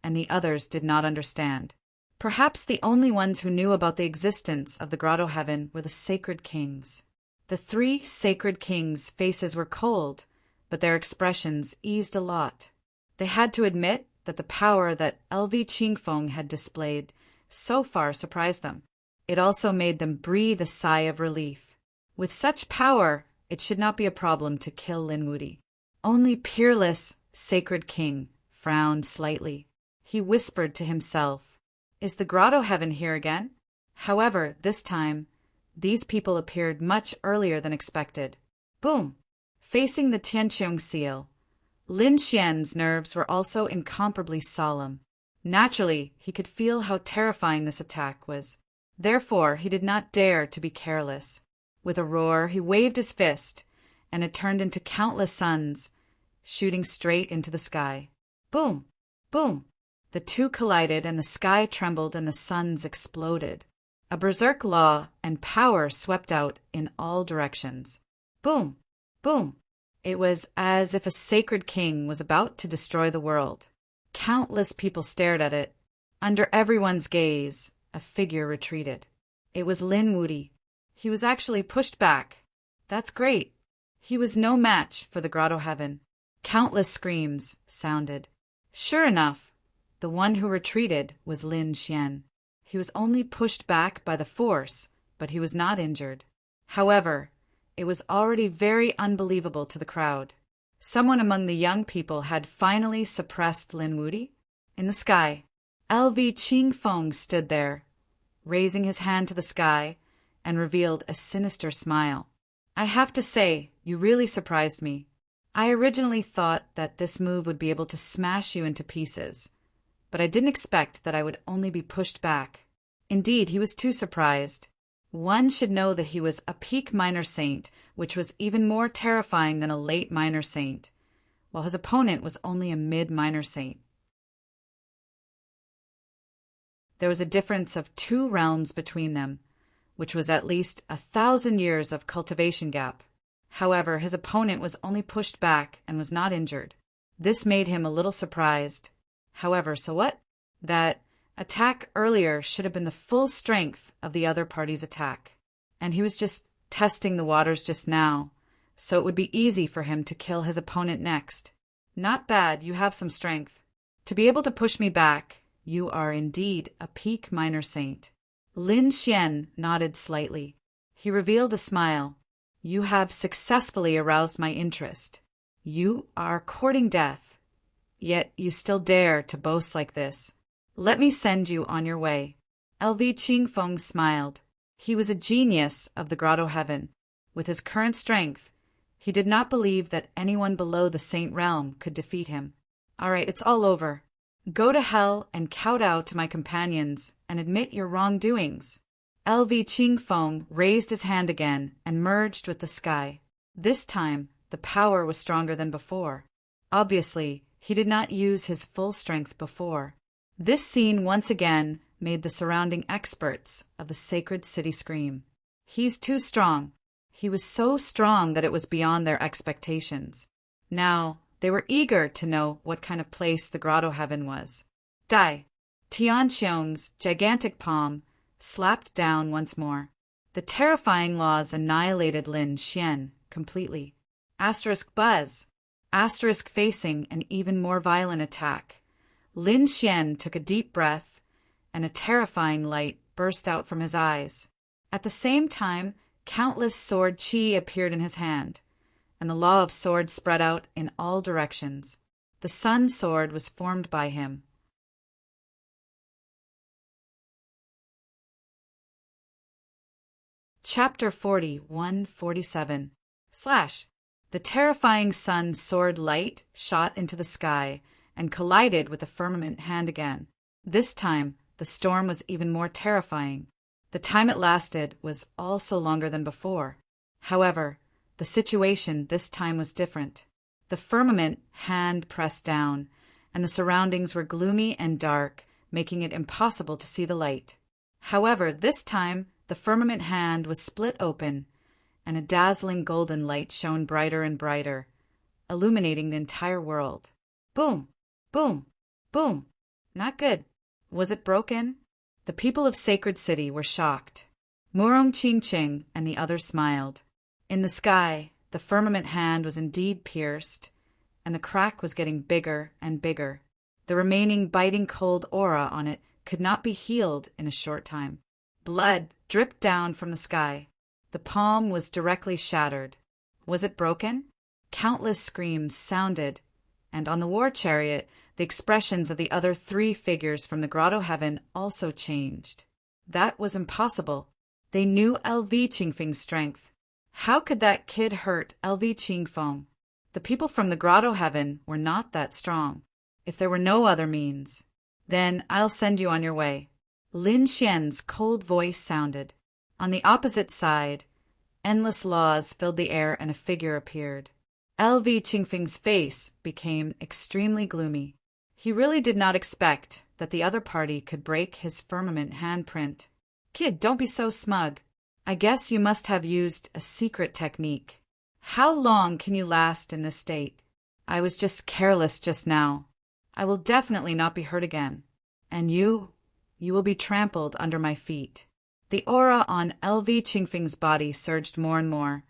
and the others did not understand. Perhaps the only ones who knew about the existence of the Grotto Heaven were the sacred kings. The 3 sacred kings' faces were cold, but their expressions eased a lot. They had to admit that the power that LV Qingfeng had displayed so far surprised them. It also made them breathe a sigh of relief. With such power, it should not be a problem to kill Lin Wudi. Only peerless sacred king frowned slightly. He whispered to himself, "Is the Grotto Heaven here again?" However, this time, these people appeared much earlier than expected. Boom! Facing the Tianchong seal, Lin Xian's nerves were also incomparably solemn. Naturally, he could feel how terrifying this attack was. Therefore, he did not dare to be careless. With a roar, he waved his fist, and it turned into countless suns, shooting straight into the sky. Boom! Boom! The two collided, and the sky trembled and the suns exploded. A berserk law and power swept out in all directions. Boom! Boom! It was as if a sacred king was about to destroy the world. Countless people stared at it. Under everyone's gaze, a figure retreated. It was Lin Wudi. He was actually pushed back. That's great. He was no match for the grotto heaven. Countless screams sounded. Sure enough, the one who retreated was Lin Xian. He was only pushed back by the force, but he was not injured. However, it was already very unbelievable to the crowd. Someone among the young people had finally suppressed Lin Wudi. In the sky, LV Qingfeng stood there, raising his hand to the sky, and revealed a sinister smile. I have to say, you really surprised me. I originally thought that this move would be able to smash you into pieces, but I didn't expect that I would only be pushed back. Indeed, he was too surprised. One should know that he was a peak minor saint, which was even more terrifying than a late minor saint, while his opponent was only a mid-minor saint. There was a difference of 2 realms between them, which was at least 1,000 years of cultivation gap. However, his opponent was only pushed back and was not injured. This made him a little surprised. However, so what? That attack earlier should have been the full strength of the other party's attack. And he was just testing the waters just now, so it would be easy for him to kill his opponent next. Not bad, you have some strength. To be able to push me back, you are indeed a peak minor saint. Lin Xian nodded slightly. He revealed a smile. You have successfully aroused my interest. You are courting death, yet you still dare to boast like this. Let me send you on your way. LV Qingfeng smiled. He was a genius of the grotto heaven. With his current strength, he did not believe that anyone below the saint realm could defeat him. All right, it's all over. Go to hell and kowtow to my companions and admit your wrongdoings. LV Qingfeng raised his hand again and merged with the sky. This time, the power was stronger than before. Obviously, he did not use his full strength before. This scene once again made the surrounding experts of the sacred city scream. He's too strong. He was so strong that it was beyond their expectations. Now, they were eager to know what kind of place the grotto heaven was. Dai, Tianqiong's gigantic palm, slapped down once more. The terrifying laws annihilated Lin Xian completely. Buzz. Facing an even more violent attack. Lin Xian took a deep breath, and a terrifying light burst out from his eyes. At the same time, countless sword qi appeared in his hand, and the law of sword spread out in all directions. The sun sword was formed by him. Chapter 4147 The terrifying sun sword light shot into the sky and collided with the firmament hand again. This time, the storm was even more terrifying. The time it lasted was also longer than before. However, the situation this time was different. The firmament hand pressed down, and the surroundings were gloomy and dark, making it impossible to see the light. However, this time, the firmament hand was split open, and a dazzling golden light shone brighter and brighter, illuminating the entire world. Boom! Boom! Boom! Not good. Was it broken? The people of Sacred City were shocked. Murong Qingqing and the others smiled. In the sky, the firmament hand was indeed pierced, and the crack was getting bigger and bigger. The remaining biting cold aura on it could not be healed in a short time. Blood dripped down from the sky. The palm was directly shattered. Was it broken? Countless screams sounded, and on the war chariot, the expressions of the other 3 figures from the grotto heaven also changed. That was impossible. They knew LV Qingfeng's strength. How could that kid hurt LV Qingfeng? The people from the grotto heaven were not that strong. If there were no other means, then I'll send you on your way. Lin Xian's cold voice sounded. On the opposite side, Endless laws filled the air and a figure appeared. LV Qingfeng's face became extremely gloomy. He really did not expect that the other party could break his firmament handprint. Kid, don't be so smug. I guess you must have used a secret technique. How long can you last in this state? I was just careless just now. I will definitely not be hurt again. And you will be trampled under my feet. The aura on LV Qingfeng's body surged more and more,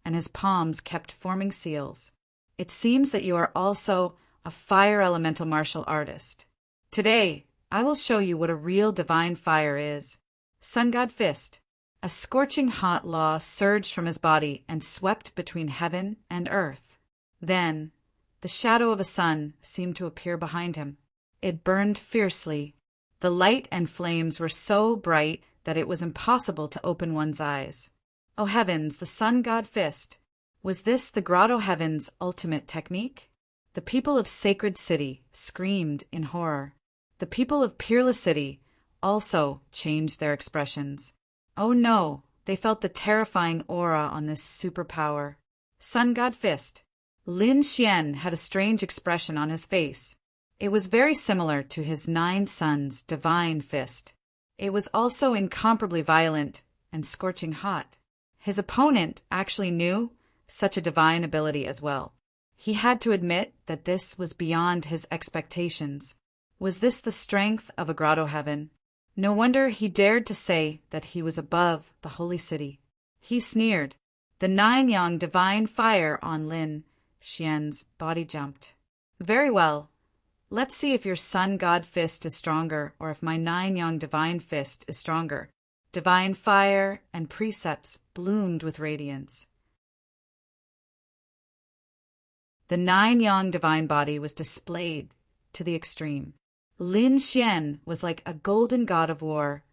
and his palms kept forming seals. It seems that you are also a fire elemental martial artist. Today, I will show you what a real divine fire is. Sun God Fist. A scorching hot law surged from his body and swept between heaven and earth. Then, the shadow of a sun seemed to appear behind him. It burned fiercely. The light and flames were so bright that it was impossible to open one's eyes. Oh heavens, the Sun God Fist! Was this the Grotto Heaven's ultimate technique? The people of Sacred City screamed in horror. The people of Peerless City also changed their expressions. Oh no, they felt the terrifying aura on this superpower. Sun God Fist. Lin Xian had a strange expression on his face. It was very similar to his 9 sons' divine fist. It was also incomparably violent and scorching hot. His opponent actually knew such a divine ability as well. He had to admit that this was beyond his expectations. Was this the strength of a Grotto Heaven? No wonder he dared to say that he was above the holy city. He sneered. The 9-yang divine fire on Lin Xian's body jumped. Very well. Let's see if your Sun God Fist is stronger or if my 9-yang divine fist is stronger. Divine fire and precepts bloomed with radiance. The 9-yang divine body was displayed to the extreme. Lin Xian was like a golden god of war,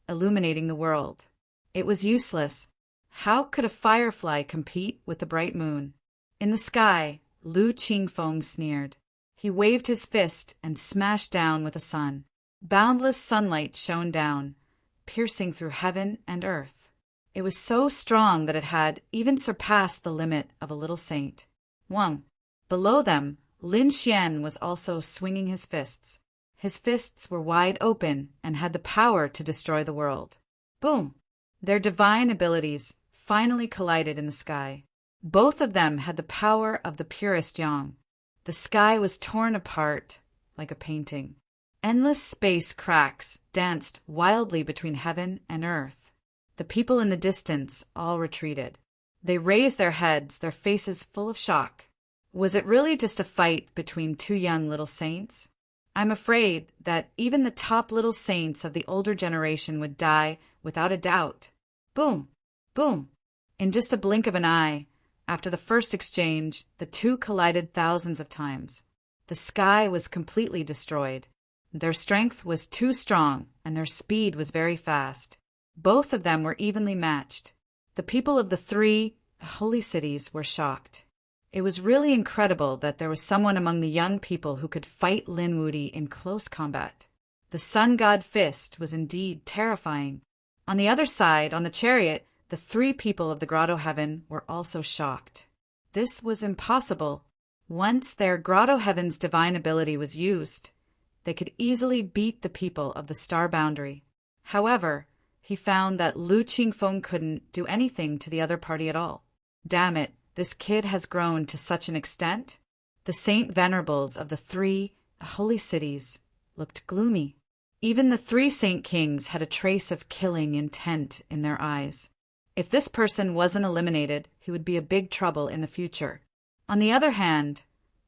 illuminating the world. It was useless. How could a firefly compete with the bright moon? In the sky, Lu Qingfeng sneered. He waved his fist and smashed down with the sun. Boundless sunlight shone down, piercing through heaven and earth. It was so strong that it had even surpassed the limit of a little saint. Wang. Below them, Lin Xian was also swinging his fists. His fists were wide open and had the power to destroy the world. Boom! Their divine abilities finally collided in the sky. Both of them had the power of the purest yang. The sky was torn apart like a painting. Endless space cracks danced wildly between heaven and earth. The people in the distance all retreated. They raised their heads, their faces full of shock. Was it really just a fight between 2 young little saints? I'm afraid that even the top little saints of the older generation would die without a doubt. Boom! Boom! In just a blink of an eye, after the first exchange, the two collided thousands of times. The sky was completely destroyed. Their strength was too strong, and their speed was very fast. Both of them were evenly matched. The people of the 3 holy cities were shocked. It was really incredible that there was someone among the young people who could fight Lin Wudi in close combat. The Sun God Fist was indeed terrifying. On the other side, on the chariot, the 3 people of the Grotto Heaven were also shocked. This was impossible. Once their Grotto Heaven's divine ability was used, they could easily beat the people of the Star Boundary. However, he found that Lu Qingfeng couldn't do anything to the other party at all. Damn it, this kid has grown to such an extent. The Saint Venerables of the 3 holy cities looked gloomy. Even the 3 Saint Kings had a trace of killing intent in their eyes. If this person wasn't eliminated, he would be a big trouble in the future. On the other hand,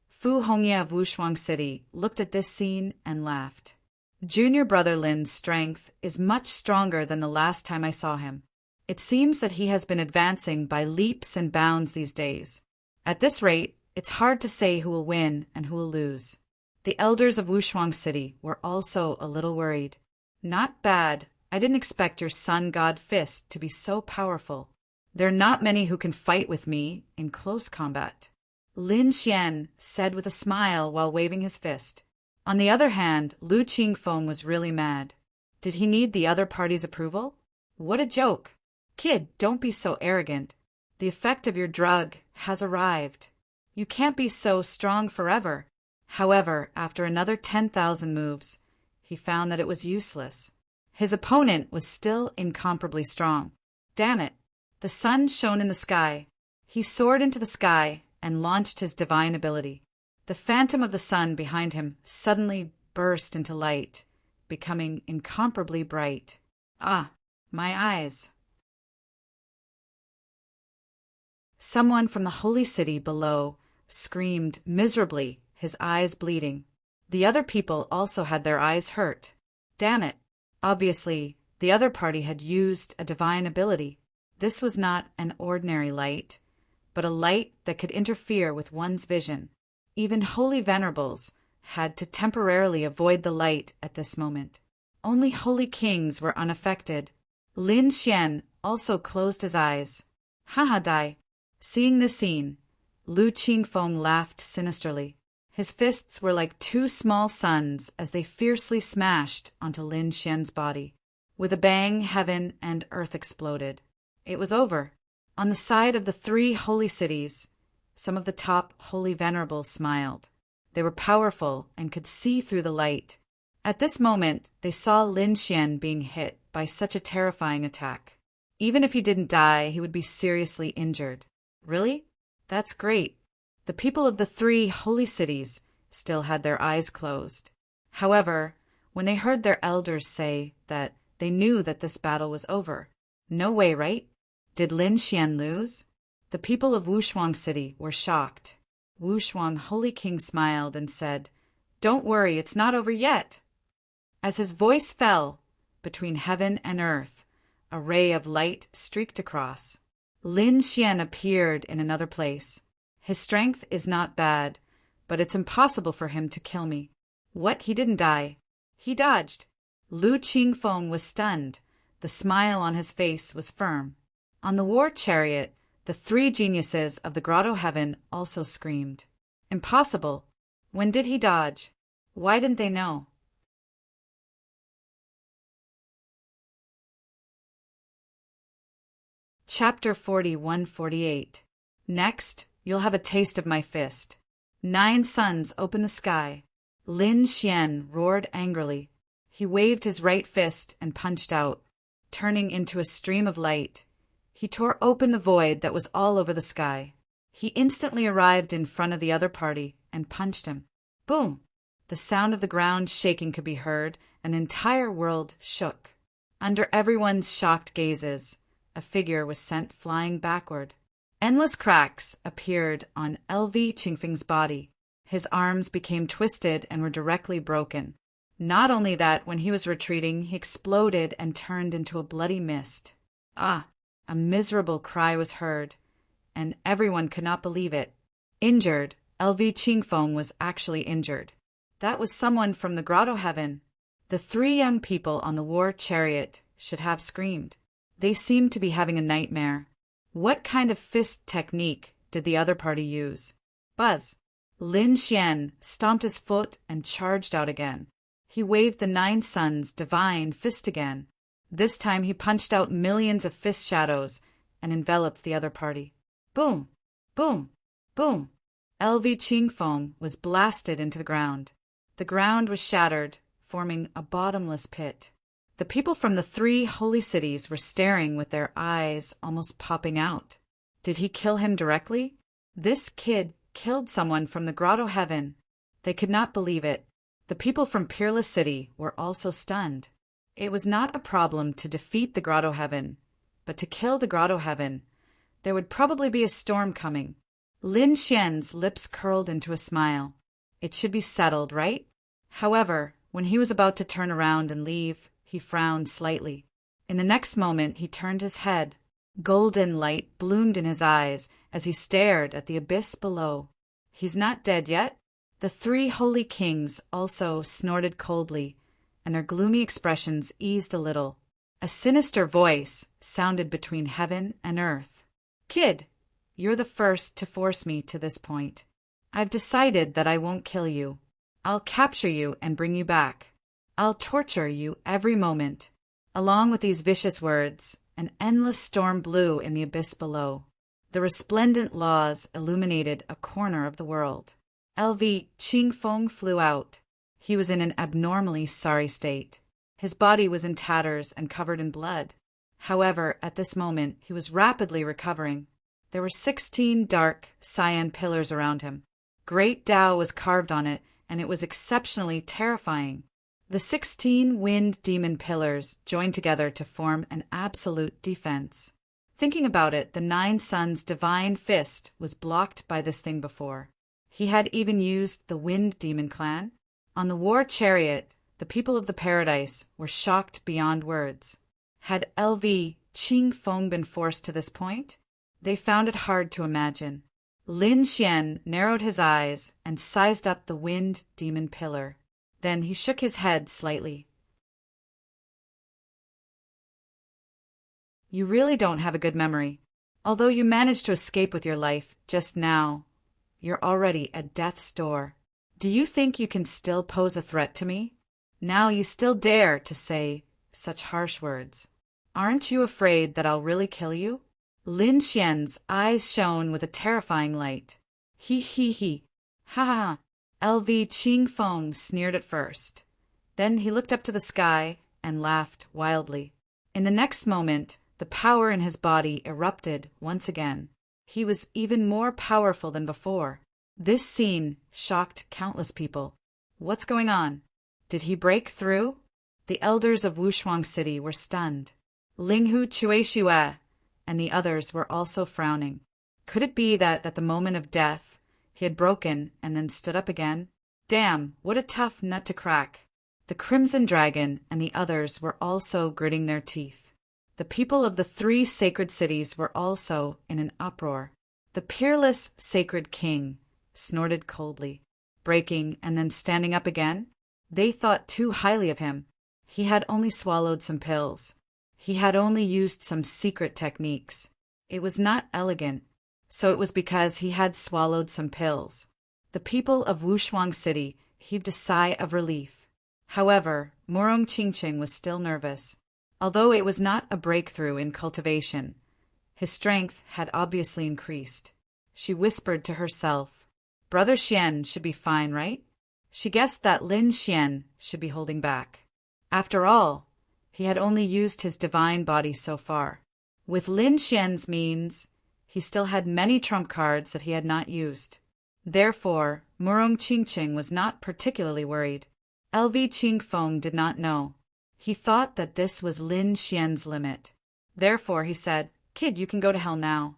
Fu Hongye of Wushuang City looked at this scene and laughed. Junior brother Lin's strength is much stronger than the last time I saw him. It seems that he has been advancing by leaps and bounds these days. At this rate, it's hard to say who will win and who will lose. The elders of Wushuang City were also a little worried. Not bad. I didn't expect your Sun God Fist to be so powerful. There are not many who can fight with me in close combat. Lin Xian said with a smile while waving his fist. On the other hand, Lu Qingfeng was really mad. Did he need the other party's approval? What a joke! Kid, don't be so arrogant. The effect of your drug has arrived. You can't be so strong forever. However, after another 10,000 moves, he found that it was useless. His opponent was still incomparably strong. Damn it! The sun shone in the sky. He soared into the sky and launched his divine ability. The phantom of the sun behind him suddenly burst into light, becoming incomparably bright. Ah, my eyes! Someone from the holy city below screamed miserably, his eyes bleeding. The other people also had their eyes hurt. Damn it! Obviously, the other party had used a divine ability. This was not an ordinary light, but a light that could interfere with one's vision. Even holy venerables had to temporarily avoid the light at this moment. Only holy kings were unaffected. Lin Xian also closed his eyes. Haha, Dai. Seeing this scene, Lu Qingfeng laughed sinisterly. His fists were like two small suns as they fiercely smashed onto Lin Xian's body. With a bang, heaven and earth exploded. It was over. On the side of the three holy cities, some of the top holy venerables smiled. They were powerful and could see through the light. At this moment, they saw Lin Xian being hit by such a terrifying attack. Even if he didn't die, he would be seriously injured. Really? That's great. The people of the three holy cities still had their eyes closed. However, when they heard their elders say that, they knew that this battle was over. No way, right? Did Lin Xian lose? The people of Wushuang City were shocked. Wushuang Holy King smiled and said, "Don't worry, it's not over yet." As his voice fell between heaven and earth, a ray of light streaked across. Lin Xian appeared in another place. His strength is not bad, but it's impossible for him to kill me. What? He didn't die. He dodged. Lu Qingfeng was stunned. The smile on his face was firm. On the war chariot, the three geniuses of the Grotto Heaven also screamed. Impossible. When did he dodge? Why didn't they know? Chapter 41-48. Next, you'll have a taste of my fist. 9 suns opened the sky. Lin Xian roared angrily. He waved his right fist and punched out, turning into a stream of light. He tore open the void that was all over the sky. He instantly arrived in front of the other party and punched him. Boom! The sound of the ground shaking could be heard, and the entire world shook. Under everyone's shocked gazes, a figure was sent flying backward. Endless cracks appeared on LV Qingfeng's body. His arms became twisted and were directly broken. Not only that, when he was retreating, he exploded and turned into a bloody mist. Ah! A miserable cry was heard, and everyone could not believe it. Injured, LV Qingfeng was actually injured. That was someone from the Grotto Heaven. The 3 young people on the war chariot should have screamed. They seemed to be having a nightmare. What kind of fist technique did the other party use? Buzz! Lin Xian stomped his foot and charged out again. He waved the 9 suns' divine fist again. This time he punched out millions of fist shadows and enveloped the other party. Boom! Boom! Boom! LV Qingfeng was blasted into the ground. The ground was shattered, forming a bottomless pit. The people from the 3 holy cities were staring with their eyes almost popping out. Did he kill him directly? This kid killed someone from the Grotto Heaven. They could not believe it. The people from Peerless City were also stunned. It was not a problem to defeat the Grotto Heaven, but to kill the Grotto Heaven, there would probably be a storm coming. Lin Xian's lips curled into a smile. It should be settled, right? However, when he was about to turn around and leave, he frowned slightly. In the next moment, he turned his head. Golden light bloomed in his eyes as he stared at the abyss below. He's not dead yet? The 3 holy kings also snorted coldly, and their gloomy expressions eased a little. A sinister voice sounded between heaven and earth. Kid, you're the first to force me to this point. I've decided that I won't kill you. I'll capture you and bring you back. I'll torture you every moment. Along with these vicious words, an endless storm blew in the abyss below. The resplendent laws illuminated a corner of the world. LV Qingfeng flew out. He was in an abnormally sorry state. His body was in tatters and covered in blood. However, at this moment, he was rapidly recovering. There were 16 dark, cyan pillars around him. Great Tao was carved on it, and it was exceptionally terrifying. The 16 wind demon pillars joined together to form an absolute defense. Thinking about it, the Nine Suns' divine fist was blocked by this thing before. He had even used the wind demon clan. On the war chariot, the people of the paradise were shocked beyond words. Had LV Qingfeng been forced to this point? They found it hard to imagine. Lin Xian narrowed his eyes and sized up the wind demon pillar. Then he shook his head slightly. You really don't have a good memory. Although you managed to escape with your life just now, you're already at death's door. Do you think you can still pose a threat to me? Now you still dare to say such harsh words. Aren't you afraid that I'll really kill you? Lin Xian's eyes shone with a terrifying light. He. Ha ha ha. LV Qingfeng sneered at first. Then he looked up to the sky and laughed wildly. In the next moment, the power in his body erupted once again. He was even more powerful than before. This scene shocked countless people. What's going on? Did he break through? The elders of Wushuang City were stunned. Linghu Chueshue and the others were also frowning. Could it be that at the moment of death, he had broken and then stood up again? Damn, what a tough nut to crack. The Crimson Dragon and the others were also gritting their teeth. The people of the 3 sacred cities were also in an uproar. The peerless sacred king snorted coldly, breaking and then standing up again. They thought too highly of him. He had only swallowed some pills. He had only used some secret techniques. It was not elegant, so it was because he had swallowed some pills. The people of Wushuang City heaved a sigh of relief. However, Murong Qingqing was still nervous. Although it was not a breakthrough in cultivation, his strength had obviously increased. She whispered to herself, Brother Xian should be fine, right? She guessed that Lin Xian should be holding back. After all, he had only used his divine body so far. With Lin Xian's means, he still had many trump cards that he had not used. Therefore, Murong Qingqing was not particularly worried. LV Qingfeng did not know. He thought that this was Lin Xian's limit. Therefore, he said, Kid, you can go to hell now.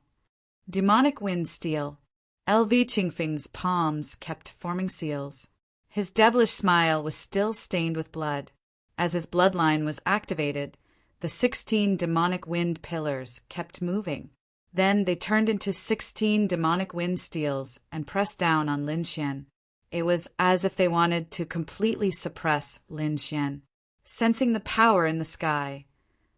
Demonic wind steel. LV Qingfeng's palms kept forming seals. His devilish smile was still stained with blood. As his bloodline was activated, the 16 demonic wind pillars kept moving. Then they turned into 16 demonic wind steels and pressed down on Lin Xian. It was as if they wanted to completely suppress Lin Xian. Sensing the power in the sky,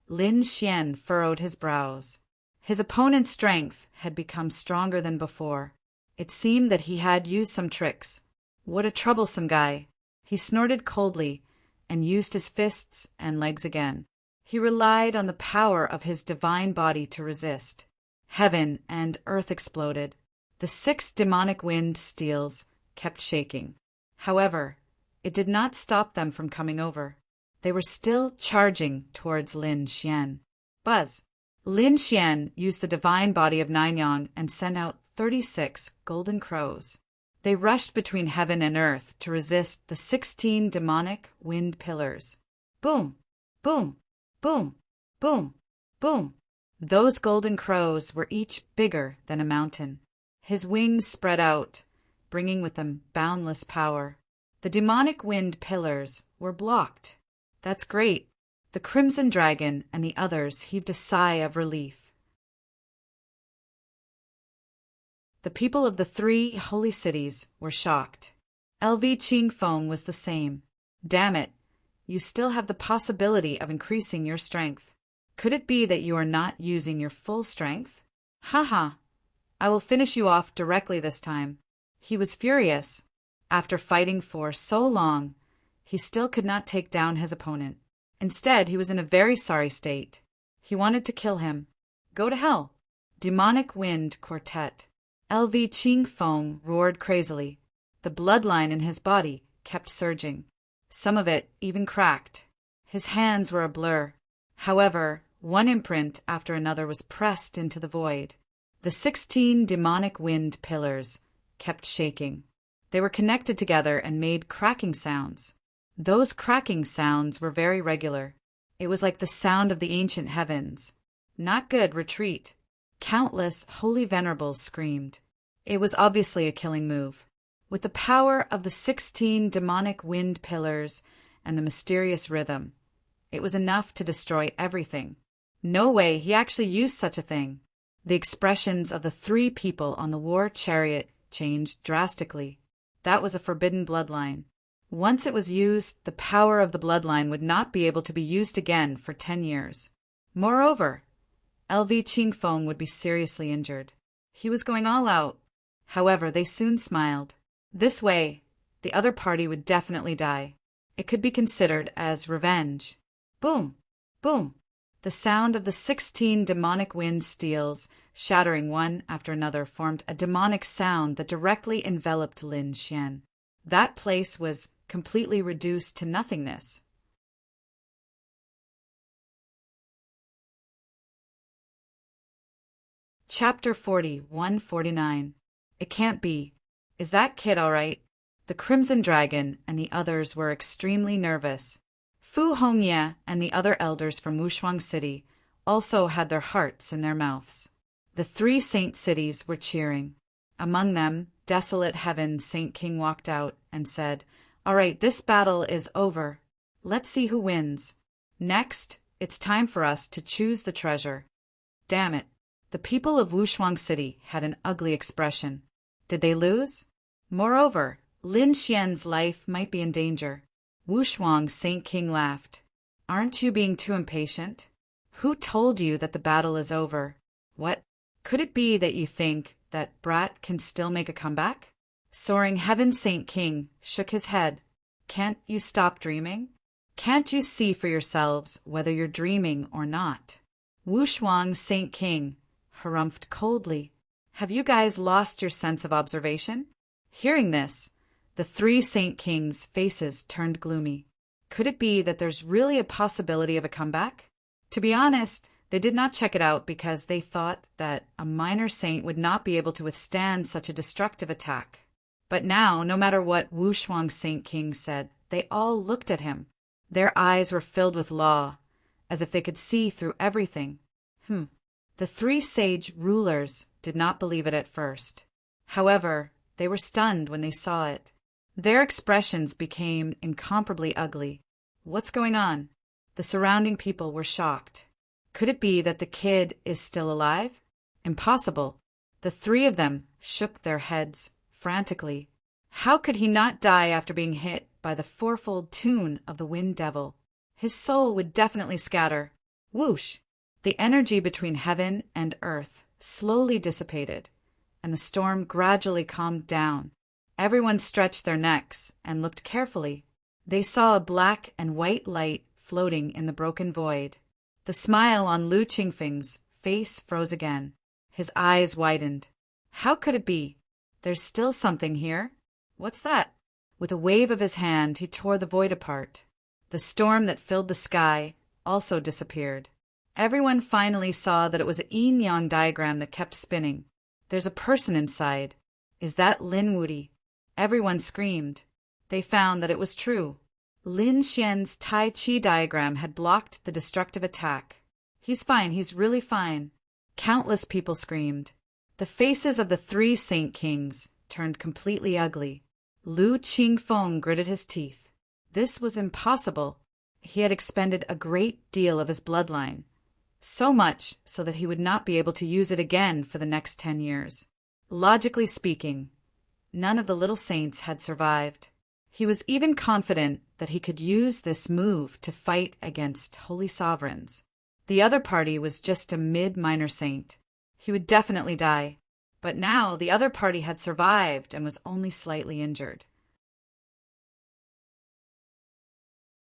Lin Xian furrowed his brows. His opponent's strength had become stronger than before. It seemed that he had used some tricks. What a troublesome guy. He snorted coldly and used his fists and legs again. He relied on the power of his divine body to resist. Heaven and earth exploded. The 6 demonic wind steels kept shaking. However, it did not stop them from coming over. They were still charging towards Lin Xian. Buzz! Lin Xian used the divine body of Ninyang and sent out 36 golden crows. They rushed between heaven and earth to resist the 16 demonic wind pillars. Boom! Boom! Boom! Boom! Boom! Those golden crows were each bigger than a mountain. His wings spread out, bringing with them boundless power. The demonic wind pillars were blocked. That's great. The Crimson Dragon and the others heaved a sigh of relief. The people of the 3 holy cities were shocked. LV Qingfeng was the same. Damn it, you still have the possibility of increasing your strength. Could it be that you are not using your full strength? Haha, I will finish you off directly this time. He was furious. After fighting for so long, he still could not take down his opponent. Instead, he was in a very sorry state. He wanted to kill him. Go to hell. Demonic Wind Quartet. LV Ching Fong roared crazily. The bloodline in his body kept surging. Some of it even cracked. His hands were a blur. However, one imprint after another was pressed into the void. The 16 demonic wind pillars kept shaking. They were connected together and made cracking sounds. Those cracking sounds were very regular. It was like the sound of the ancient heavens. Not good, retreat. Countless holy venerables screamed. It was obviously a killing move. With the power of the 16 demonic wind pillars and the mysterious rhythm, it was enough to destroy everything. No way, he actually used such a thing. The expressions of the 3 people on the war chariot changed drastically. That was a forbidden bloodline. Once it was used, the power of the bloodline would not be able to be used again for 10 years. Moreover, LV Qingfeng would be seriously injured. He was going all out. However, they soon smiled. This way, the other party would definitely die. It could be considered as revenge. Boom! Boom! The sound of the 16 demonic wind steels, shattering one after another, formed a demonic sound that directly enveloped Lin Xian. That place was completely reduced to nothingness. Chapter 40, 149. It can't be. Is that kid all right? The Crimson Dragon and the others were extremely nervous. Fu Hongye and the other elders from Wushuang City also had their hearts in their mouths. The 3 saint cities were cheering. Among them, Desolate Heaven Saint King walked out and said, "All right, this battle is over. Let's see who wins. Next, it's time for us to choose the treasure." Damn it. The people of Wushuang City had an ugly expression. Did they lose? Moreover, Lin Xian's life might be in danger. Wushuang Saint King laughed. "Aren't you being too impatient? Who told you that the battle is over? What? Could it be that you think that Brat can still make a comeback?" Soaring Heaven Saint King shook his head. "Can't you stop dreaming? Can't you see for yourselves whether you're dreaming or not?" Wushuang Saint King harumphed coldly. "Have you guys lost your sense of observation?" Hearing this, the 3 Saint Kings' faces turned gloomy. Could it be that there's really a possibility of a comeback? To be honest, they did not check it out because they thought that a minor saint would not be able to withstand such a destructive attack. But now, no matter what Wushuang Saint King said, they all looked at him. Their eyes were filled with awe, as if they could see through everything. The 3 sage rulers did not believe it at first. However, they were stunned when they saw it. Their expressions became incomparably ugly. What's going on? The surrounding people were shocked. Could it be that the kid is still alive? Impossible. The 3 of them shook their heads frantically. How could he not die after being hit by the 4-fold tune of the Wind Devil? His soul would definitely scatter. Whoosh! The energy between heaven and earth slowly dissipated, and the storm gradually calmed down. Everyone stretched their necks and looked carefully. They saw a black and white light floating in the broken void. The smile on Lu Qingfeng's face froze again. His eyes widened. How could it be? There's still something here. What's that? With a wave of his hand, he tore the void apart. The storm that filled the sky also disappeared. Everyone finally saw that it was a yin-yang diagram that kept spinning. There's a person inside. Is that Lin Wudi? Everyone screamed. They found that it was true. Lin Xian's Tai Chi diagram had blocked the destructive attack. He's fine, he's really fine. Countless people screamed. The faces of the 3 Saint Kings turned completely ugly. Lu Qingfeng gritted his teeth. This was impossible. He had expended a great deal of his bloodline. So much so that he would not be able to use it again for the next 10 years. Logically speaking, none of the little saints had survived. He was even confident that he could use this move to fight against holy sovereigns. The other party was just a mid-minor saint. He would definitely die. But now the other party had survived and was only slightly injured.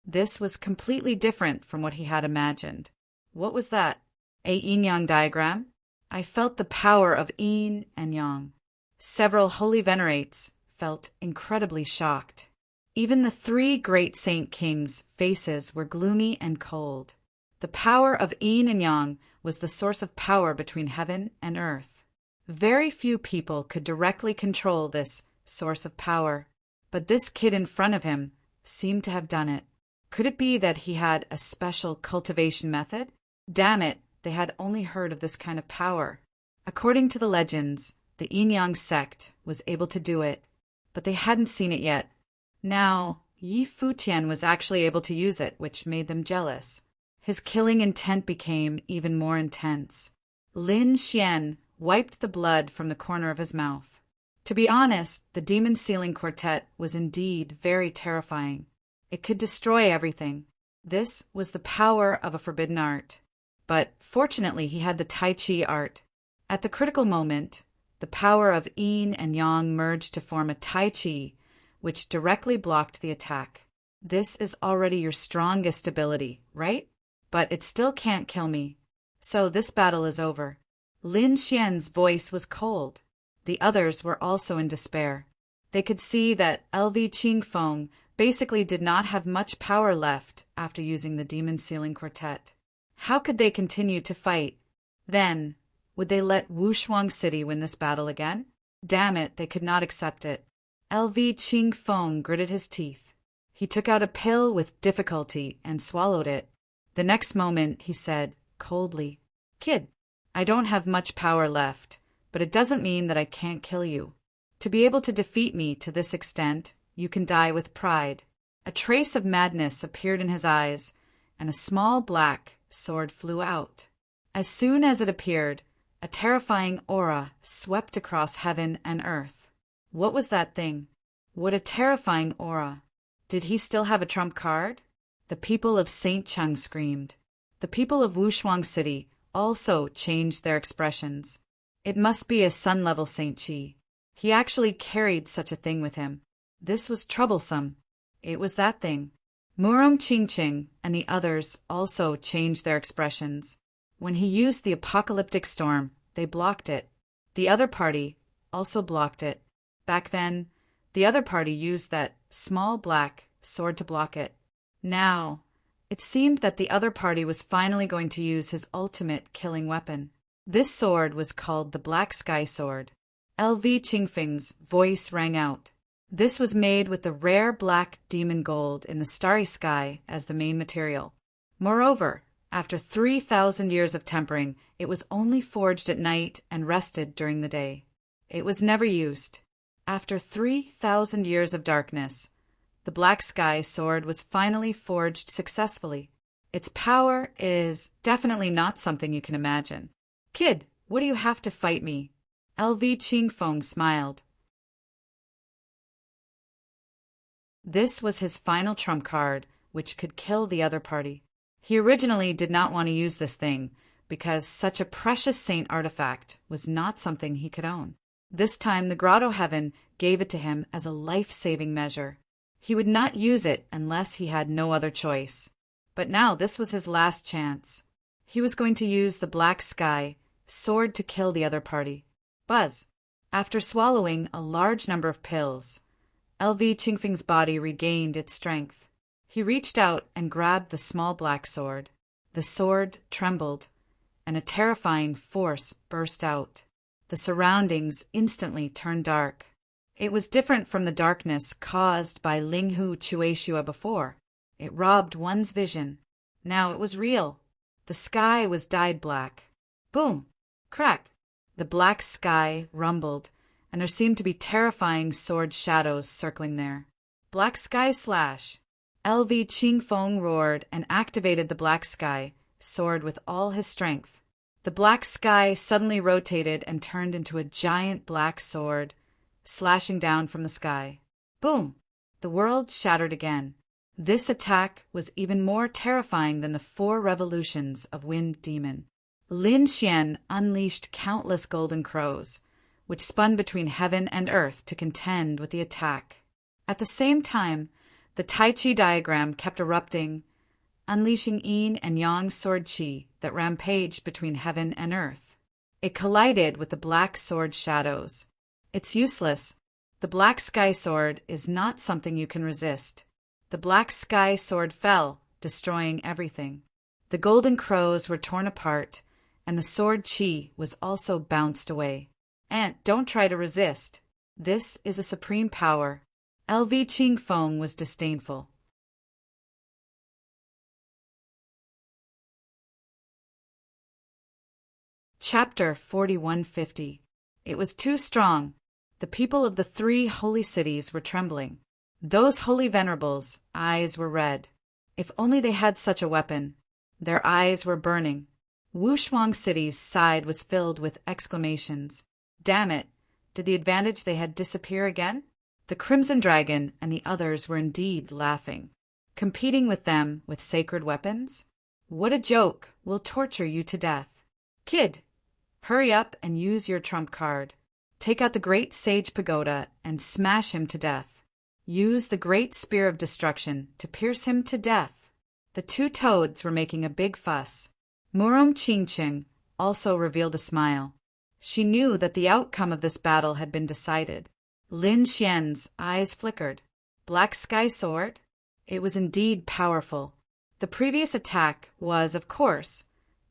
This was completely different from what he had imagined. What was that? A yin-yang diagram? I felt the power of yin and yang. Several holy venerates felt incredibly shocked. Even the three great saint kings' faces were gloomy and cold. The power of yin and yang was the source of power between heaven and earth. Very few people could directly control this source of power, but this kid in front of him seemed to have done it. Could it be that he had a special cultivation method? Damn it, they had only heard of this kind of power. According to the legends, the yin-yang sect was able to do it, but they hadn't seen it yet. Now, Yi Futian was actually able to use it, which made them jealous. His killing intent became even more intense. Lin Xian wiped the blood from the corner of his mouth. To be honest, the demon sealing quartet was indeed very terrifying. It could destroy everything. This was the power of a forbidden art. But fortunately, he had the Tai Chi art. At the critical moment, the power of yin and yang merged to form a Tai Chi, which directly blocked the attack. This is already your strongest ability, right? But it still can't kill me. So this battle is over. Lin Xian's voice was cold. The others were also in despair. They could see that LV Qingfeng basically did not have much power left after using the demon sealing quartet. How could they continue to fight? Then, would they let Wushuang City win this battle again? Damn it, they could not accept it. LV Qingfeng gritted his teeth. He took out a pill with difficulty and swallowed it. The next moment, he said, coldly, "Kid, I don't have much power left, but it doesn't mean that I can't kill you. To be able to defeat me to this extent, you can die with pride." A trace of madness appeared in his eyes, and a small black sword flew out. As soon as it appeared, a terrifying aura swept across heaven and earth. What was that thing? What a terrifying aura. Did he still have a trump card? The people of St. Cheng screamed. The people of Wushuang City also changed their expressions. It must be a sun-level Saint Chi. He actually carried such a thing with him. This was troublesome. It was that thing. Murong Qingqing and the others also changed their expressions. When he used the apocalyptic storm, they blocked it. The other party also blocked it. Back then, the other party used that small black sword to block it. Now, it seemed that the other party was finally going to use his ultimate killing weapon. This sword was called the Black Sky Sword. LV Qingfeng's voice rang out. This was made with the rare black demon gold in the starry sky as the main material. Moreover, after 3,000 years of tempering, it was only forged at night and rested during the day. It was never used. After 3,000 years of darkness, the Black Sky Sword was finally forged successfully. Its power is definitely not something you can imagine. "Kid, what do you have to fight me?" LV Qingfeng smiled. This was his final trump card, which could kill the other party. He originally did not want to use this thing, because such a precious saint artifact was not something he could own. This time the Grotto Heaven gave it to him as a life-saving measure. He would not use it unless he had no other choice. But now this was his last chance. He was going to use the Black Sky Sword to kill the other party. Buzz! After swallowing a large number of pills, LV Qingfeng's body regained its strength. He reached out and grabbed the small black sword. The sword trembled, and a terrifying force burst out. The surroundings instantly turned dark. It was different from the darkness caused by Linghu Chueshua before. It robbed one's vision. Now it was real. The sky was dyed black. Boom! Crack! The black sky rumbled, and there seemed to be terrifying sword shadows circling there. Black Sky Slash! LV Qingfeng roared and activated the Black Sky Sword with all his strength. The black sky suddenly rotated and turned into a giant black sword, slashing down from the sky. Boom! The world shattered again. This attack was even more terrifying than the 4 revolutions of Wind Demon. Lin Xian unleashed countless golden crows, which spun between heaven and earth to contend with the attack. At the same time, the Tai Chi diagram kept erupting, unleashing yin and yang sword chi that rampaged between heaven and earth. It collided with the black sword shadows. It's useless. The black sky sword is not something you can resist. The black sky sword fell, destroying everything. The golden crows were torn apart, and the sword chi was also bounced away. Ant, don't try to resist. This is a supreme power. LV Ching Feng was disdainful. Chapter 4150. It was too strong. The people of the 3 holy cities were trembling. Those holy venerables' eyes were red. If only they had such a weapon. Their eyes were burning. Wu Shuang City's side was filled with exclamations. Damn it! Did the advantage they had disappear again? The Crimson Dragon and the others were indeed laughing. Competing with them with sacred weapons? What a joke! We'll torture you to death. Kid, hurry up and use your trump card. Take out the Great Sage Pagoda and smash him to death. Use the Great Spear of Destruction to pierce him to death. The 2 toads were making a big fuss. Murom Qingqing also revealed a smile. She knew that the outcome of this battle had been decided. Lin Xian's eyes flickered. Black Sky Sword? It was indeed powerful. The previous attack was, of course,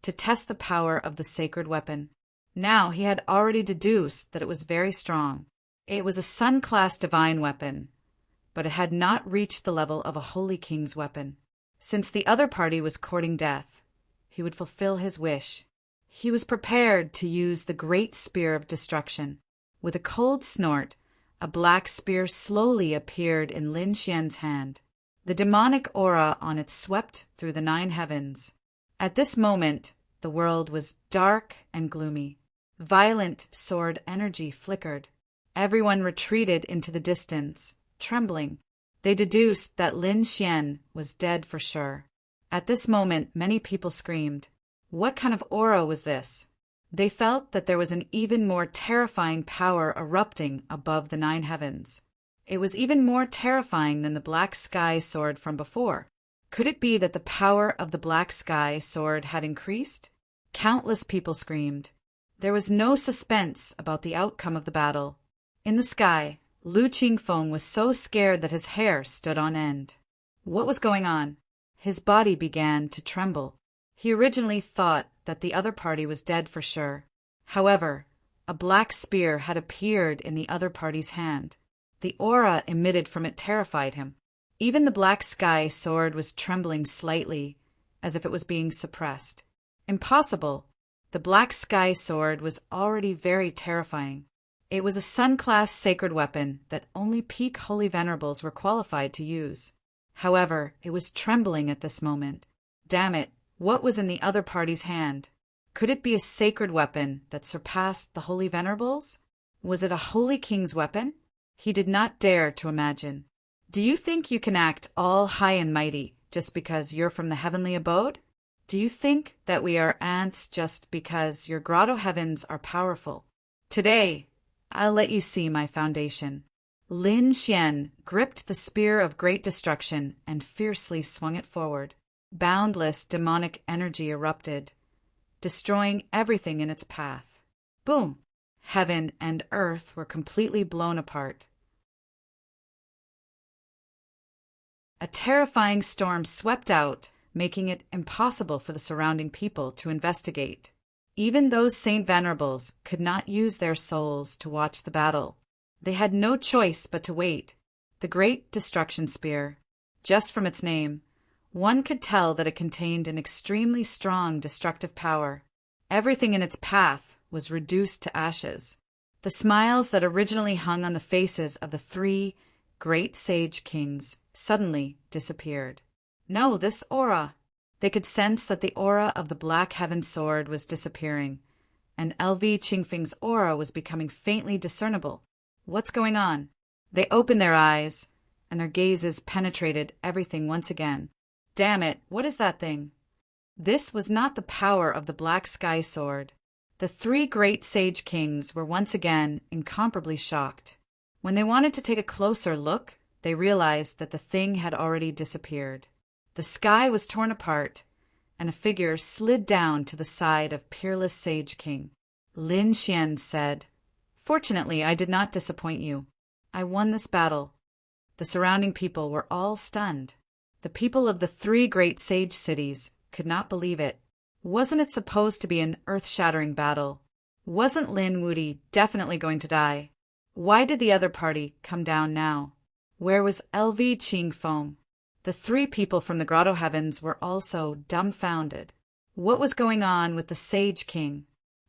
to test the power of the sacred weapon. Now he had already deduced that it was very strong. It was a Sun-class divine weapon, but it had not reached the level of a Holy King's weapon. Since the other party was courting death, he would fulfill his wish. He was prepared to use the Great Spear of Destruction. With a cold snort, a black spear slowly appeared in Lin Xian's hand. The demonic aura on it swept through the 9 heavens. At this moment, the world was dark and gloomy. Violent sword energy flickered. Everyone retreated into the distance, trembling. They deduced that Lin Xian was dead for sure. At this moment, many people screamed. What kind of aura was this? They felt that there was an even more terrifying power erupting above the 9 heavens. It was even more terrifying than the black sky sword from before. Could it be that the power of the black sky sword had increased? Countless people screamed. There was no suspense about the outcome of the battle. In the sky, Lu Qingfeng was so scared that his hair stood on end. What was going on? His body began to tremble. He originally thought that the other party was dead for sure. However, a black spear had appeared in the other party's hand. The aura emitted from it terrified him. Even the black sky sword was trembling slightly, as if it was being suppressed. Impossible! The black sky sword was already very terrifying. It was a Sun-class sacred weapon that only peak holy venerables were qualified to use. However, it was trembling at this moment. Damn it! What was in the other party's hand? Could it be a sacred weapon that surpassed the holy venerables? Was it a holy king's weapon? He did not dare to imagine. Do you think you can act all high and mighty just because you're from the heavenly abode? Do you think that we are ants just because your grotto heavens are powerful? Today, I'll let you see my foundation. Lin Xian gripped the spear of great destruction and fiercely swung it forward. Boundless demonic energy erupted, destroying everything in its path. Boom! Heaven and earth were completely blown apart. A terrifying storm swept out, making it impossible for the surrounding people to investigate. Even those Saint Venerables could not use their souls to watch the battle. They had no choice but to wait. The Great Destruction Spear, just from its name, one could tell that it contained an extremely strong destructive power. Everything in its path was reduced to ashes. The smiles that originally hung on the faces of the 3 great sage kings suddenly disappeared. No, this aura! They could sense that the aura of the Black Heaven Sword was disappearing, and LV Qingfeng's aura was becoming faintly discernible. What's going on? They opened their eyes, and their gazes penetrated everything once again. Damn it, what is that thing? This was not the power of the Black Sky Sword. The 3 great sage kings were once again incomparably shocked. When they wanted to take a closer look, they realized that the thing had already disappeared. The sky was torn apart, and a figure slid down to the side of Peerless Sage King. Lin Xian said, "Fortunately, I did not disappoint you. I won this battle." The surrounding people were all stunned. The people of the three great sage cities could not believe it. Wasn't it supposed to be an earth-shattering battle? Wasn't Lin Wuyi definitely going to die? Why did the other party come down now? Where was LV Qingfeng? The three people from the Grotto Heavens were also dumbfounded. What was going on with the Sage King?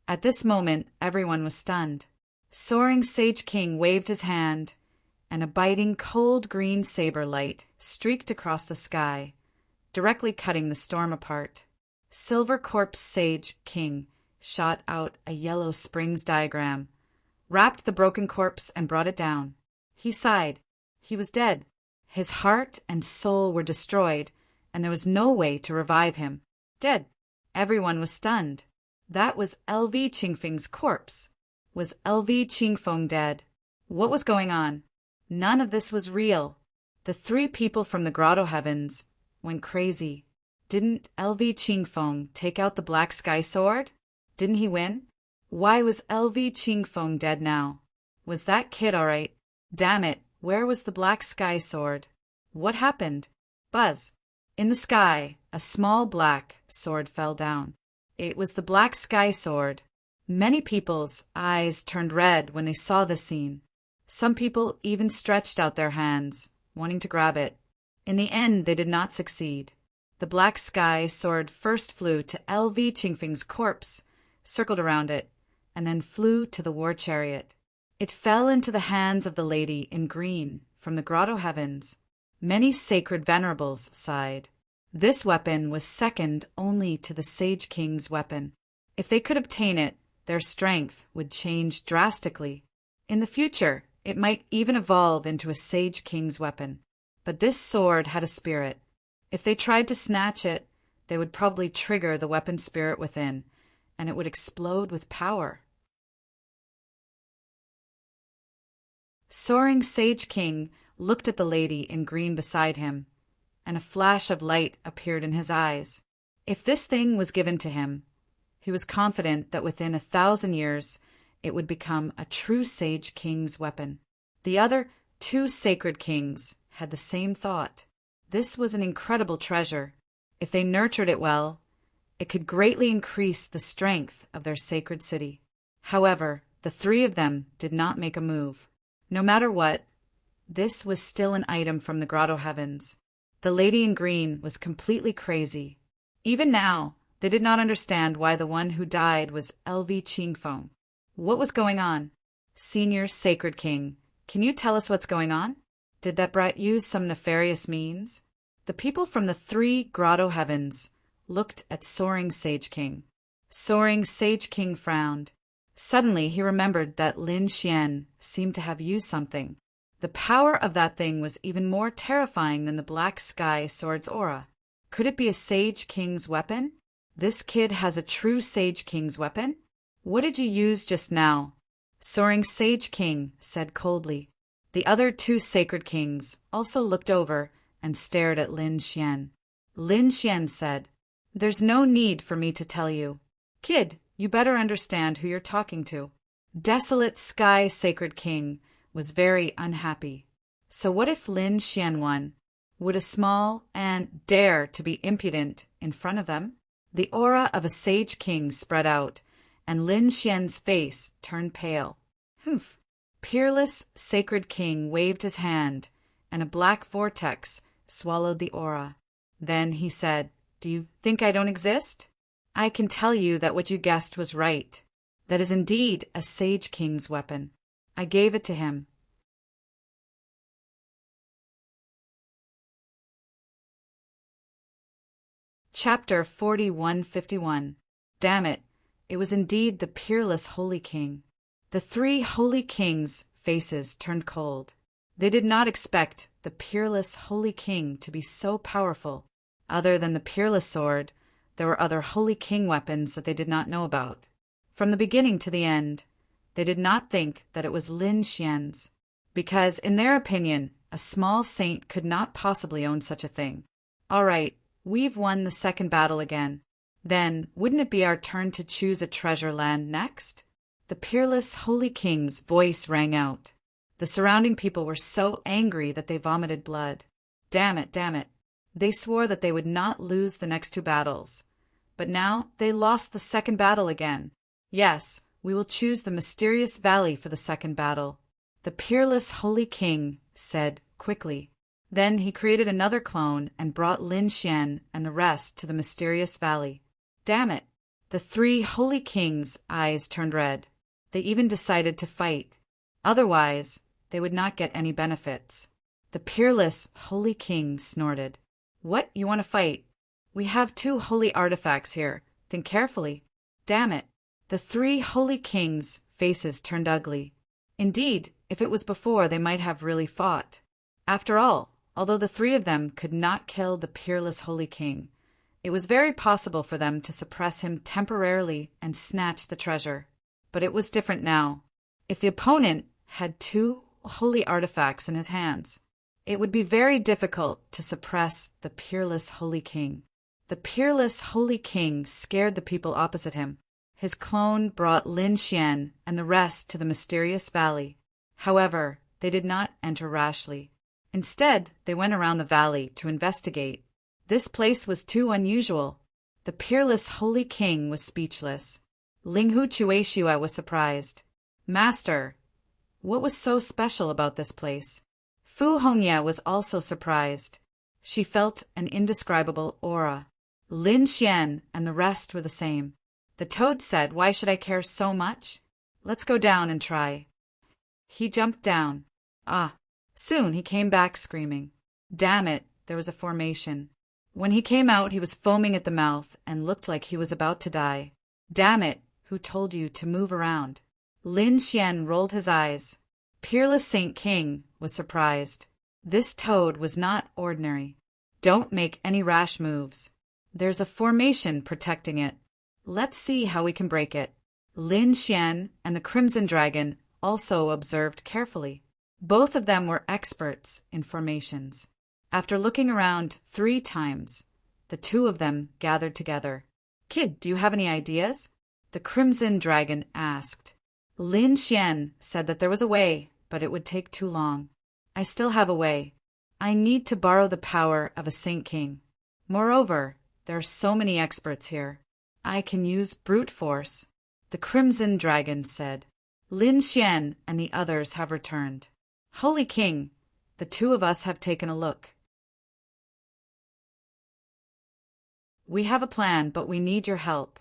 At this moment, everyone was stunned. Soaring Sage King waved his hand, and a biting cold green saber light streaked across the sky, directly cutting the storm apart. Silver Corpse Sage King shot out a yellow springs diagram, wrapped the broken corpse and brought it down. He sighed. He was dead. His heart and soul were destroyed, and there was no way to revive him. Dead. Everyone was stunned. That was LV Qingfeng's corpse. Was LV Qingfeng dead? What was going on? None of this was real. The three people from the Grotto Heavens went crazy. Didn't LV Qingfeng take out the Black Sky Sword? Didn't he win? Why was LV Qingfeng dead now? Was that kid all right? Damn it, where was the Black Sky Sword? What happened? Buzz. In the sky, a small black sword fell down. It was the Black Sky Sword. Many people's eyes turned red when they saw the scene. Some people even stretched out their hands, wanting to grab it. In the end, they did not succeed. The Black Sky Sword first flew to LV Qingfeng's corpse, circled around it, and then flew to the war chariot. It fell into the hands of the lady in green from the Grotto Heavens. Many sacred venerables sighed. This weapon was second only to the Sage King's weapon. If they could obtain it, their strength would change drastically. In the future, it might even evolve into a Sage King's weapon. But this sword had a spirit. If they tried to snatch it, they would probably trigger the weapon spirit within, and it would explode with power. Soaring Sage King looked at the lady in green beside him, and a flash of light appeared in his eyes. If this thing was given to him, he was confident that within 1,000 years it would become a true Sage King's weapon. The other two sacred kings had the same thought. This was an incredible treasure. If they nurtured it well, it could greatly increase the strength of their sacred city. However, the three of them did not make a move. No matter what, this was still an item from the Grotto Heavens. The lady in green was completely crazy. Even now, they did not understand why the one who died was LV Qingfeng. What was going on? Senior Sacred King, can you tell us what's going on? Did that brat use some nefarious means? The people from the three Grotto Heavens looked at Soaring Sage King. Soaring Sage King frowned. Suddenly he remembered that Lin Xian seemed to have used something. The power of that thing was even more terrifying than the Black Sky Sword's aura. Could it be a Sage King's weapon? This kid has a true Sage King's weapon? What did you use just now? Soaring Sage King said coldly. The other two sacred kings also looked over and stared at Lin Xian. Lin Xian said, "There's no need for me to tell you. Kid, you better understand who you're talking to." Desolate Sky Sacred King was very unhappy. So what if Lin Xian won? Would a small ant dare to be impudent in front of them? The aura of a Sage King spread out, and Lin Xian's face turned pale. Humph! Peerless Sacred King waved his hand, and a black vortex swallowed the aura. Then he said, "Do you think I don't exist? I can tell you that what you guessed was right. That is indeed a Sage King's weapon. I gave it to him." Chapter 4151. Damn it! It was indeed the peerless Holy King. The three Holy Kings' faces turned cold. They did not expect the peerless Holy King to be so powerful. Other than the peerless sword, there were other Holy King weapons that they did not know about. From the beginning to the end, they did not think that it was Lin Xian's, because, in their opinion, a small saint could not possibly own such a thing. All right, we've won the second battle again. Then, wouldn't it be our turn to choose a treasure land next? The peerless holy king's voice rang out. The surrounding people were so angry that they vomited blood. Damn it, damn it. They swore that they would not lose the next 2 battles. But now they lost the second battle again. Yes, we will choose the mysterious valley for the second battle, the peerless holy king said quickly. Then he created another clone and brought Lin Xian and the rest to the mysterious valley. Damn it! The 3 holy kings' eyes turned red. They even decided to fight. Otherwise, they would not get any benefits. The peerless holy king snorted. What, you want to fight? We have 2 holy artifacts here. Think carefully. Damn it! The 3 holy kings' faces turned ugly. Indeed, if it was before, they might have really fought. After all, although the 3 of them could not kill the peerless holy king, it was very possible for them to suppress him temporarily and snatch the treasure. But it was different now. If the opponent had 2 holy artifacts in his hands, it would be very difficult to suppress the peerless holy king. The peerless holy king scared the people opposite him. His clone brought Lin Xian and the rest to the mysterious valley. However, they did not enter rashly. Instead, they went around the valley to investigate. This place was too unusual. The peerless holy king was speechless. Linghu Chueshua was surprised. Master, what was so special about this place? Fu Hongya was also surprised. She felt an indescribable aura. Lin Xian and the rest were the same. The toad said, "Why should I care so much? Let's go down and try." He jumped down. Soon he came back screaming. Damn it, there was a formation. When he came out, he was foaming at the mouth and looked like he was about to die. Damn it, who told you to move around? Lin Xian rolled his eyes. Peerless Saint King was surprised. This toad was not ordinary. Don't make any rash moves. There's a formation protecting it. Let's see how we can break it. Lin Xian and the Crimson Dragon also observed carefully. Both of them were experts in formations. After looking around 3 times, the 2 of them gathered together. Kid, do you have any ideas? The Crimson Dragon asked. Lin Xian said that there was a way, but it would take too long. I still have a way. I need to borrow the power of a Saint King. Moreover, there are so many experts here. I can use brute force, the Crimson Dragon said. Lin Xian and the others have returned. Holy King, the 2 of us have taken a look. We have a plan, but we need your help.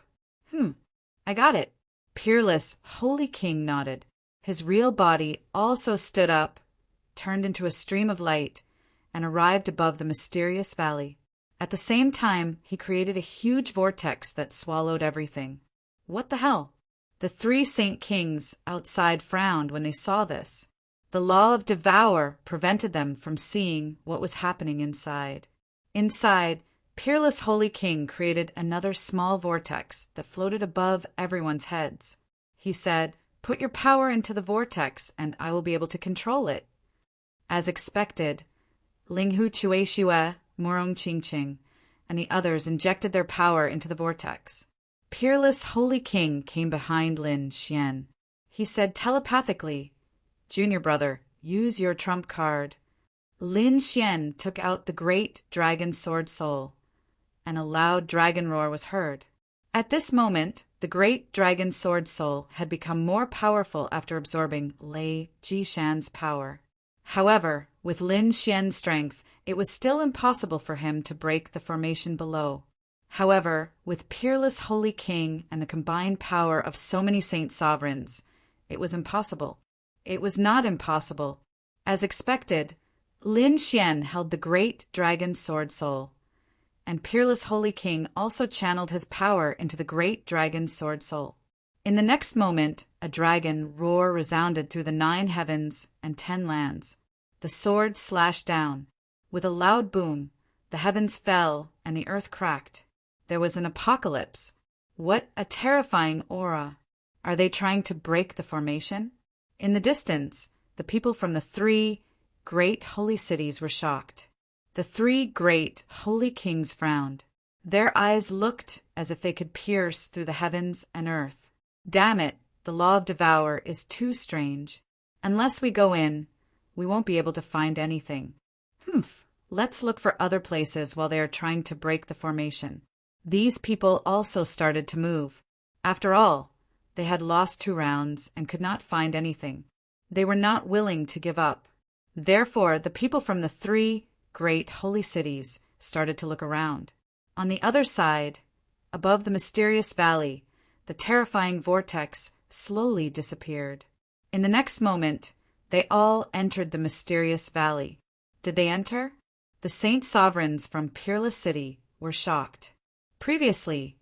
I got it. Peerless Holy King nodded. His real body also stood up, turned into a stream of light, and arrived above the mysterious valley. At the same time, he created a huge vortex that swallowed everything. What the hell? The 3 Saint Kings outside frowned when they saw this. The law of devour prevented them from seeing what was happening inside. Inside, Peerless Holy King created another small vortex that floated above everyone's heads. He said, "Put your power into the vortex, and I will be able to control it." As expected, Linghu Chueshua, Morong Qingqing, and the others injected their power into the vortex. Peerless Holy King came behind Lin Xian. He said telepathically, "Junior brother, use your trump card." Lin Xian took out the great dragon sword soul, and a loud dragon roar was heard. At this moment, the great dragon sword soul had become more powerful after absorbing Lei Jishan's power. However, with Lin Xian's strength, it was still impossible for him to break the formation below. However, with Peerless Holy King and the combined power of so many saint sovereigns, it was impossible. It was not impossible. As expected, Lin Xian held the great dragon sword soul, and Peerless Holy King also channeled his power into the great dragon sword soul. In the next moment, a dragon roar resounded through the 9 heavens and 10 lands. The sword slashed down. With a loud boom, the heavens fell and the earth cracked. There was an apocalypse. What a terrifying aura! Are they trying to break the formation? In the distance, the people from the 3 great holy cities were shocked. The 3 great holy kings frowned. Their eyes looked as if they could pierce through the heavens and earth. Damn it, The law of devour is too strange. Unless we go in, we won't be able to find anything. Humph, let's look for other places while they are trying to break the formation. These people also started to move. After all, they had lost 2 rounds and could not find anything. They were not willing to give up. Therefore, the people from the 3 great holy cities started to look around. On the other side, above the mysterious valley, the terrifying vortex slowly disappeared. In the next moment, they all entered the mysterious valley. Did they enter? The saint sovereigns from Peerless City were shocked. Previously,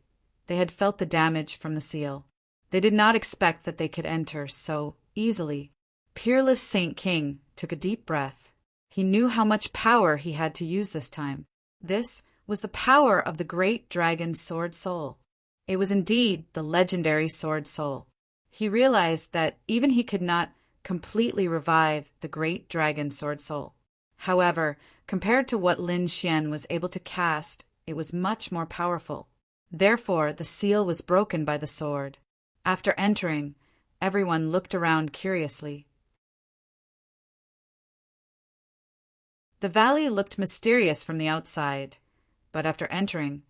they had felt the damage from the seal. They did not expect that they could enter so easily. Peerless Saint King took a deep breath. He knew how much power he had to use this time. This was the power of the great dragon Sword Soul. It was indeed the legendary Sword Soul. He realized that even he could not completely revive the great dragon Sword Soul. However, compared to what Lin Xian was able to cast, it was much more powerful. Therefore, the seal was broken by the sword. After entering, everyone looked around curiously. The valley looked mysterious from the outside, but after entering,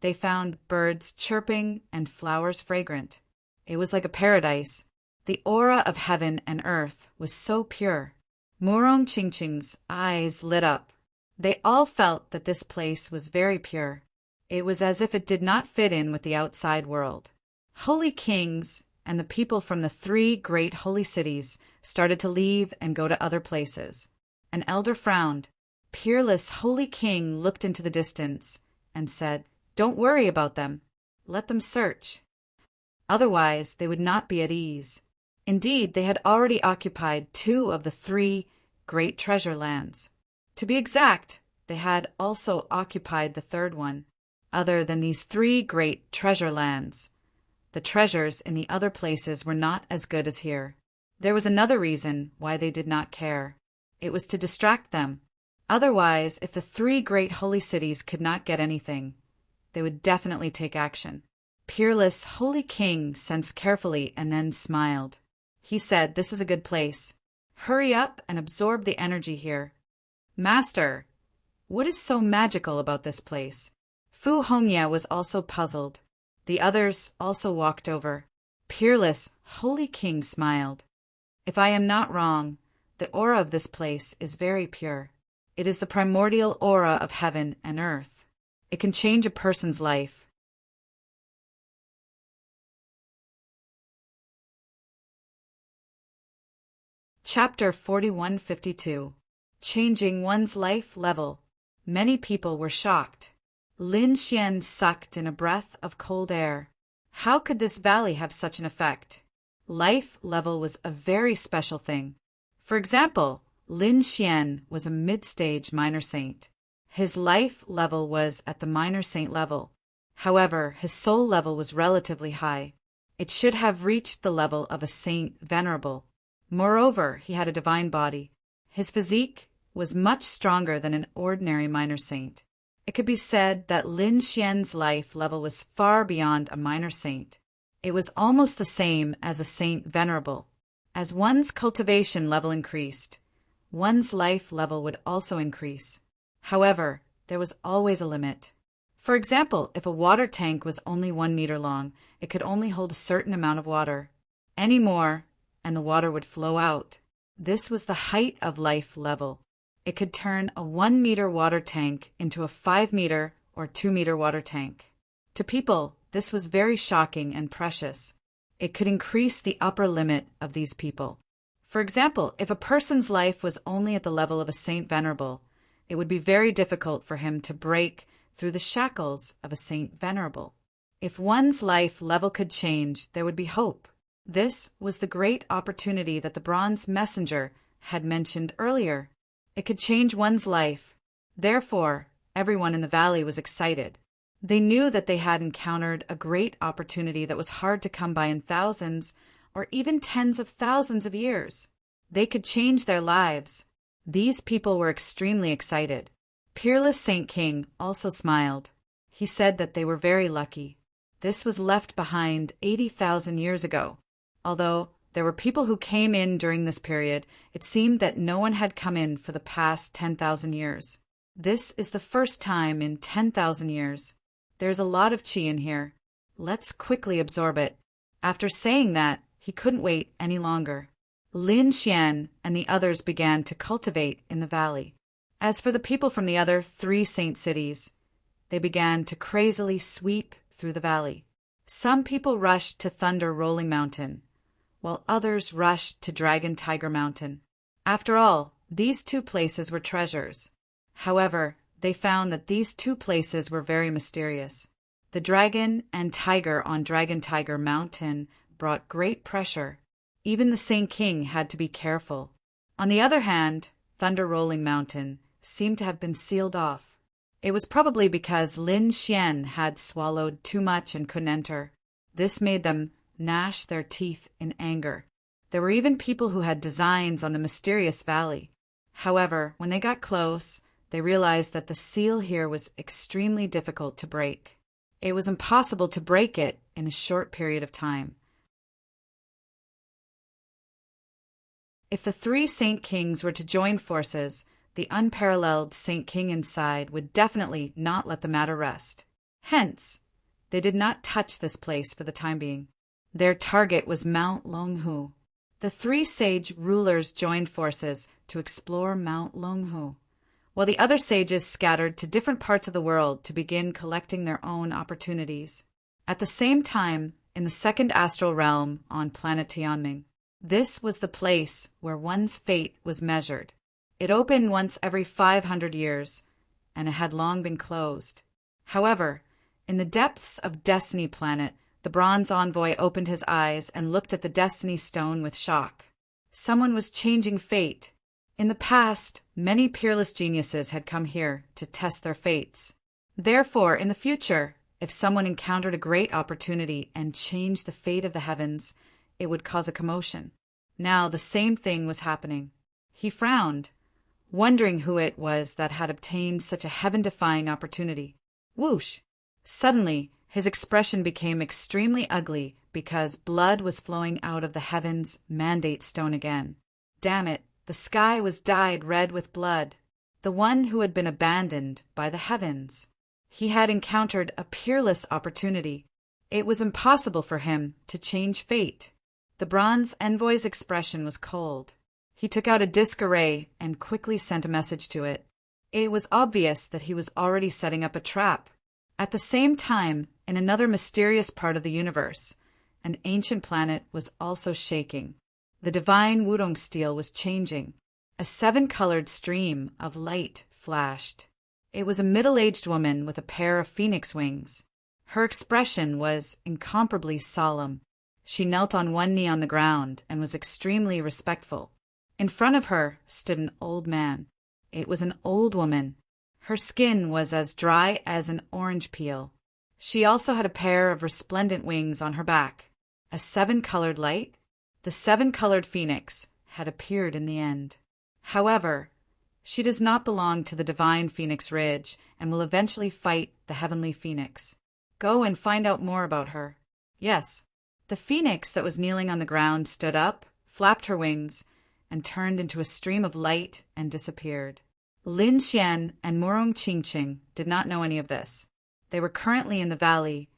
they found birds chirping and flowers fragrant. It was like a paradise. The aura of heaven and earth was so pure. Murong Qingqing's eyes lit up. They all felt that this place was very pure. It was as if it did not fit in with the outside world. Holy kings and the people from the 3 great holy cities started to leave and go to other places. An elder frowned. Peerless Holy King looked into the distance and said, "Don't worry about them. Let them search. Otherwise, they would not be at ease." Indeed, they had already occupied 2 of the 3 great treasure lands. To be exact, they had also occupied the 3rd one. Other than these 3 great treasure lands, the treasures in the other places were not as good as here. There was another reason why they did not care. It was to distract them. Otherwise, if the 3 great holy cities could not get anything, they would definitely take action. Peerless Holy King sensed carefully and then smiled. He said, "This is a good place. Hurry up and absorb the energy here." "Master, what is so magical about this place?" Fu Hongya was also puzzled. The others also walked over. Peerless Holy King smiled. "If I am not wrong, the aura of this place is very pure. It is the primordial aura of heaven and earth. It can change a person's life." Chapter 4152. Changing One's Life Level. Many people were shocked. Lin Xian sucked in a breath of cold air. How could this valley have such an effect? Life level was a very special thing. For example, Lin Xian was a mid-stage minor saint. His life level was at the minor saint level. However, his soul level was relatively high. It should have reached the level of a saint venerable. Moreover, he had a divine body. His physique was much stronger than an ordinary minor saint. It could be said that Lin Xian's life level was far beyond a minor saint. It was almost the same as a saint venerable. As one's cultivation level increased, one's life level would also increase. However, there was always a limit. For example, if a water tank was only 1 meter long, it could only hold a certain amount of water. Any more, and the water would flow out. This was the height of life level. It could turn a 1 meter water tank into a 5 meter or 2 meter water tank. To people, this was very shocking and precious. It could increase the upper limit of these people. For example, if a person's life was only at the level of a saint venerable, it would be very difficult for him to break through the shackles of a saint venerable. If one's life level could change, there would be hope. This was the great opportunity that the bronze messenger had mentioned earlier. It could change one's life. Therefore, everyone in the valley was excited. They knew that they had encountered a great opportunity that was hard to come by in thousands or even tens of thousands of years. They could change their lives. These people were extremely excited. Peerless Saint King also smiled. He said that they were very lucky. This was left behind 80,000 years ago. Although there were people who came in during this period, it seemed that no one had come in for the past 10,000 years. This is the first time in 10,000 years. There's a lot of chi in here. Let's quickly absorb it. After saying that, he couldn't wait any longer. Lin Xian and the others began to cultivate in the valley. As for the people from the other 3 saint cities, they began to crazily sweep through the valley. Some people rushed to Thunder Rolling Mountain, while others rushed to Dragon Tiger Mountain. After all, these 2 places were treasures. However, they found that these 2 places were very mysterious. The dragon and tiger on Dragon Tiger Mountain brought great pressure. Even the Saint King had to be careful. On the other hand, Thunder Rolling Mountain seemed to have been sealed off. It was probably because Lin Xian had swallowed too much and couldn't enter. This made them gnash their teeth in anger. There were even people who had designs on the mysterious valley. However, when they got close, they realized that the seal here was extremely difficult to break. It was impossible to break it in a short period of time. If the 3 Saint Kings were to join forces, the unparalleled Saint King inside would definitely not let the matter rest. Hence, they did not touch this place for the time being. Their target was Mount Longhu. The 3 sage rulers joined forces to explore Mount Longhu, while the other sages scattered to different parts of the world to begin collecting their own opportunities. At the same time, in the 2nd astral realm on planet Tianming, this was the place where one's fate was measured. It opened once every 500 years, and it had long been closed. However, in the depths of Destiny Planet, the bronze envoy opened his eyes and looked at the Destiny Stone with shock. Someone was changing fate. In the past, many peerless geniuses had come here to test their fates. Therefore, in the future, if someone encountered a great opportunity and changed the fate of the heavens, it would cause a commotion. Now the same thing was happening. He frowned, wondering who it was that had obtained such a heaven-defying opportunity. Whoosh! Suddenly, his expression became extremely ugly because blood was flowing out of the heavens' mandate stone again. Damn it, the sky was dyed red with blood. The one who had been abandoned by the heavens. He had encountered a peerless opportunity. It was impossible for him to change fate. The bronze envoy's expression was cold. He took out a disc array and quickly sent a message to it. It was obvious that he was already setting up a trap. At the same time, in another mysterious part of the universe, an ancient planet was also shaking. The divine Wudong steel was changing. A 7-colored stream of light flashed. It was a middle-aged woman with a pair of phoenix wings. Her expression was incomparably solemn. She knelt on one knee on the ground and was extremely respectful. In front of her stood an old man. It was an old woman. Her skin was as dry as an orange peel. She also had a pair of resplendent wings on her back. A 7-colored light? The 7-colored phoenix had appeared in the end. However, she does not belong to the divine Phoenix Ridge and will eventually fight the heavenly phoenix. Go and find out more about her. Yes. The phoenix that was kneeling on the ground stood up, flapped her wings, and turned into a stream of light and disappeared. Lin Xian and Murong Qingqing did not know any of this. They were currently in the valley,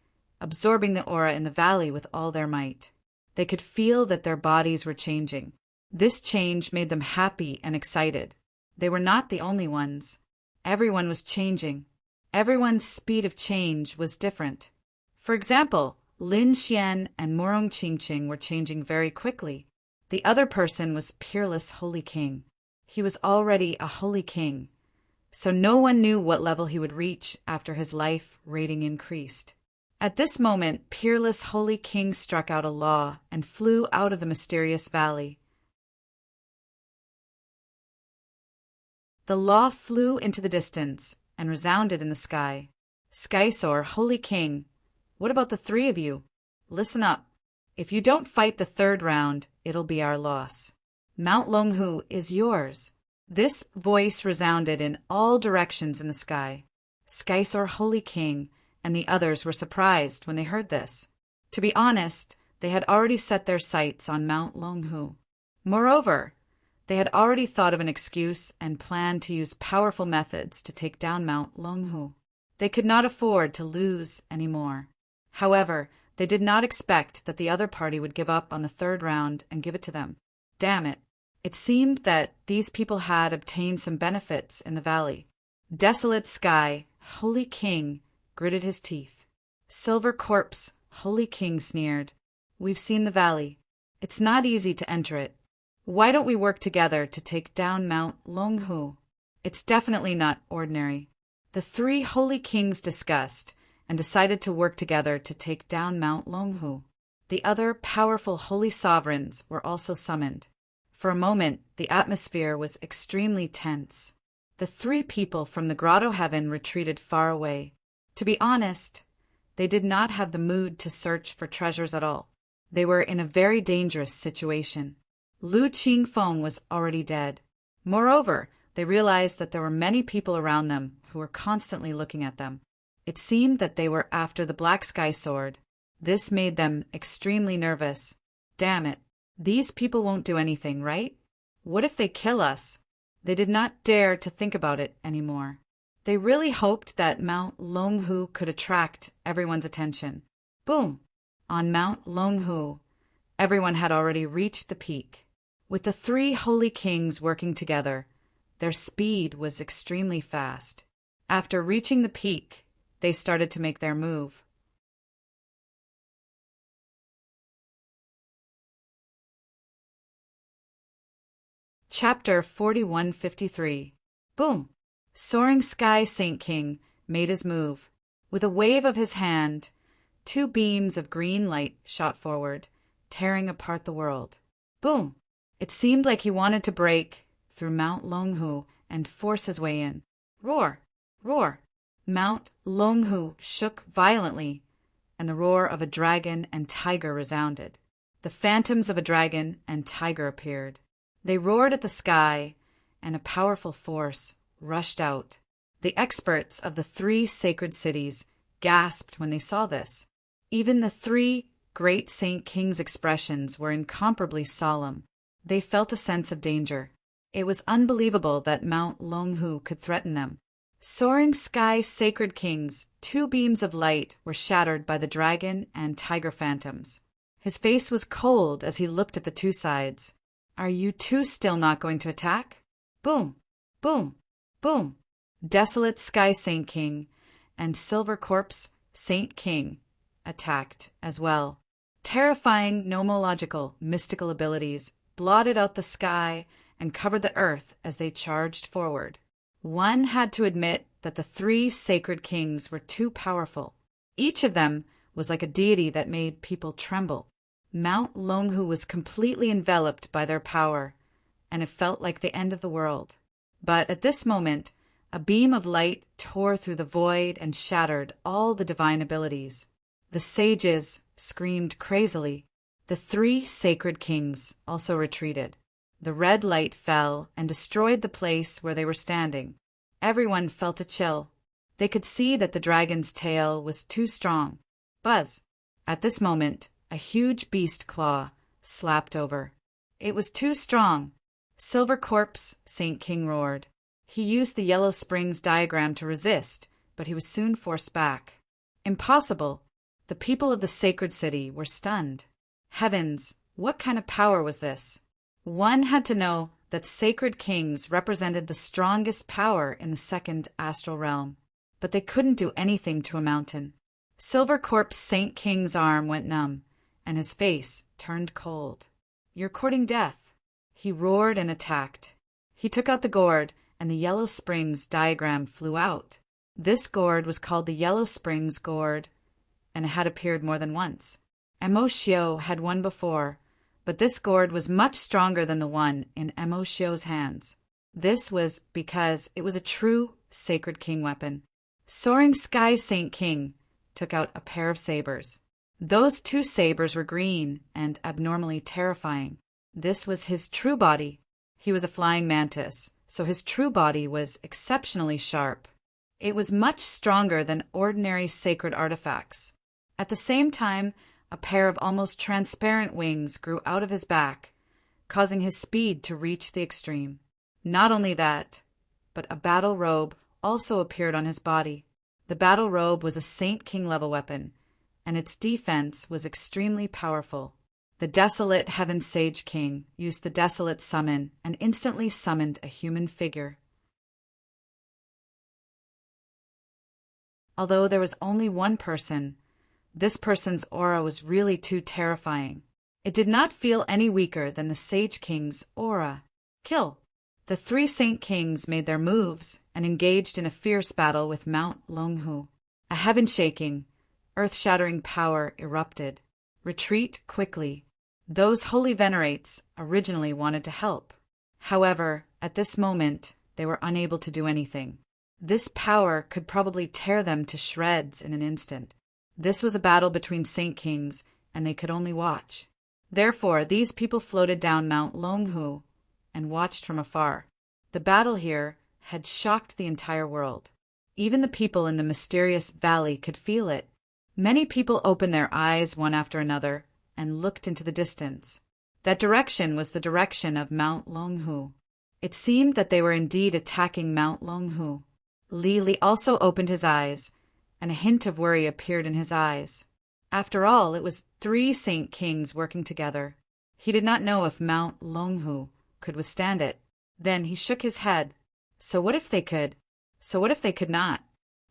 absorbing the aura in the valley with all their might. They could feel that their bodies were changing. This change made them happy and excited. They were not the only ones. Everyone was changing. Everyone's speed of change was different. For example, Lin Xian and Murong Qingqing were changing very quickly. The other person was Peerless Holy King. He was already a Holy King, so no one knew what level he would reach after his life rating increased. At this moment, Peerless Holy King struck out a law and flew out of the mysterious valley. The law flew into the distance and resounded in the sky. Skysoar, Holy King, what about the 3 of you? Listen up. If you don't fight the 3rd round, it'll be our loss. Mount Longhu is yours. This voice resounded in all directions in the sky. Skysoar, Holy King, and the others were surprised when they heard this. To be honest, They had already set their sights on Mount Longhu. Moreover, they had already thought of an excuse and planned to use powerful methods to take down Mount Longhu. They could not afford to lose any more. However, they did not expect that the other party would give up on the third round and give it to them. Damn it. It seemed that these people had obtained some benefits in the valley. Desolate Sky, Holy King, gritted his teeth. Silver Corpse, Holy King sneered. We've seen the valley. It's not easy to enter it. Why don't we work together to take down Mount Longhu? It's definitely not ordinary. The three Holy Kings discussed and decided to work together to take down Mount Longhu. The other powerful holy sovereigns were also summoned. For a moment, the atmosphere was extremely tense. The three people from the Grotto Heaven retreated far away. To be honest, they did not have the mood to search for treasures at all. They were in a very dangerous situation. Lu Qingfeng was already dead. Moreover, they realized that there were many people around them who were constantly looking at them. It seemed that they were after the Black Sky Sword. This made them extremely nervous. Damn it. These people won't do anything, right? What if they kill us? They did not dare to think about it anymore. They really hoped that Mount Longhu could attract everyone's attention. Boom! On Mount Longhu, everyone had already reached the peak. With the three holy kings working together, their speed was extremely fast. After reaching the peak, they started to make their move. Chapter 4153. Boom! Soaring Sky Saint King made his move. With a wave of his hand, two beams of green light shot forward, tearing apart the world. Boom! It seemed like he wanted to break through Mount Longhu and force his way in. Roar! Roar! Mount Longhu shook violently, and the roar of a dragon and tiger resounded. The phantoms of a dragon and tiger appeared. They roared at the sky, and a powerful force rushed out. The experts of the three sacred cities gasped when they saw this. Even the three great Saint Kings' expressions were incomparably solemn. They felt a sense of danger. It was unbelievable that Mount Longhu could threaten them. Soaring Sky Sacred Kings, two beams of light were shattered by the dragon and tiger phantoms. His face was cold as he looked at the two sides. Are you two still not going to attack? Boom! Boom! Boom! Desolate Sky Saint King and Silver Corpse Saint King attacked as well. Terrifying nomological mystical abilities blotted out the sky and covered the earth as they charged forward. One had to admit that the three sacred kings were too powerful. Each of them was like a deity that made people tremble. Mount Longhu was completely enveloped by their power, and it felt like the end of the world. But at this moment, a beam of light tore through the void and shattered all the divine abilities. The sages screamed crazily. The three sacred kings also retreated. The red light fell and destroyed the place where they were standing. Everyone felt a chill. They could see that the dragon's tail was too strong. Buzz! At this moment, a huge beast claw slapped over. It was too strong. Silver Corpse Saint King roared. He used the Yellow Springs diagram to resist, but he was soon forced back. Impossible! The people of the sacred city were stunned. Heavens, what kind of power was this? One had to know that sacred kings represented the strongest power in the second astral realm, but they couldn't do anything to a mountain. Silver Corpse Saint King's arm went numb, and his face turned cold. You're courting death. He roared and attacked. He took out the gourd, and the Yellow Springs diagram flew out. This gourd was called the Yellow Springs gourd, and it had appeared more than once. Emoshio had one before, but this gourd was much stronger than the one in Emoshio's hands. This was because it was a true sacred king weapon. Soaring Sky Saint King took out a pair of sabers. Those two sabers were green and abnormally terrifying. This was his true body. He was a flying mantis, so his true body was exceptionally sharp. It was much stronger than ordinary sacred artifacts. At the same time, A pair of almost transparent wings grew out of his back, causing his speed to reach the extreme. Not only that, but a battle robe also appeared on his body. The battle robe was a Saint King level weapon, and its defense was extremely powerful. The desolate Heaven Sage King used the desolate summon and instantly summoned a human figure. Although there was only one person, this person's aura was really too terrifying. It did not feel any weaker than the Sage King's aura. Kill! The three Saint Kings made their moves and engaged in a fierce battle with Mount Longhu. A heaven-shaking, earth-shattering power erupted. Retreat quickly. Those holy venerates originally wanted to help. However, at this moment, they were unable to do anything. This power could probably tear them to shreds in an instant. This was a battle between Saint Kings, and they could only watch. Therefore, these people floated down Mount Longhu and watched from afar. The battle here had shocked the entire world. Even the people in the mysterious valley could feel it. Many people opened their eyes one after another and looked into the distance. That direction was the direction of Mount Longhu. It seemed that they were indeed attacking Mount Longhu. Li also opened his eyes, and a hint of worry appeared in his eyes. After all, it was three Saint Kings working together. He did not know if Mount Longhu could withstand it. Then he shook his head. So what if they could? So what if they could not?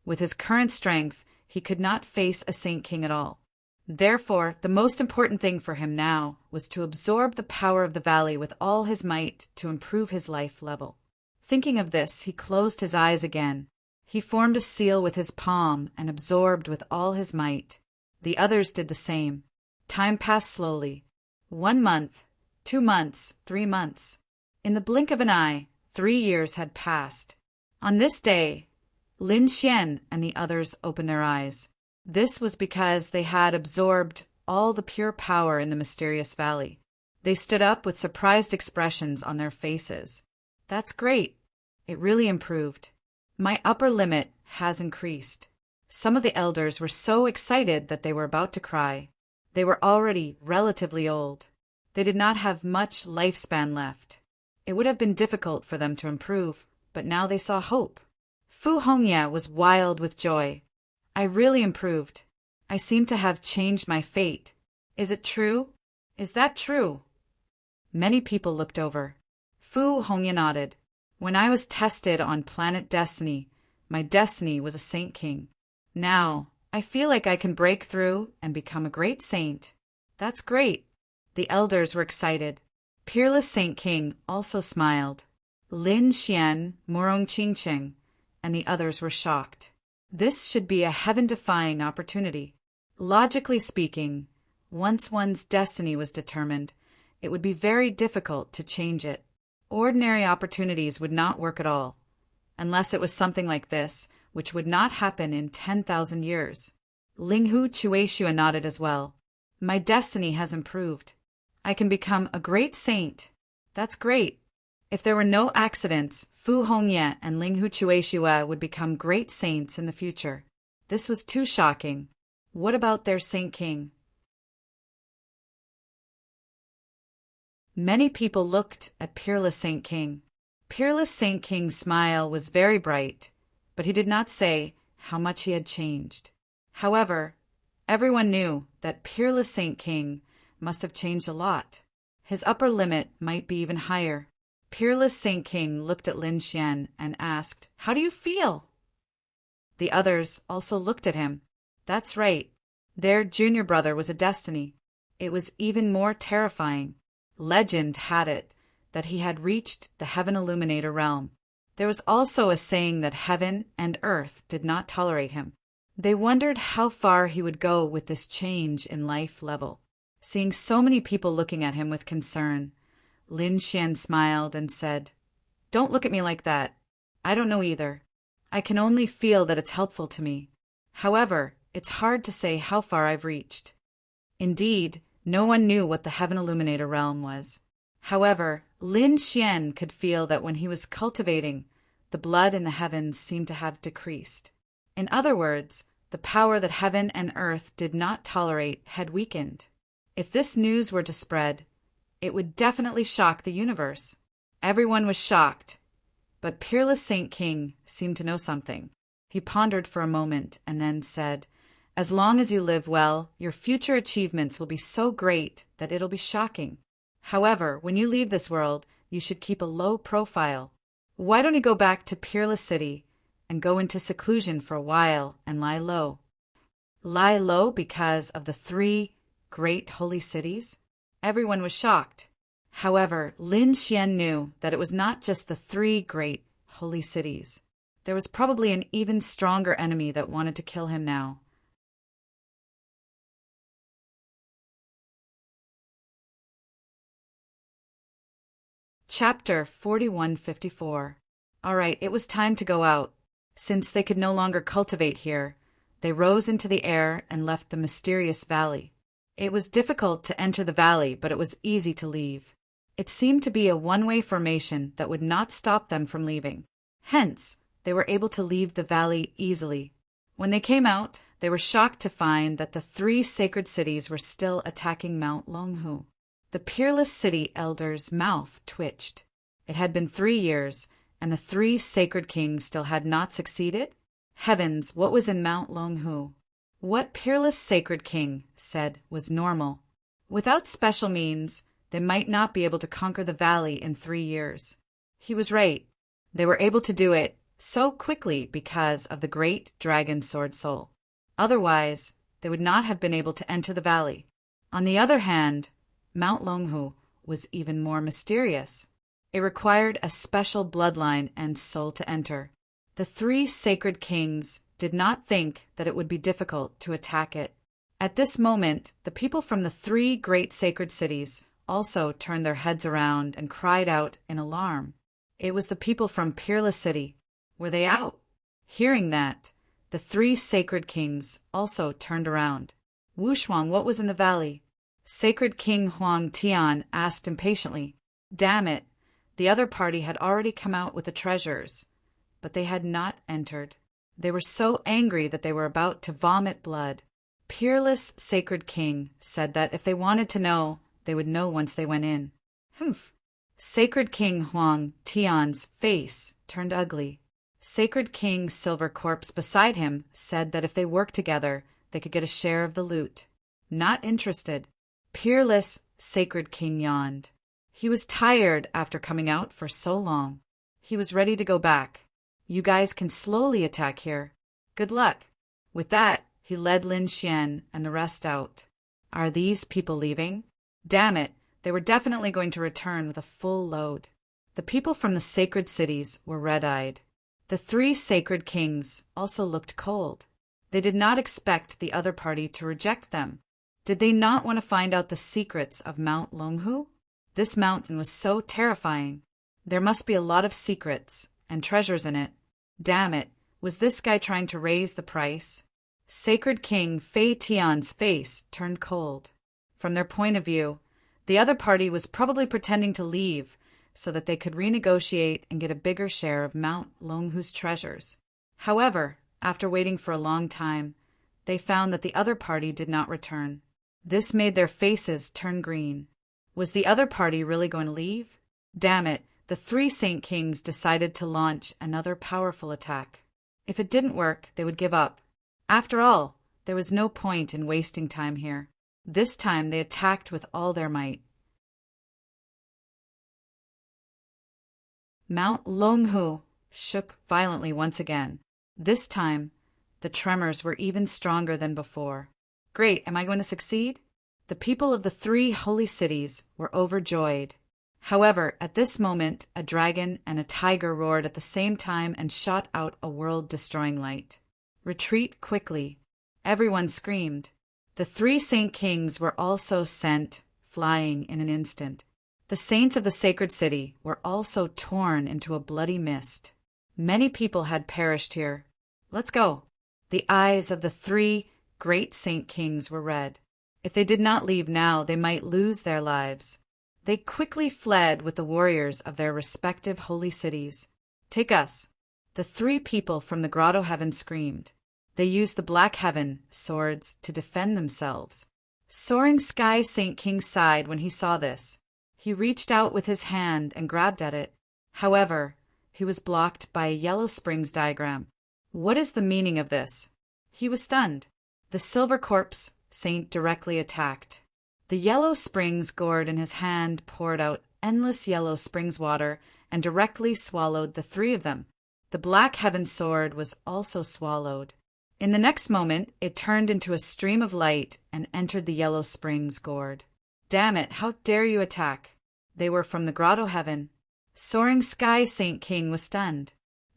With his current strength, he could not face a Saint King at all. Therefore, the most important thing for him now was to absorb the power of the valley with all his might to improve his life level. Thinking of this, he closed his eyes again. He formed a seal with his palm and absorbed with all his might. The others did the same. Time passed slowly. 1 month, 2 months, 3 months. In the blink of an eye, 3 years had passed. On this day, Lin Xian and the others opened their eyes. This was because they had absorbed all the pure power in the mysterious valley. They stood up with surprised expressions on their faces. That's great. It really improved. My upper limit has increased. Some of the elders were so excited that they were about to cry. They were already relatively old. They did not have much lifespan left. It would have been difficult for them to improve, but now they saw hope. Fu Hongye was wild with joy. I really improved. I seem to have changed my fate. Is it true? Is that true? Many people looked over. Fu Hongye nodded. When I was tested on planet Destiny, my destiny was a Saint King. Now, I feel like I can break through and become a great saint. That's great. The elders were excited. Peerless Saint King also smiled. Lin Xian, Morong Qingcheng, and the others were shocked. This should be a heaven-defying opportunity. Logically speaking, once one's destiny was determined, it would be very difficult to change it. Ordinary opportunities would not work at all, unless it was something like this, which would not happen in 10,000 years. Linghu Chueshua nodded as well. My destiny has improved. I can become a great saint. That's great. If there were no accidents, Fu Hongye and Linghu Chueshua would become great saints in the future. This was too shocking. What about their Saint King? Many people looked at Peerless Saint King. Peerless Saint King's smile was very bright, but he did not say how much he had changed. However, everyone knew that Peerless Saint King must have changed a lot. His upper limit might be even higher. Peerless Saint King looked at Lin Xian and asked, "How do you feel?" The others also looked at him. That's right. Their junior brother was a destiny. It was even more terrifying. Legend had it that he had reached the Heaven Illuminator realm. There was also a saying that heaven and earth did not tolerate him. They wondered how far he would go with this change in life level. Seeing so many people looking at him with concern, Lin Xian smiled and said, "Don't look at me like that. I don't know either. I can only feel that it's helpful to me. However, it's hard to say how far I've reached." Indeed, no one knew what the Heaven Illuminator realm was. However, Lin Xian could feel that when he was cultivating, the blood in the heavens seemed to have decreased. In other words, The power that heaven and earth did not tolerate had weakened. If this news were to spread, it would definitely shock the universe. Everyone was shocked, but Peerless Saint King seemed to know something. He pondered for a moment and then said, "As long as you live well, your future achievements will be so great that it'll be shocking. However, when you leave this world, you should keep a low profile. Why don't you go back to Peerless City and go into seclusion for a while and lie low?" Lie low because of the 3 great holy cities? Everyone was shocked. However, Lin Xian knew that it was not just the 3 great holy cities. There was probably an even stronger enemy that wanted to kill him now. Chapter 4154. All right, it was time to go out. Since they could no longer cultivate here, they rose into the air and left the mysterious valley. It was difficult to enter the valley, but it was easy to leave. It seemed to be a one-way formation that would not stop them from leaving. Hence, they were able to leave the valley easily. When they came out, they were shocked to find that the 3 sacred cities were still attacking Mount Longhu. The Peerless City elder's mouth twitched. It had been 3 years, and the 3 sacred kings still had not succeeded? Heavens, what was in Mount Longhu? What Peerless Sacred King said was normal. Without special means, they might not be able to conquer the valley in 3 years. He was right. They were able to do it so quickly because of the great dragon sword soul. Otherwise, they would not have been able to enter the valley. On the other hand, Mount Longhu was even more mysterious. It required a special bloodline and soul to enter. The 3 sacred kings did not think that it would be difficult to attack it. At this moment, the people from the 3 great sacred cities also turned their heads around and cried out in alarm. It was the people from Peerless City. Were they out? Hearing that, the 3 sacred kings also turned around. Wu Shuang, what was in the valley? Sacred King Huang Tian asked impatiently. Damn it! The other party had already come out with the treasures, but they had not entered. They were so angry that they were about to vomit blood. Peerless Sacred King said that if they wanted to know, they would know once they went in. Humph! Sacred King Huang Tian's face turned ugly. Sacred King Silver Corpse beside him said that if they worked together, they could get a share of the loot. Not interested. Peerless Sacred King yawned. He was tired after coming out for so long. He was ready to go back. You guys can slowly attack here. Good luck. With that, he led Lin Xian and the rest out. Are these people leaving? Damn it, they were definitely going to return with a full load. The people from the sacred cities were red-eyed. The 3 sacred kings also looked cold. They did not expect the other party to reject them. Did they not want to find out the secrets of Mount Longhu? This mountain was so terrifying. There must be a lot of secrets and treasures in it. Damn it, was this guy trying to raise the price? Sacred King Fei Tian's face turned cold. From their point of view, the other party was probably pretending to leave so that they could renegotiate and get a bigger share of Mount Longhu's treasures. However, after waiting for a long time, they found that the other party did not return. This made their faces turn green. Was the other party really going to leave? Damn it, the 3 Saint Kings decided to launch another powerful attack. If it didn't work, they would give up. After all, there was no point in wasting time here. This time they attacked with all their might. Mount Longhu shook violently once again. This time, the tremors were even stronger than before. Great, am I going to succeed? The people of the 3 holy cities were overjoyed. However, at this moment, a dragon and a tiger roared at the same time and shot out a world-destroying light. Retreat quickly. Everyone screamed. The 3 Saint Kings were also sent flying in an instant. The saints of the sacred city were also torn into a bloody mist. Many people had perished here. Let's go. The eyes of the 3 great Saint Kings were red. If they did not leave now, they might lose their lives. They quickly fled with the warriors of their respective holy cities. Take us. The 3 people from the Grotto Heaven screamed. They used the black heaven swords to defend themselves. Soaring Sky Saint King sighed when he saw this. He reached out with his hand and grabbed at it. However, he was blocked by a Yellow Springs diagram. What is the meaning of this? He was stunned. The Silver Corpse Saint directly attacked. The Yellow Springs gourd in his hand poured out endless Yellow Springs water and directly swallowed the three of them. The Black Heaven sword was also swallowed. In the next moment, it turned into a stream of light and entered the Yellow Springs gourd. Damn it, how dare you attack? They were from the Grotto Heaven. Soaring Sky Saint King was stunned.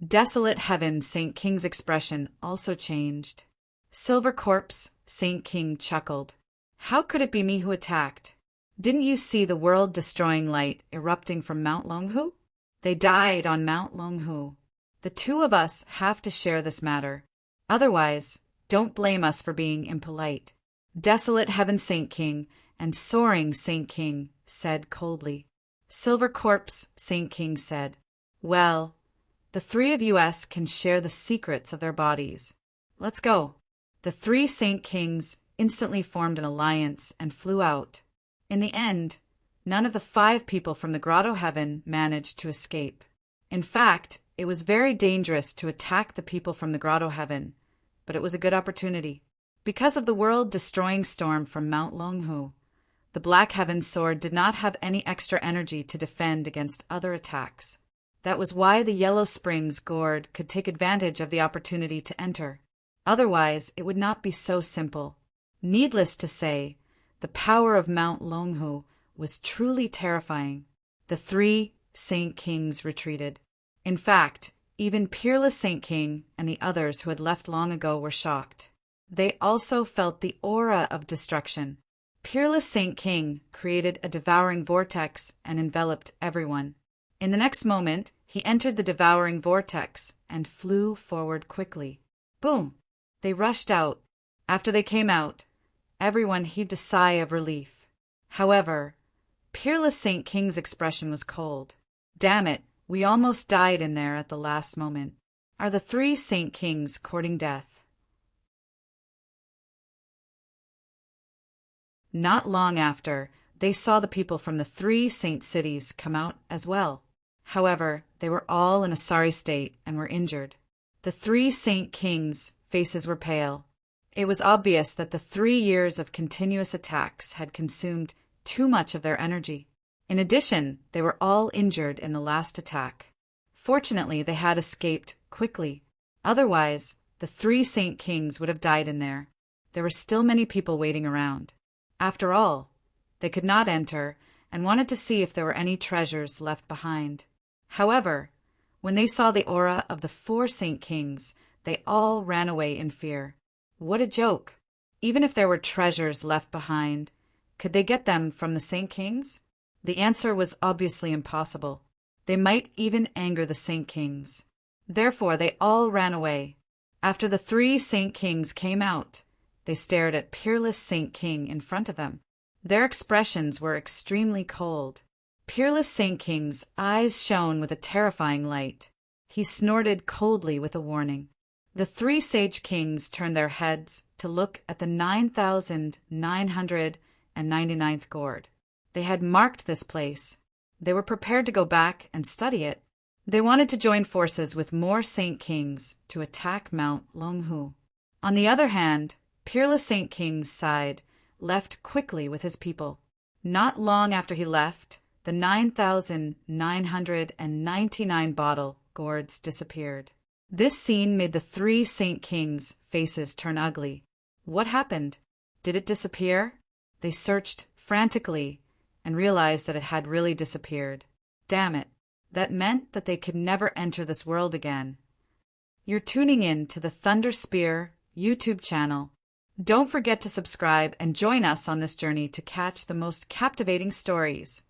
Desolate Heaven Saint King's expression also changed. Silver Corpse Saint King chuckled. How could it be me who attacked? Didn't you see the world-destroying light erupting from Mount Longhu? They died on Mount Longhu. The two of us have to share this matter. Otherwise, don't blame us for being impolite. Desolate Heaven Saint King and Soaring Saint King said coldly. Silver Corpse Saint King said, well, the three of us can share the secrets of their bodies. Let's go. The three Saint Kings instantly formed an alliance and flew out. In the end, none of the 5 people from the Grotto Heaven managed to escape. In fact, it was very dangerous to attack the people from the Grotto Heaven, but it was a good opportunity. Because of the world-destroying storm from Mount Longhu, the Black Heaven sword did not have any extra energy to defend against other attacks. That was why the Yellow Springs gourd could take advantage of the opportunity to enter. Otherwise, it would not be so simple. Needless to say, the power of Mount Longhu was truly terrifying. The 3 Saint Kings retreated. In fact, even Peerless Saint King and the others who had left long ago were shocked. They also felt the aura of destruction. Peerless Saint King created a devouring vortex and enveloped everyone. In the next moment, he entered the devouring vortex and flew forward quickly. Boom! They rushed out. After they came out, everyone heaved a sigh of relief. However, Peerless Saint King's expression was cold. Damn it, we almost died in there at the last moment. Are the 3 Saint Kings courting death? Not long after, they saw the people from the 3 Saint cities come out as well. However, they were all in a sorry state and were injured. The 3 Saint Kings' faces were pale. It was obvious that the 3 years of continuous attacks had consumed too much of their energy. In addition, they were all injured in the last attack. Fortunately, they had escaped quickly. Otherwise, the 3 Saint Kings would have died in there. There were still many people waiting around. After all, they could not enter and wanted to see if there were any treasures left behind. However, when they saw the aura of the 4 Saint Kings, they all ran away in fear. What a joke! Even if there were treasures left behind, could they get them from the Saint Kings? The answer was obviously impossible. They might even anger the Saint Kings. Therefore, they all ran away. After the 3 Saint Kings came out, they stared at Peerless Saint King in front of them. Their expressions were extremely cold. Peerless Saint King's eyes shone with a terrifying light. He snorted coldly with a warning. The 3 Sage Kings turned their heads to look at the 9,999th gourd. They had marked this place. They were prepared to go back and study it. They wanted to join forces with more Saint Kings to attack Mount Longhu. On the other hand, Peerless Saint King's side left quickly with his people. Not long after he left, the 9,999 bottle gourds disappeared. This scene made the 3 Saint Kings' faces turn ugly. What happened? Did it disappear? They searched frantically and realized that it had really disappeared. Damn it. That meant that they could never enter this world again. You're tuning in to the Thunder Spear YouTube channel. Don't forget to subscribe and join us on this journey to catch the most captivating stories.